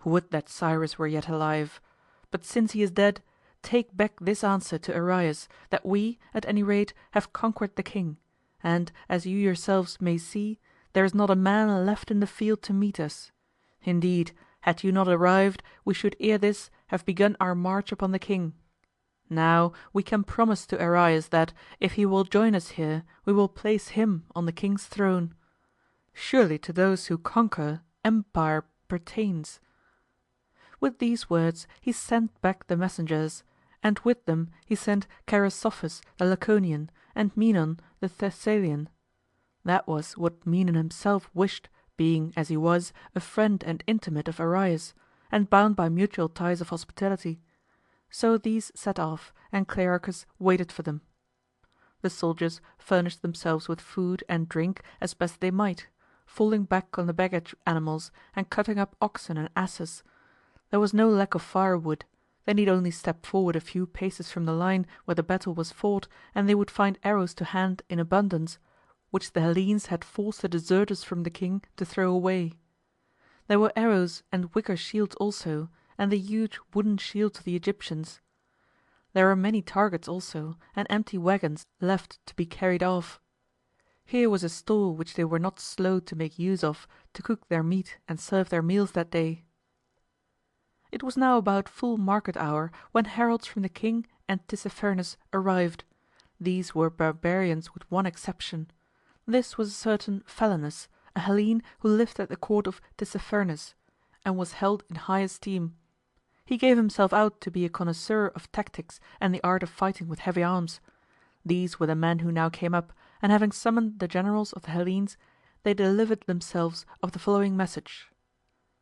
"Would that Cyrus were yet alive! But since he is dead, take back this answer to Arius, that we, at any rate, have conquered the king, and, as you yourselves may see, there is not a man left in the field to meet us. Indeed, had you not arrived, we should ere this have begun our march upon the king. Now we can promise to Arius that, if he will join us here, we will place him on the king's throne. Surely to those who conquer, empire pertains." With these words he sent back the messengers, and with them he sent Cheiresophus the Laconian and Menon the Thessalian. That was what Menon himself wished, being, as he was, a friend and intimate of Arius, and bound by mutual ties of hospitality. So these set off, and Clearchus waited for them. The soldiers furnished themselves with food and drink as best they might, falling back on the baggage animals and cutting up oxen and asses. There was no lack of firewood. They need only step forward a few paces from the line where the battle was fought, and they would find arrows to hand in abundance, which the Hellenes had forced the deserters from the king to throw away. There were arrows and wicker shields also, and the huge wooden shields of the Egyptians. There were many targets also, and empty wagons left to be carried off. Here was a store which they were not slow to make use of to cook their meat and serve their meals that day. It was now about full market hour when heralds from the king and Tissaphernes arrived. These were barbarians with one exception. This was a certain Phalanus, a Hellene who lived at the court of Tissaphernes, and was held in high esteem. He gave himself out to be a connoisseur of tactics and the art of fighting with heavy arms. These were the men who now came up, and having summoned the generals of the Hellenes, they delivered themselves of the following message: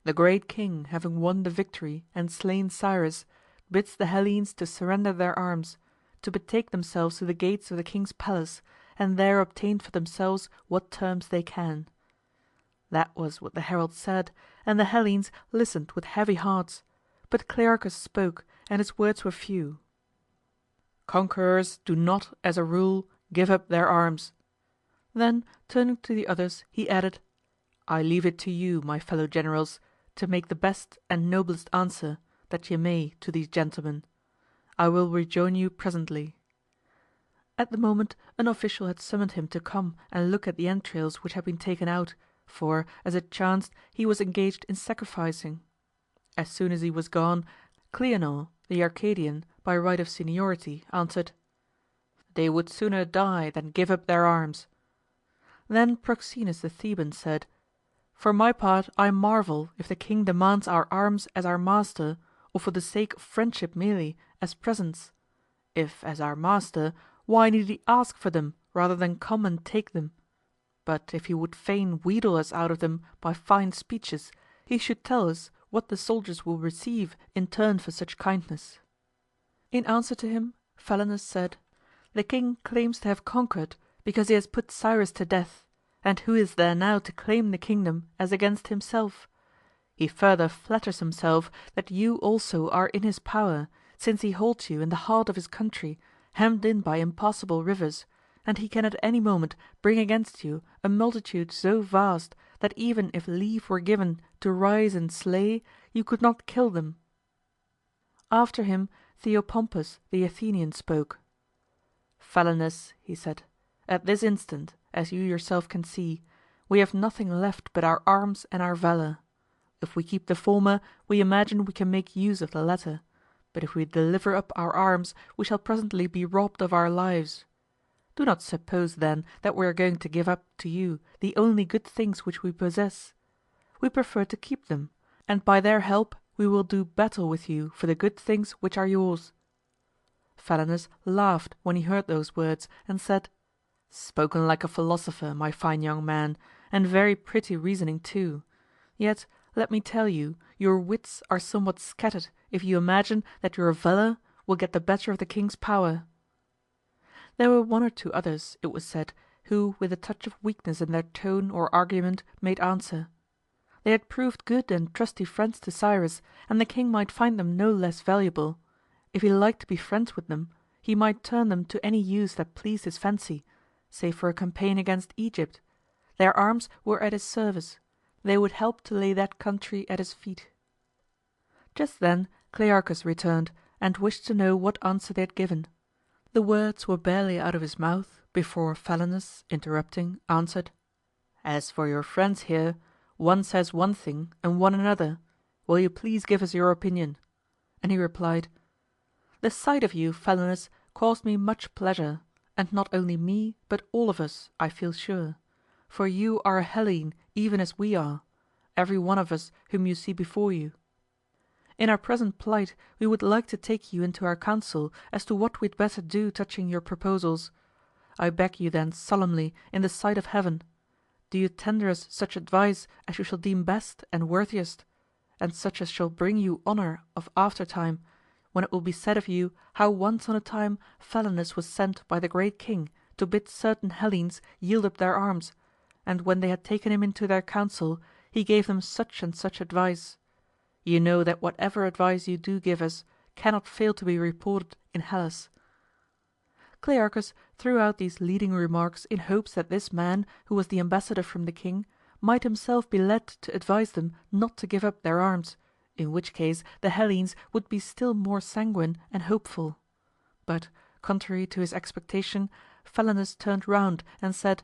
"The great king, having won the victory and slain Cyrus, bids the Hellenes to surrender their arms, to betake themselves to the gates of the king's palace, and there obtain for themselves what terms they can." That was what the herald said, and the Hellenes listened with heavy hearts. But Clearchus spoke, and his words were few. "Conquerors do not, as a rule, give up their arms." Then, turning to the others, he added, "I leave it to you, my fellow generals, to make the best and noblest answer that ye may to these gentlemen. I will rejoin you presently." At the moment an official had summoned him to come and look at the entrails which had been taken out, for, as it chanced, he was engaged in sacrificing. As soon as he was gone, Cleanor, the Arcadian, by right of seniority, answered, "They would sooner die than give up their arms." Then Proxenus the Theban said, For my part I marvel if the king demands our arms as our master, or for the sake of friendship merely, as presents. If as our master, why need he ask for them rather than come and take them? But if he would fain wheedle us out of them by fine speeches, he should tell us what the soldiers will receive in turn for such kindness." In answer to him, Phalenus said, "The king claims to have conquered because he has put Cyrus to death, and who is there now to claim the kingdom as against himself? He further flatters himself that you also are in his power, since he holds you in the heart of his country, hemmed in by impassable rivers, and he can at any moment bring against you a multitude so vast that even if leave were given to rise and slay, you could not kill them." After him Theopompus the Athenian spoke. "Phalenus," he said, "at this instant, as you yourself can see, we have nothing left but our arms and our valour. If we keep the former, we imagine we can make use of the latter, but if we deliver up our arms we shall presently be robbed of our lives. Do not suppose, then, that we are going to give up to you the only good things which we possess. We prefer to keep them, and by their help we will do battle with you for the good things which are yours." Phalenus laughed when he heard those words and said, "Spoken like a philosopher, my fine young man, and very pretty reasoning too. Yet, let me tell you, your wits are somewhat scattered if you imagine that your valour will get the better of the king's power." There were one or two others, it was said, who with a touch of weakness in their tone or argument made answer. They had proved good and trusty friends to Cyrus, and the king might find them no less valuable. If he liked to be friends with them, he might turn them to any use that pleased his fancy, say for a campaign against Egypt. Their arms were at his service; they would help to lay that country at his feet. Just then Clearchus returned, and wished to know what answer they had given. The words were barely out of his mouth before Phalenus, interrupting, answered, "As for your friends here, one says one thing and one another. Will you please give us your opinion?" And he replied, "The sight of you, Phalenus, caused me much pleasure, and not only me but all of us, I feel sure. For you are a Hellene even as we are, every one of us whom you see before you. In our present plight we would like to take you into our counsel as to what we had better do touching your proposals. I beg you then solemnly in the sight of heaven, do you tender us such advice as you shall deem best and worthiest, and such as shall bring you honour of aftertime, when it will be said of you how once on a time Phalenus was sent by the great king to bid certain Hellenes yield up their arms, and when they had taken him into their council he gave them such and such advice. You know that whatever advice you do give us cannot fail to be reported in Hellas." Clearchus threw out these leading remarks in hopes that this man, who was the ambassador from the king, might himself be led to advise them not to give up their arms, in which case the Hellenes would be still more sanguine and hopeful. But, contrary to his expectation, Phalenus turned round and said,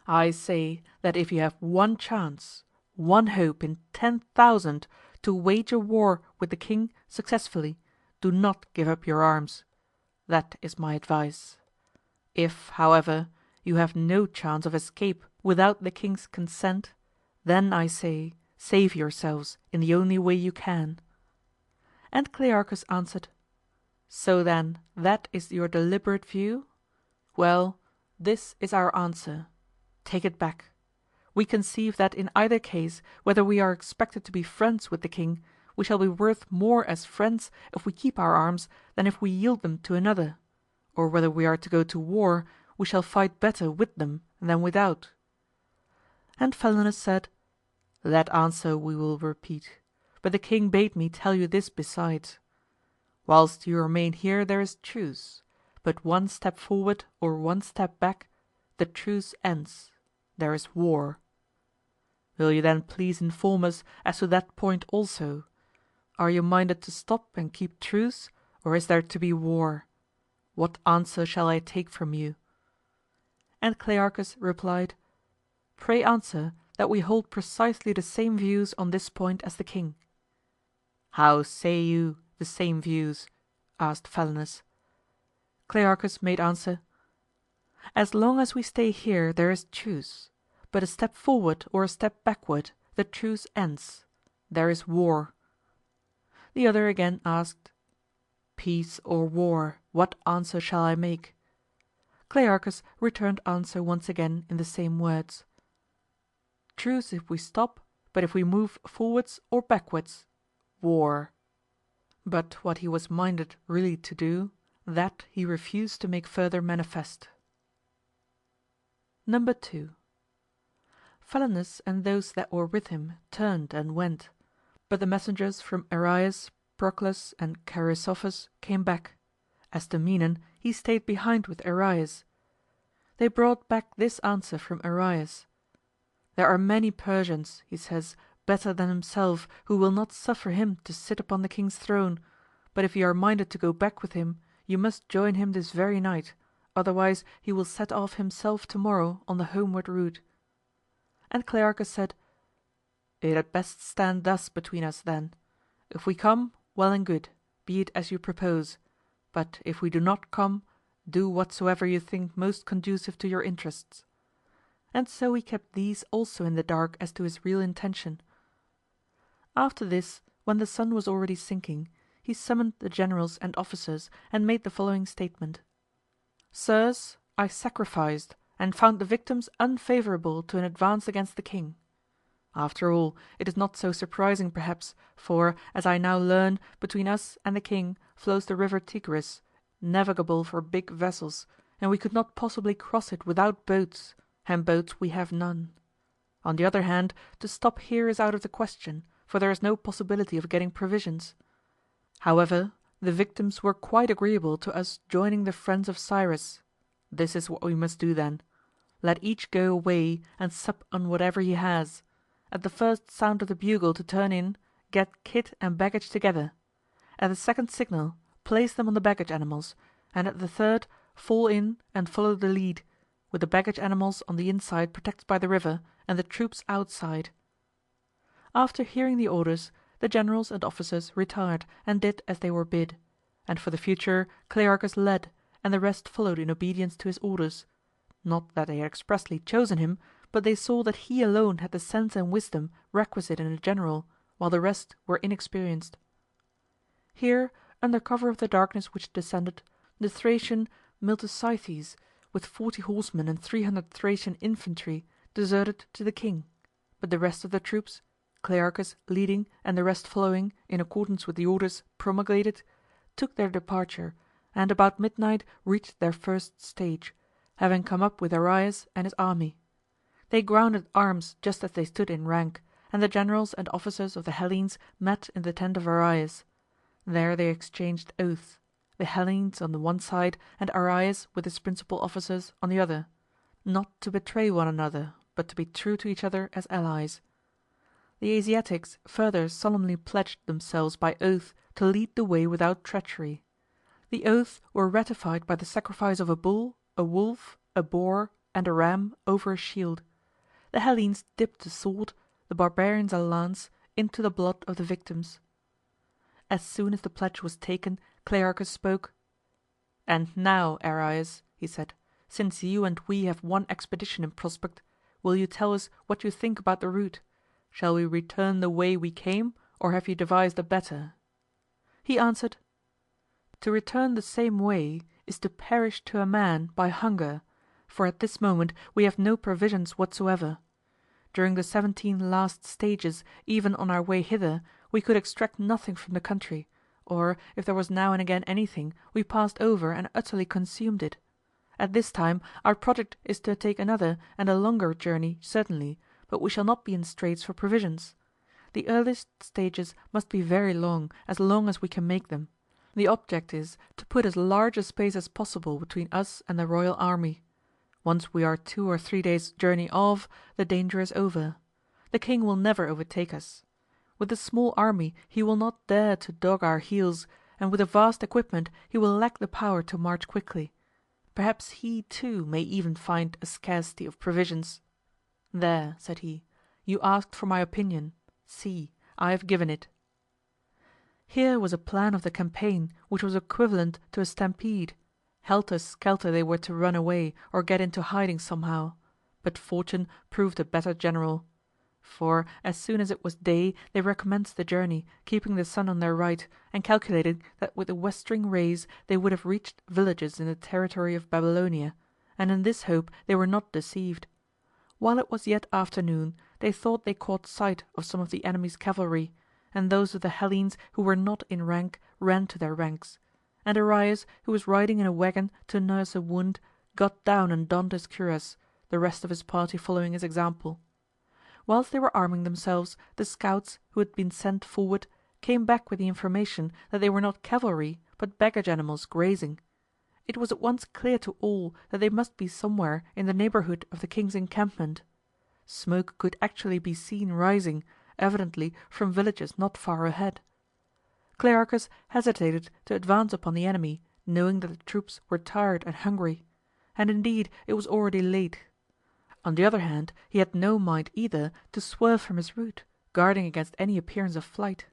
"I say that if you have one chance, one hope in 10,000 to wage a war with the king successfully, do not give up your arms. That is my advice. If, however, you have no chance of escape without the king's consent, then I say, save yourselves in the only way you can." And Clearchus answered, "So then that is your deliberate view? Well, this is our answer. Take it back. We conceive that in either case, whether we are expected to be friends with the king, we shall be worth more as friends if we keep our arms than if we yield them to another, or whether we are to go to war, we shall fight better with them than without." And Phalenus said, "That answer we will repeat, but the king bade me tell you this besides. Whilst you remain here there is truce, but one step forward or one step back, the truce ends, there is war. Will you then please inform us as to that point also? Are you minded to stop and keep truce, or is there to be war? What answer shall I take from you?" And Clearchus replied, "Pray answer that we hold precisely the same views on this point as the king." "How say you, the same views?" asked Phalenus. Clearchus made answer, "As long as we stay here there is truce, but a step forward or a step backward, the truce ends. There is war. The other again asked, "Peace or war, what answer shall I make?" Clearchus returned answer once again in the same words. "Truce if we stop, but if we move forwards or backwards, war." But what he was minded really to do, that he refused to make further manifest. 2. Phalanus and those that were with him turned and went, but the messengers from Arius, Proclus, and Chrysophus came back. As to Menon, he stayed behind with Arius. They brought back this answer from Arius: "There are many Persians," he says, "better than himself, who will not suffer him to sit upon the king's throne, but if you are minded to go back with him, you must join him this very night, otherwise he will set off himself tomorrow on the homeward route." And Clearchus said, "It had best stand thus between us, then. If we come, well and good, be it as you propose; but if we do not come, do whatsoever you think most conducive to your interests." And so he kept these also in the dark as to his real intention. After this, when the sun was already sinking, he summoned the generals and officers and made the following statement: "Sirs, I sacrificed, and found the victims unfavorable to an advance against the king. After all, it is not so surprising perhaps, for, as I now learn, between us and the king flows the river Tigris, navigable for big vessels, and we could not possibly cross it without boats, and boats we have none. On the other hand, to stop here is out of the question, for there is no possibility of getting provisions. However, the victims were quite agreeable to us joining the friends of Cyrus. This is what we must do then. Let each go away and sup on whatever he has. At the first sound of the bugle to turn in, get kit and baggage together. At the second signal, place them on the baggage animals, and at the third, fall in and follow the lead, with the baggage animals on the inside protected by the river, and the troops outside." After hearing the orders, the generals and officers retired and did as they were bid, and for the future Clearchus led, and the rest followed in obedience to his orders; not that they had expressly chosen him, but they saw that he alone had the sense and wisdom requisite in a general, while the rest were inexperienced. Here, under cover of the darkness which descended, the Thracian Milticythes, with 40 horsemen and 300 Thracian infantry, deserted to the king, but the rest of the troops, Clearchus leading and the rest following in accordance with the orders promulgated, took their departure, and about midnight reached their first stage, having come up with Arius and his army. They grounded arms just as they stood in rank, and the generals and officers of the Hellenes met in the tent of Arius. There they exchanged oaths, the Hellenes on the one side and Arius with his principal officers on the other, not to betray one another, but to be true to each other as allies. The Asiatics further solemnly pledged themselves by oath to lead the way without treachery. The oaths were ratified by the sacrifice of a bull, a wolf, a boar, and a ram over a shield. The Hellenes dipped a sword, the barbarians a lance, into the blood of the victims. As soon as the pledge was taken, Clearchus spoke. "And now, Arius," he said, "since you and we have one expedition in prospect, will you tell us what you think about the route? Shall we return the way we came, or have you devised a better?" He answered, "To return the same way is to perish to a man by hunger, for at this moment we have no provisions whatsoever. During the 17 last stages, even on our way hither, we could extract nothing from the country, or if there was now and again anything, we passed over and utterly consumed it. At this time our project is to take another and a longer journey certainly, but we shall not be in straits for provisions. The earliest stages must be very long as we can make them. The object is to put as large a space as possible between us and the royal army. Once we are 2 or 3 days' journey off, the danger is over. The king will never overtake us. With a small army he will not dare to dog our heels, and with a vast equipment he will lack the power to march quickly. Perhaps he, too, may even find a scarcity of provisions. There," said he, "you asked for my opinion. See, I have given it." Here was a plan of the campaign which was equivalent to a stampede. Helter skelter they were to run away or get into hiding somehow. but fortune proved a better general. For as soon as it was day they recommenced the journey, keeping the sun on their right, and calculating that with the westering rays they would have reached villages in the territory of Babylonia, and in this hope they were not deceived. While it was yet afternoon, they thought they caught sight of some of the enemy's cavalry, and those of the Hellenes who were not in rank ran to their ranks. And Darius, who was riding in a wagon to nurse a wound, got down and donned his cuirass, the rest of his party following his example. Whilst they were arming themselves, the scouts, who had been sent forward, came back with the information that they were not cavalry but baggage animals grazing. It was at once clear to all that they must be somewhere in the neighborhood of the king's encampment. Smoke could actually be seen rising, evidently from villages not far ahead. Clearchus hesitated to advance upon the enemy, knowing that the troops were tired and hungry. And indeed it was already late. On the other hand, he had no mind either to swerve from his route, guarding against any appearance of flight.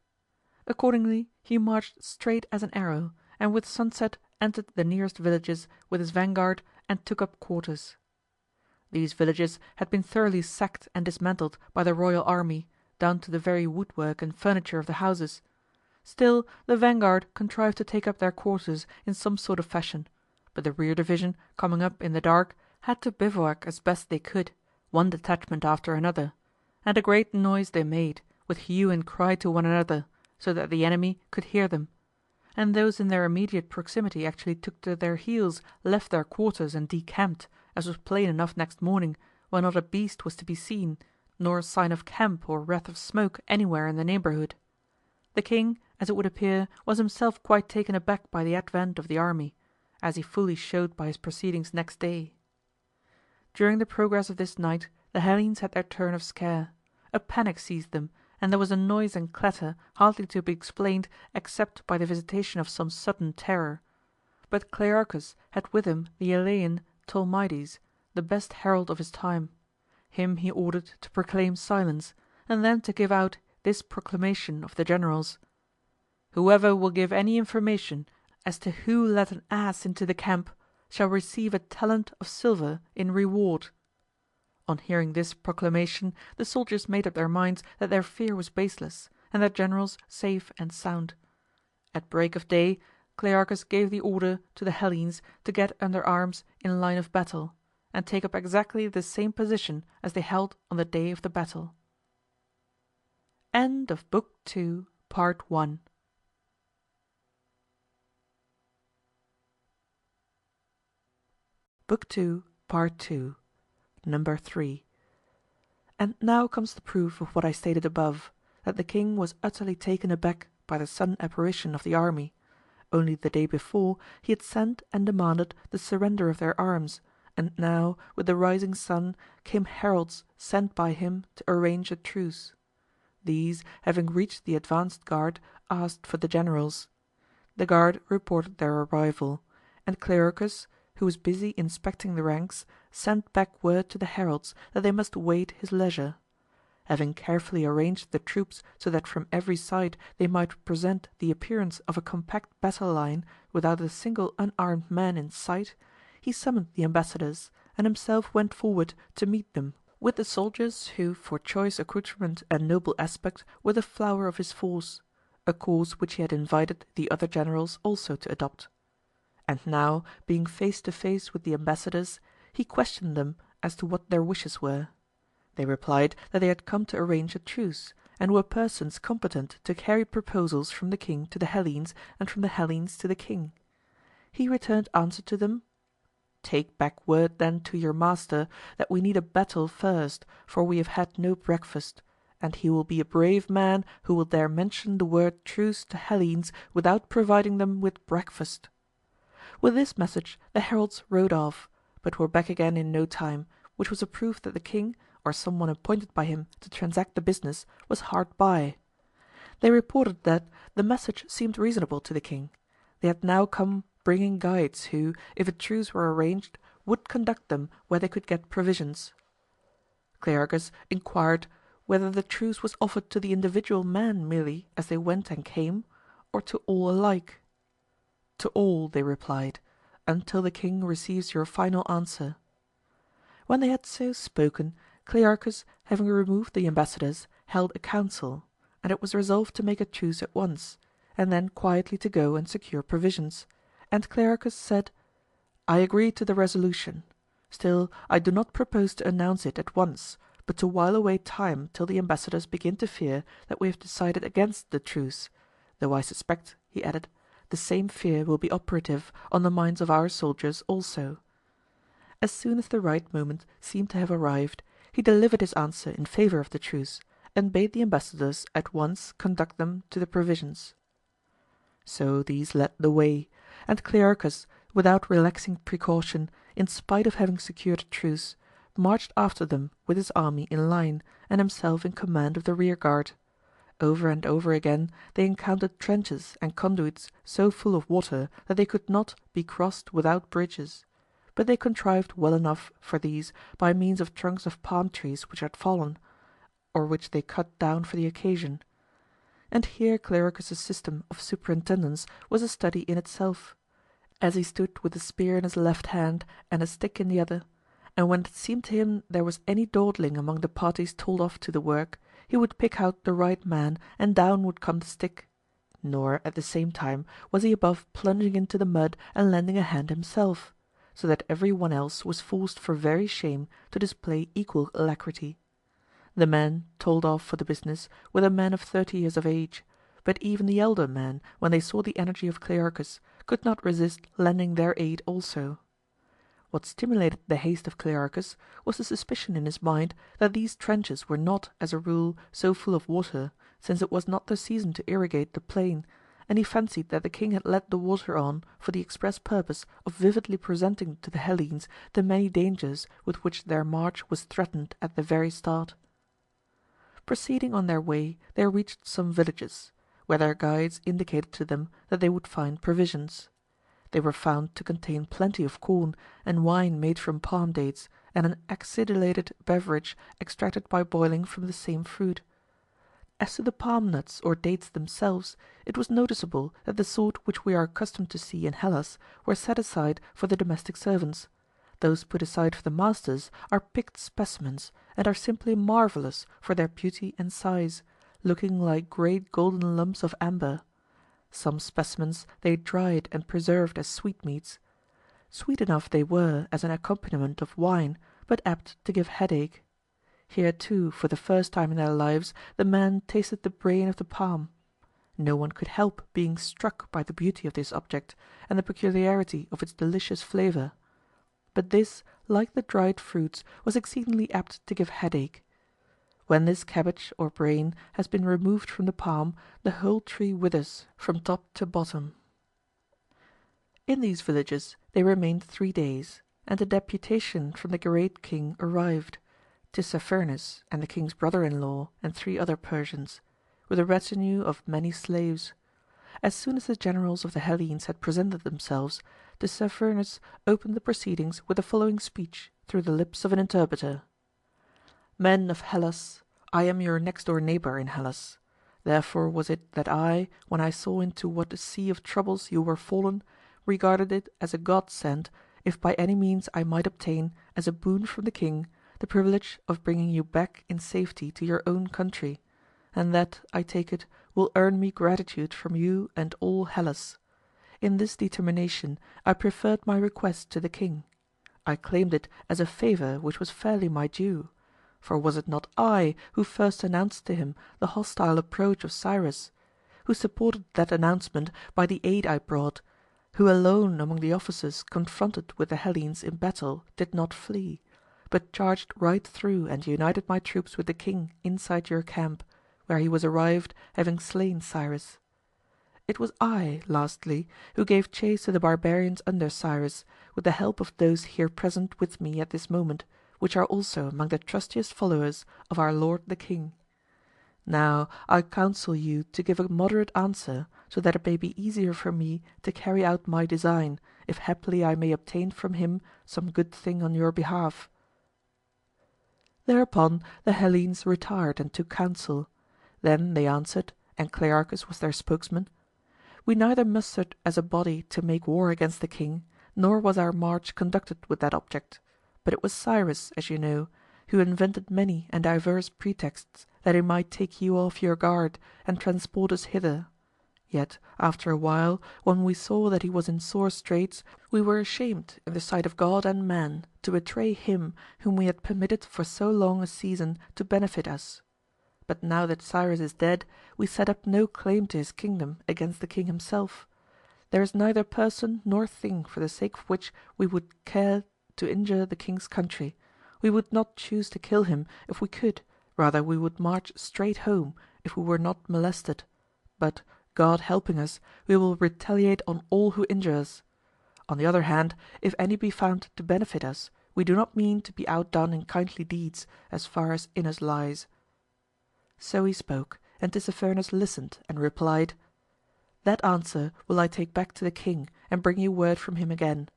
Accordingly he marched straight as an arrow, and with sunset entered the nearest villages with his vanguard and took up quarters. These villages had been thoroughly sacked and dismantled by the royal army, down to the very woodwork and furniture of the houses. Still the vanguard contrived to take up their quarters in some sort of fashion, but the rear division, coming up in the dark, had to bivouac as best they could, one detachment after another, and a great noise they made, with hue and cry to one another, so that the enemy could hear them. And those in their immediate proximity actually took to their heels, left their quarters and decamped, as was plain enough next morning, when not a beast was to be seen, nor sign of camp or wreath of smoke anywhere in the neighborhood. The king, as it would appear, was himself quite taken aback by the advent of the army, as he fully showed by his proceedings next day. During the progress of this night the Hellenes had their turn of scare. A panic seized them, and there was a noise and clatter hardly to be explained except by the visitation of some sudden terror. But Clearchus had with him the Elean Tolmides, the best herald of his time. Him he ordered to proclaim silence, and then to give out this proclamation of the generals: "Whoever will give any information as to who let an ass into the camp shall receive a talent of silver in reward." On hearing this proclamation the soldiers made up their minds that their fear was baseless, and their generals safe and sound. At break of day Clearchus gave the order to the Hellenes to get under arms in line of battle, and take up exactly the same position as they held on the day of the battle. End of Book 2, Part 1. Book 2, Part 2, Number 3. And now comes the proof of what I stated above, that the king was utterly taken aback by the sudden apparition of the army. Only the day before he had sent and demanded the surrender of their arms, and now with the rising sun came heralds sent by him to arrange a truce. These, having reached the advanced guard, asked for the generals. The guard reported their arrival, and Clearchus, who was busy inspecting the ranks, sent back word to the heralds that they must wait his leisure. Having carefully arranged the troops so that from every side they might present the appearance of a compact battle line without a single unarmed man in sight, he summoned the ambassadors, and himself went forward to meet them, with the soldiers who for choice accoutrement and noble aspect were the flower of his force, a course which he had invited the other generals also to adopt. And now, being face to face with the ambassadors, he questioned them as to what their wishes were. They replied that they had come to arrange a truce, and were persons competent to carry proposals from the king to the Hellenes and from the Hellenes to the king. He returned answer to them: "Take back word then to your master that we need a battle first, for we have had no breakfast, and he will be a brave man who will dare mention the word truce to Hellenes without providing them with breakfast." With this message the heralds rode off, but were back again in no time, which was a proof that the king, or some one appointed by him to transact the business, was hard by. They reported that the message seemed reasonable to the king. They had now come bringing guides who, if a truce were arranged, would conduct them where they could get provisions. Clearchus inquired whether the truce was offered to the individual men merely as they went and came, or to all alike. "To all," they replied, "until the king receives your final answer." When they had so spoken, Clearchus, having removed the ambassadors, held a council, and it was resolved to make a truce at once, and then quietly to go and secure provisions. And Clearchus said, "I agree to the resolution. Still I do not propose to announce it at once, but to while away time till the ambassadors begin to fear that we have decided against the truce, though I suspect," he added, "the same fear will be operative on the minds of our soldiers also." As soon as the right moment seemed to have arrived, he delivered his answer in favor of the truce, and bade the ambassadors at once conduct them to the provisions. So these led the way, and Clearchus, without relaxing precaution, in spite of having secured a truce, marched after them with his army in line and himself in command of the rearguard. Over and over again they encountered trenches and conduits so full of water that they could not be crossed without bridges, but they contrived well enough for these by means of trunks of palm trees which had fallen, or which they cut down for the occasion. And here Clearchus's system of superintendence was a study in itself. As he stood with a spear in his left hand and a stick in the other, and when it seemed to him there was any dawdling among the parties told off to the work, he would pick out the right man and down would come the stick. Nor, at the same time, was he above plunging into the mud and lending a hand himself, so that every one else was forced for very shame to display equal alacrity. The men told off for the business were the men of 30 years of age, but even the elder men, when they saw the energy of Clearchus, could not resist lending their aid also. What stimulated the haste of Clearchus was the suspicion in his mind that these trenches were not, as a rule, so full of water, since it was not the season to irrigate the plain, and he fancied that the king had led the water on for the express purpose of vividly presenting to the Hellenes the many dangers with which their march was threatened at the very start. Proceeding on their way, they reached some villages, where their guides indicated to them that they would find provisions. They were found to contain plenty of corn, and wine made from palm dates, and an acidulated beverage extracted by boiling from the same fruit. As to the palm nuts or dates themselves, it was noticeable that the sort which we are accustomed to see in Hellas were set aside for the domestic servants. Those put aside for the masters are picked specimens, and are simply marvellous for their beauty and size, looking like great golden lumps of amber. Some specimens they dried and preserved as sweetmeats. Sweet enough they were as an accompaniment of wine, but apt to give headache. Here too, for the first time in their lives, the men tasted the brain of the palm. No one could help being struck by the beauty of this object, and the peculiarity of its delicious flavour. But this, like the dried fruits, was exceedingly apt to give headache. When this cabbage or brain has been removed from the palm, the whole tree withers from top to bottom. In these villages they remained 3 days, and a deputation from the great king arrived, Tissaphernes and the king's brother-in-law and 3 other Persians, with a retinue of many slaves. As soon as the generals of the Hellenes had presented themselves, Tissaphernes opened the proceedings with the following speech through the lips of an interpreter. "Men of Hellas, I am your next-door neighbour in Hellas. Therefore was it that I, when I saw into what a sea of troubles you were fallen, regarded it as a godsend if by any means I might obtain, as a boon from the king, the privilege of bringing you back in safety to your own country, and that, I take it, will earn me gratitude from you and all Hellas. In this determination I preferred my request to the king. I claimed it as a favour which was fairly my due. For was it not I who first announced to him the hostile approach of Cyrus, who supported that announcement by the aid I brought, who alone among the officers confronted with the Hellenes in battle did not flee, but charged right through and united my troops with the king inside your camp, where he was arrived having slain Cyrus? It was I, lastly, who gave chase to the barbarians under Cyrus, with the help of those here present with me at this moment, which are also among the trustiest followers of our lord the king. Now I counsel you to give a moderate answer, so that it may be easier for me to carry out my design, if haply I may obtain from him some good thing on your behalf." Thereupon the Hellenes retired and took counsel. Then they answered, and Clearchus was their spokesman, "We neither mustered as a body to make war against the king, nor was our march conducted with that object. but it was Cyrus, as you know, who invented many and diverse pretexts that he might take you off your guard and transport us hither. Yet after a while, when we saw that he was in sore straits, we were ashamed in the sight of God and man to betray him whom we had permitted for so long a season to benefit us. But now that Cyrus is dead, we set up no claim to his kingdom against the king himself. There is neither person nor thing for the sake of which we would care to injure the king's country. We would not choose to kill him if we could, rather we would march straight home if we were not molested. But, God helping us, we will retaliate on all who injure us. On the other hand, if any be found to benefit us, we do not mean to be outdone in kindly deeds, as far as in us lies. So he spoke, and Tissaphernes listened and replied, That answer will I take back to the king, and bring you word from him again.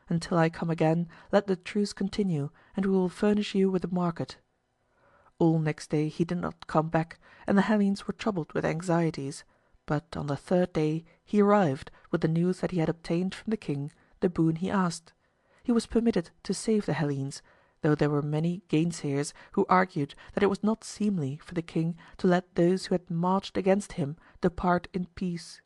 Until I come again, let the truce continue, and we will furnish you with a market. All next day he did not come back, and the Hellenes were troubled with anxieties. But on the third day he arrived with the news that he had obtained from the king the boon he asked. He was permitted to save the Hellenes, though there were many gainsayers who argued that it was not seemly for the king to let those who had marched against him depart in peace.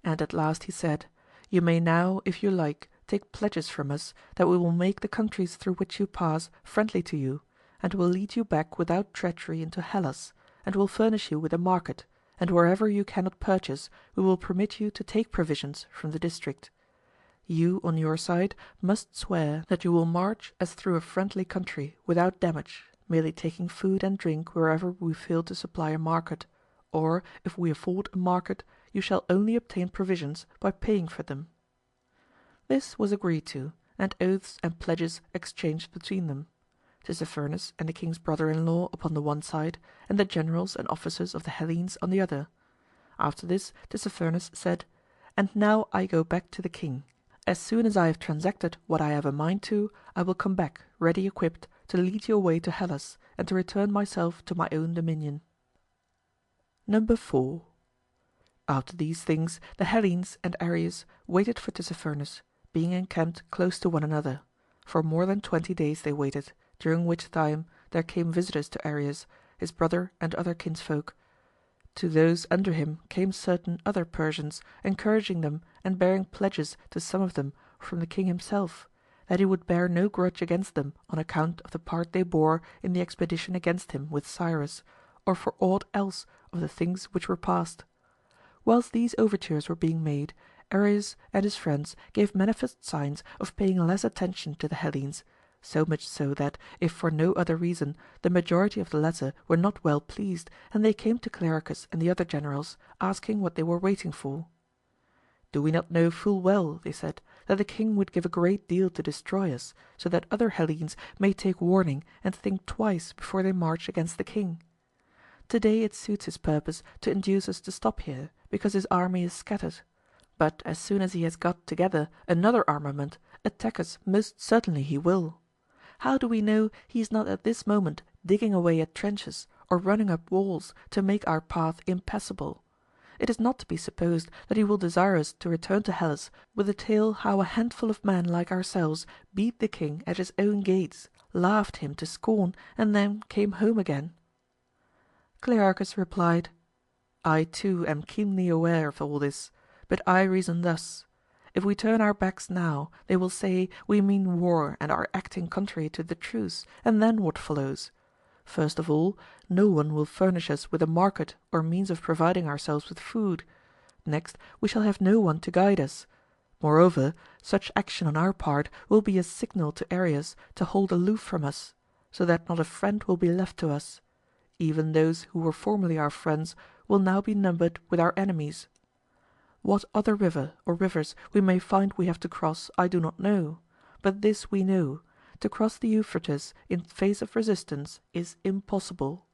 And at last he said, You may now, if you like, take pledges from us that we will make the countries through which you pass friendly to you, and will lead you back without treachery into Hellas, and will furnish you with a market, and wherever you cannot purchase we will permit you to take provisions from the district. You, on your side, must swear that you will march as through a friendly country, without damage, merely taking food and drink wherever we fail to supply a market, or, if we afford a market, you shall only obtain provisions by paying for them. This was agreed to, and oaths and pledges exchanged between them. Tissaphernes and the king's brother-in-law upon the one side, and the generals and officers of the Hellenes on the other. After this Tissaphernes said, And now I go back to the king. As soon as I have transacted what I have a mind to, I will come back, ready equipped, to lead you away to Hellas, and to return myself to my own dominion. 4. After these things the Hellenes and Ares waited for Tissaphernes, being encamped close to one another. For more than 20 days they waited, during which time there came visitors to Ares, his brother and other kinsfolk. To those under him came certain other Persians, encouraging them and bearing pledges to some of them from the king himself, that he would bear no grudge against them on account of the part they bore in the expedition against him with Cyrus, or for aught else of the things which were past. Whilst these overtures were being made, Ares and his friends gave manifest signs of paying less attention to the Hellenes, so much so that, if for no other reason, the majority of the latter were not well pleased, and they came to Clearchus and the other generals, asking what they were waiting for. Do we not know full well, they said, that the king would give a great deal to destroy us, so that other Hellenes may take warning and think twice before they march against the king? Today it suits his purpose to induce us to stop here, because his army is scattered. But as soon as he has got together another armament, attack us most certainly he will. How do we know he is not at this moment digging away at trenches or running up walls to make our path impassable? It is not to be supposed that he will desire us to return to Hellas with a tale how a handful of men like ourselves beat the king at his own gates, laughed him to scorn, and then came home again. Clearchus replied, I too am keenly aware of all this, but I reason thus. If we turn our backs now, they will say we mean war and are acting contrary to the truce, and then what follows? First of all, no one will furnish us with a market or means of providing ourselves with food. Next, we shall have no one to guide us. Moreover, such action on our part will be a signal to Ares to hold aloof from us, so that not a friend will be left to us. Even those who were formerly our friends will now be numbered with our enemies. What other river or rivers we may find we have to cross I do not know, but this we know, to cross the Euphrates in face of resistance is impossible.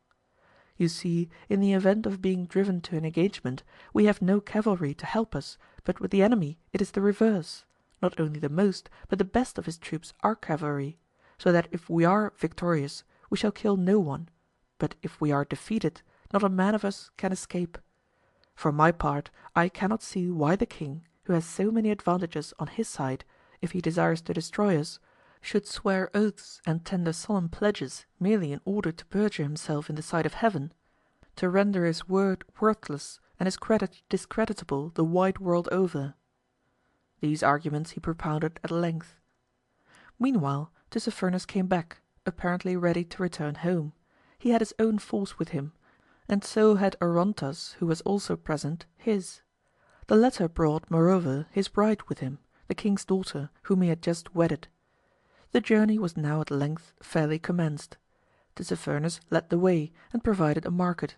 You see, in the event of being driven to an engagement, we have no cavalry to help us, but with the enemy it is the reverse. Not only the most, but the best of his troops are cavalry, so that if we are victorious, we shall kill no one, but if we are defeated, not a man of us can escape. For my part, I cannot see why the king, who has so many advantages on his side, if he desires to destroy us, should swear oaths and tender solemn pledges merely in order to perjure himself in the sight of heaven, to render his word worthless and his credit discreditable the wide world over. These arguments he propounded at length. Meanwhile Tissaphernes came back, apparently ready to return home. He had his own force with him, and so had Orontes, who was also present, his. The latter brought, moreover, his bride with him, the king's daughter, whom he had just wedded. The journey was now at length fairly commenced. Tissaphernes led the way, and provided a market.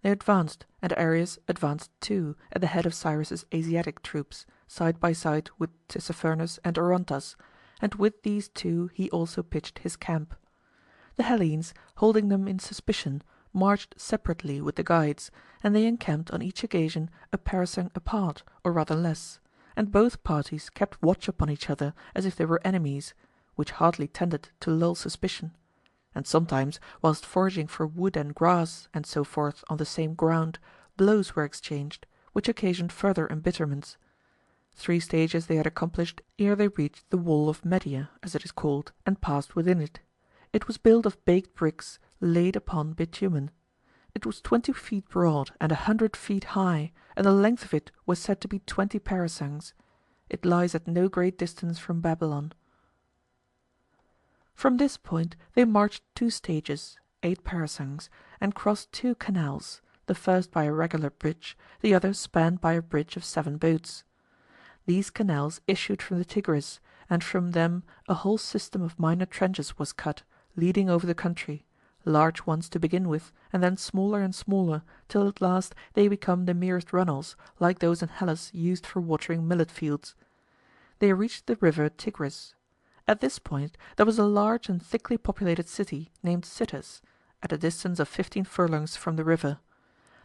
They advanced, and Arius advanced too, at the head of Cyrus's Asiatic troops, side by side with Tissaphernes and Orontes, and with these two he also pitched his camp. The Hellenes, holding them in suspicion, marched separately with the guides, and they encamped on each occasion a parasang apart, or rather less, and both parties kept watch upon each other as if they were enemies, which hardly tended to lull suspicion. And sometimes, whilst foraging for wood and grass and so forth on the same ground, blows were exchanged, which occasioned further embitterments. 3 stages they had accomplished ere they reached the wall of Media, as it is called, and passed within it. It was built of baked bricks laid upon bitumen. It was 20 feet broad and 100 feet high, and the length of it was said to be 20 parasangs. It lies at no great distance from Babylon. From this point they marched 2 stages, 8 parasangs, and crossed 2 canals, the first by a regular bridge, the other spanned by a bridge of 7 boats. These canals issued from the Tigris, and from them a whole system of minor trenches was cut, leading over the country, large ones to begin with, and then smaller and smaller, till at last they become the merest runnels, like those in Hellas used for watering millet fields. They reached the river Tigris. At this point there was a large and thickly populated city named Cythus, at a distance of 15 furlongs from the river.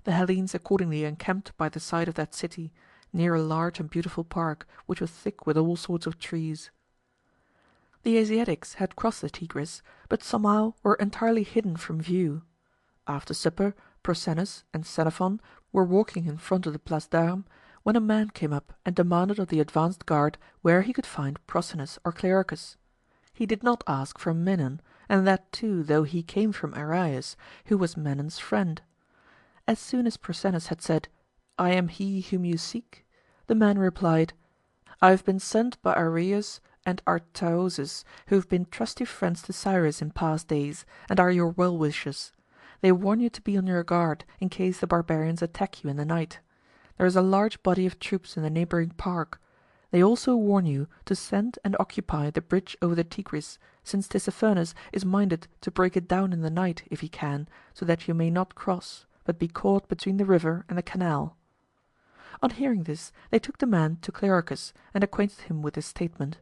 The Hellenes accordingly encamped by the side of that city, near a large and beautiful park, which was thick with all sorts of trees. The Asiatics had crossed the Tigris, but somehow were entirely hidden from view. After supper Prosenus and Xenophon were walking in front of the Place d'Armes, when a man came up and demanded of the advanced guard where he could find Prosenus or Clearchus. He did not ask for Menon, and that too though he came from Arius, who was Menon's friend. As soon as Prosenus had said, "I am he whom you seek," the man replied, "I have been sent by Arius and Artaozus, who have been trusty friends to Cyrus in past days, and are your well-wishers. They warn you to be on your guard, in case the barbarians attack you in the night. There is a large body of troops in the neighbouring park. They also warn you to send and occupy the bridge over the Tigris, since Tissaphernes is minded to break it down in the night, if he can, so that you may not cross, but be caught between the river and the canal." On hearing this, they took the man to Clearchus, and acquainted him with this statement.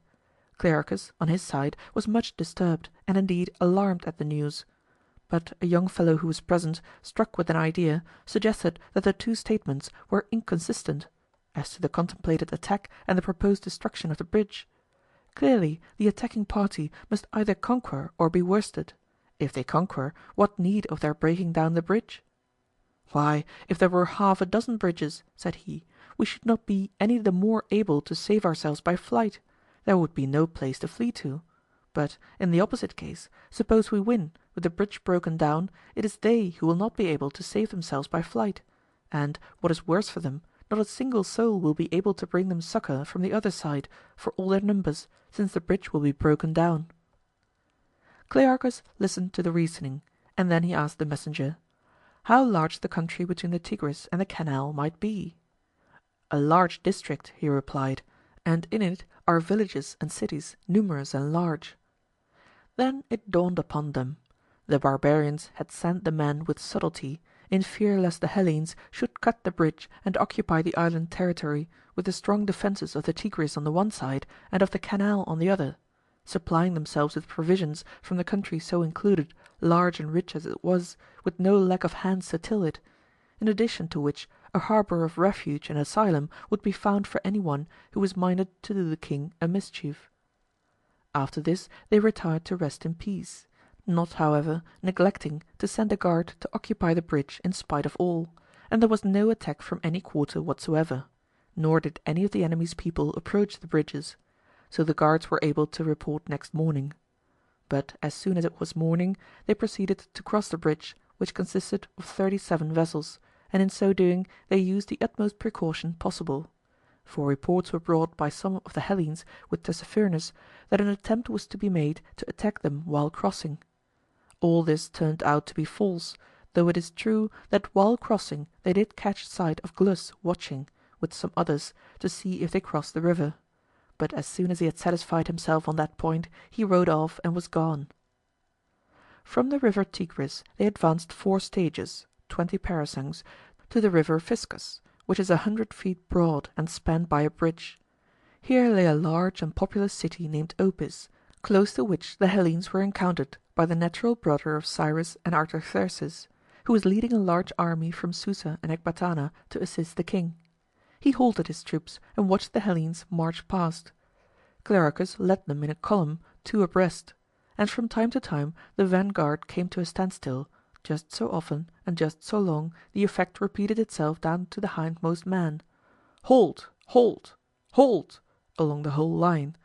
Clearchus, on his side, was much disturbed, and indeed alarmed at the news. But a young fellow who was present, struck with an idea, suggested that the 2 statements were inconsistent, as to the contemplated attack and the proposed destruction of the bridge. Clearly the attacking party must either conquer or be worsted. If they conquer, what need of their breaking down the bridge? "Why, if there were half a dozen bridges," said he, "we should not be any the more able to save ourselves by flight. There would be no place to flee to. But, in the opposite case, suppose we win, with the bridge broken down, it is they who will not be able to save themselves by flight; and, what is worse for them, not a single soul will be able to bring them succour from the other side, for all their numbers, since the bridge will be broken down." Clearchus listened to the reasoning, and then he asked the messenger, how large the country between the Tigris and the canal might be. "A large district," he replied, "and in it are villages and cities numerous and large." Then it dawned upon them. The barbarians had sent the men with subtlety, in fear lest the Hellenes should cut the bridge and occupy the island territory, with the strong defences of the Tigris on the one side and of the canal on the other, supplying themselves with provisions from the country so included, large and rich as it was, with no lack of hands to till it; in addition to which a harbour of refuge and asylum would be found for any one who was minded to do the king a mischief. After this they retired to rest in peace, not, however, neglecting to send a guard to occupy the bridge in spite of all, and there was no attack from any quarter whatsoever, nor did any of the enemy's people approach the bridges. so the guards were able to report next morning. But as soon as it was morning they proceeded to cross the bridge, which consisted of 37 vessels, and in so doing they used the utmost precaution possible. For reports were brought by some of the Hellenes with Tissaphernes that an attempt was to be made to attack them while crossing. All this turned out to be false, though it is true that while crossing they did catch sight of Glus watching, with some others, to see if they crossed the river. But as soon as he had satisfied himself on that point, he rowed off and was gone. From the river Tigris they advanced 4 stages, 20 parasangs, to the river Phiscus, which is 100 feet broad and spanned by a bridge. Here lay a large and populous city named Opis, close to which the Hellenes were encountered by the natural brother of Cyrus and Artaxerxes, who was leading a large army from Susa and Ecbatana to assist the king. He halted his troops and watched the Hellenes march past. Clearchus led them in a column 2 abreast, and from time to time the vanguard came to a standstill. Just so often and just so long the effect repeated itself down to the hindmost man. Halt! Halt! Halt! Along the whole line,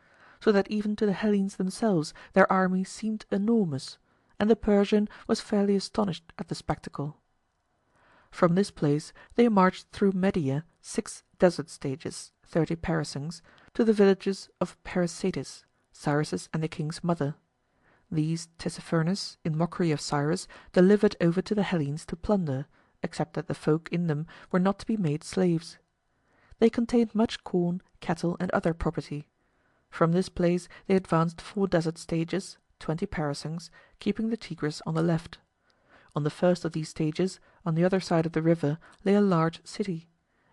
so that even to the Hellenes themselves their army seemed enormous, and the Persian was fairly astonished at the spectacle. From this place they marched through Media 6 desert stages, 30 parasangs, to the villages of Parysatis, Cyrus's and the king's mother. These Tissaphernes, in mockery of Cyrus, delivered over to the Hellenes to plunder, except that the folk in them were not to be made slaves. They contained much corn, cattle, and other property. From this place they advanced 4 desert stages, 20 parasangs, keeping the Tigris on the left. On the first of these stages, on the other side of the river, lay a large city.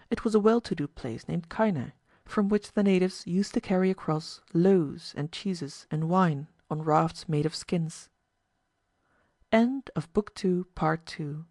It was a well-to-do place named Kyne, from which the natives used to carry across loaves and cheeses and wine on rafts made of skins. End of Book 2, Part 2.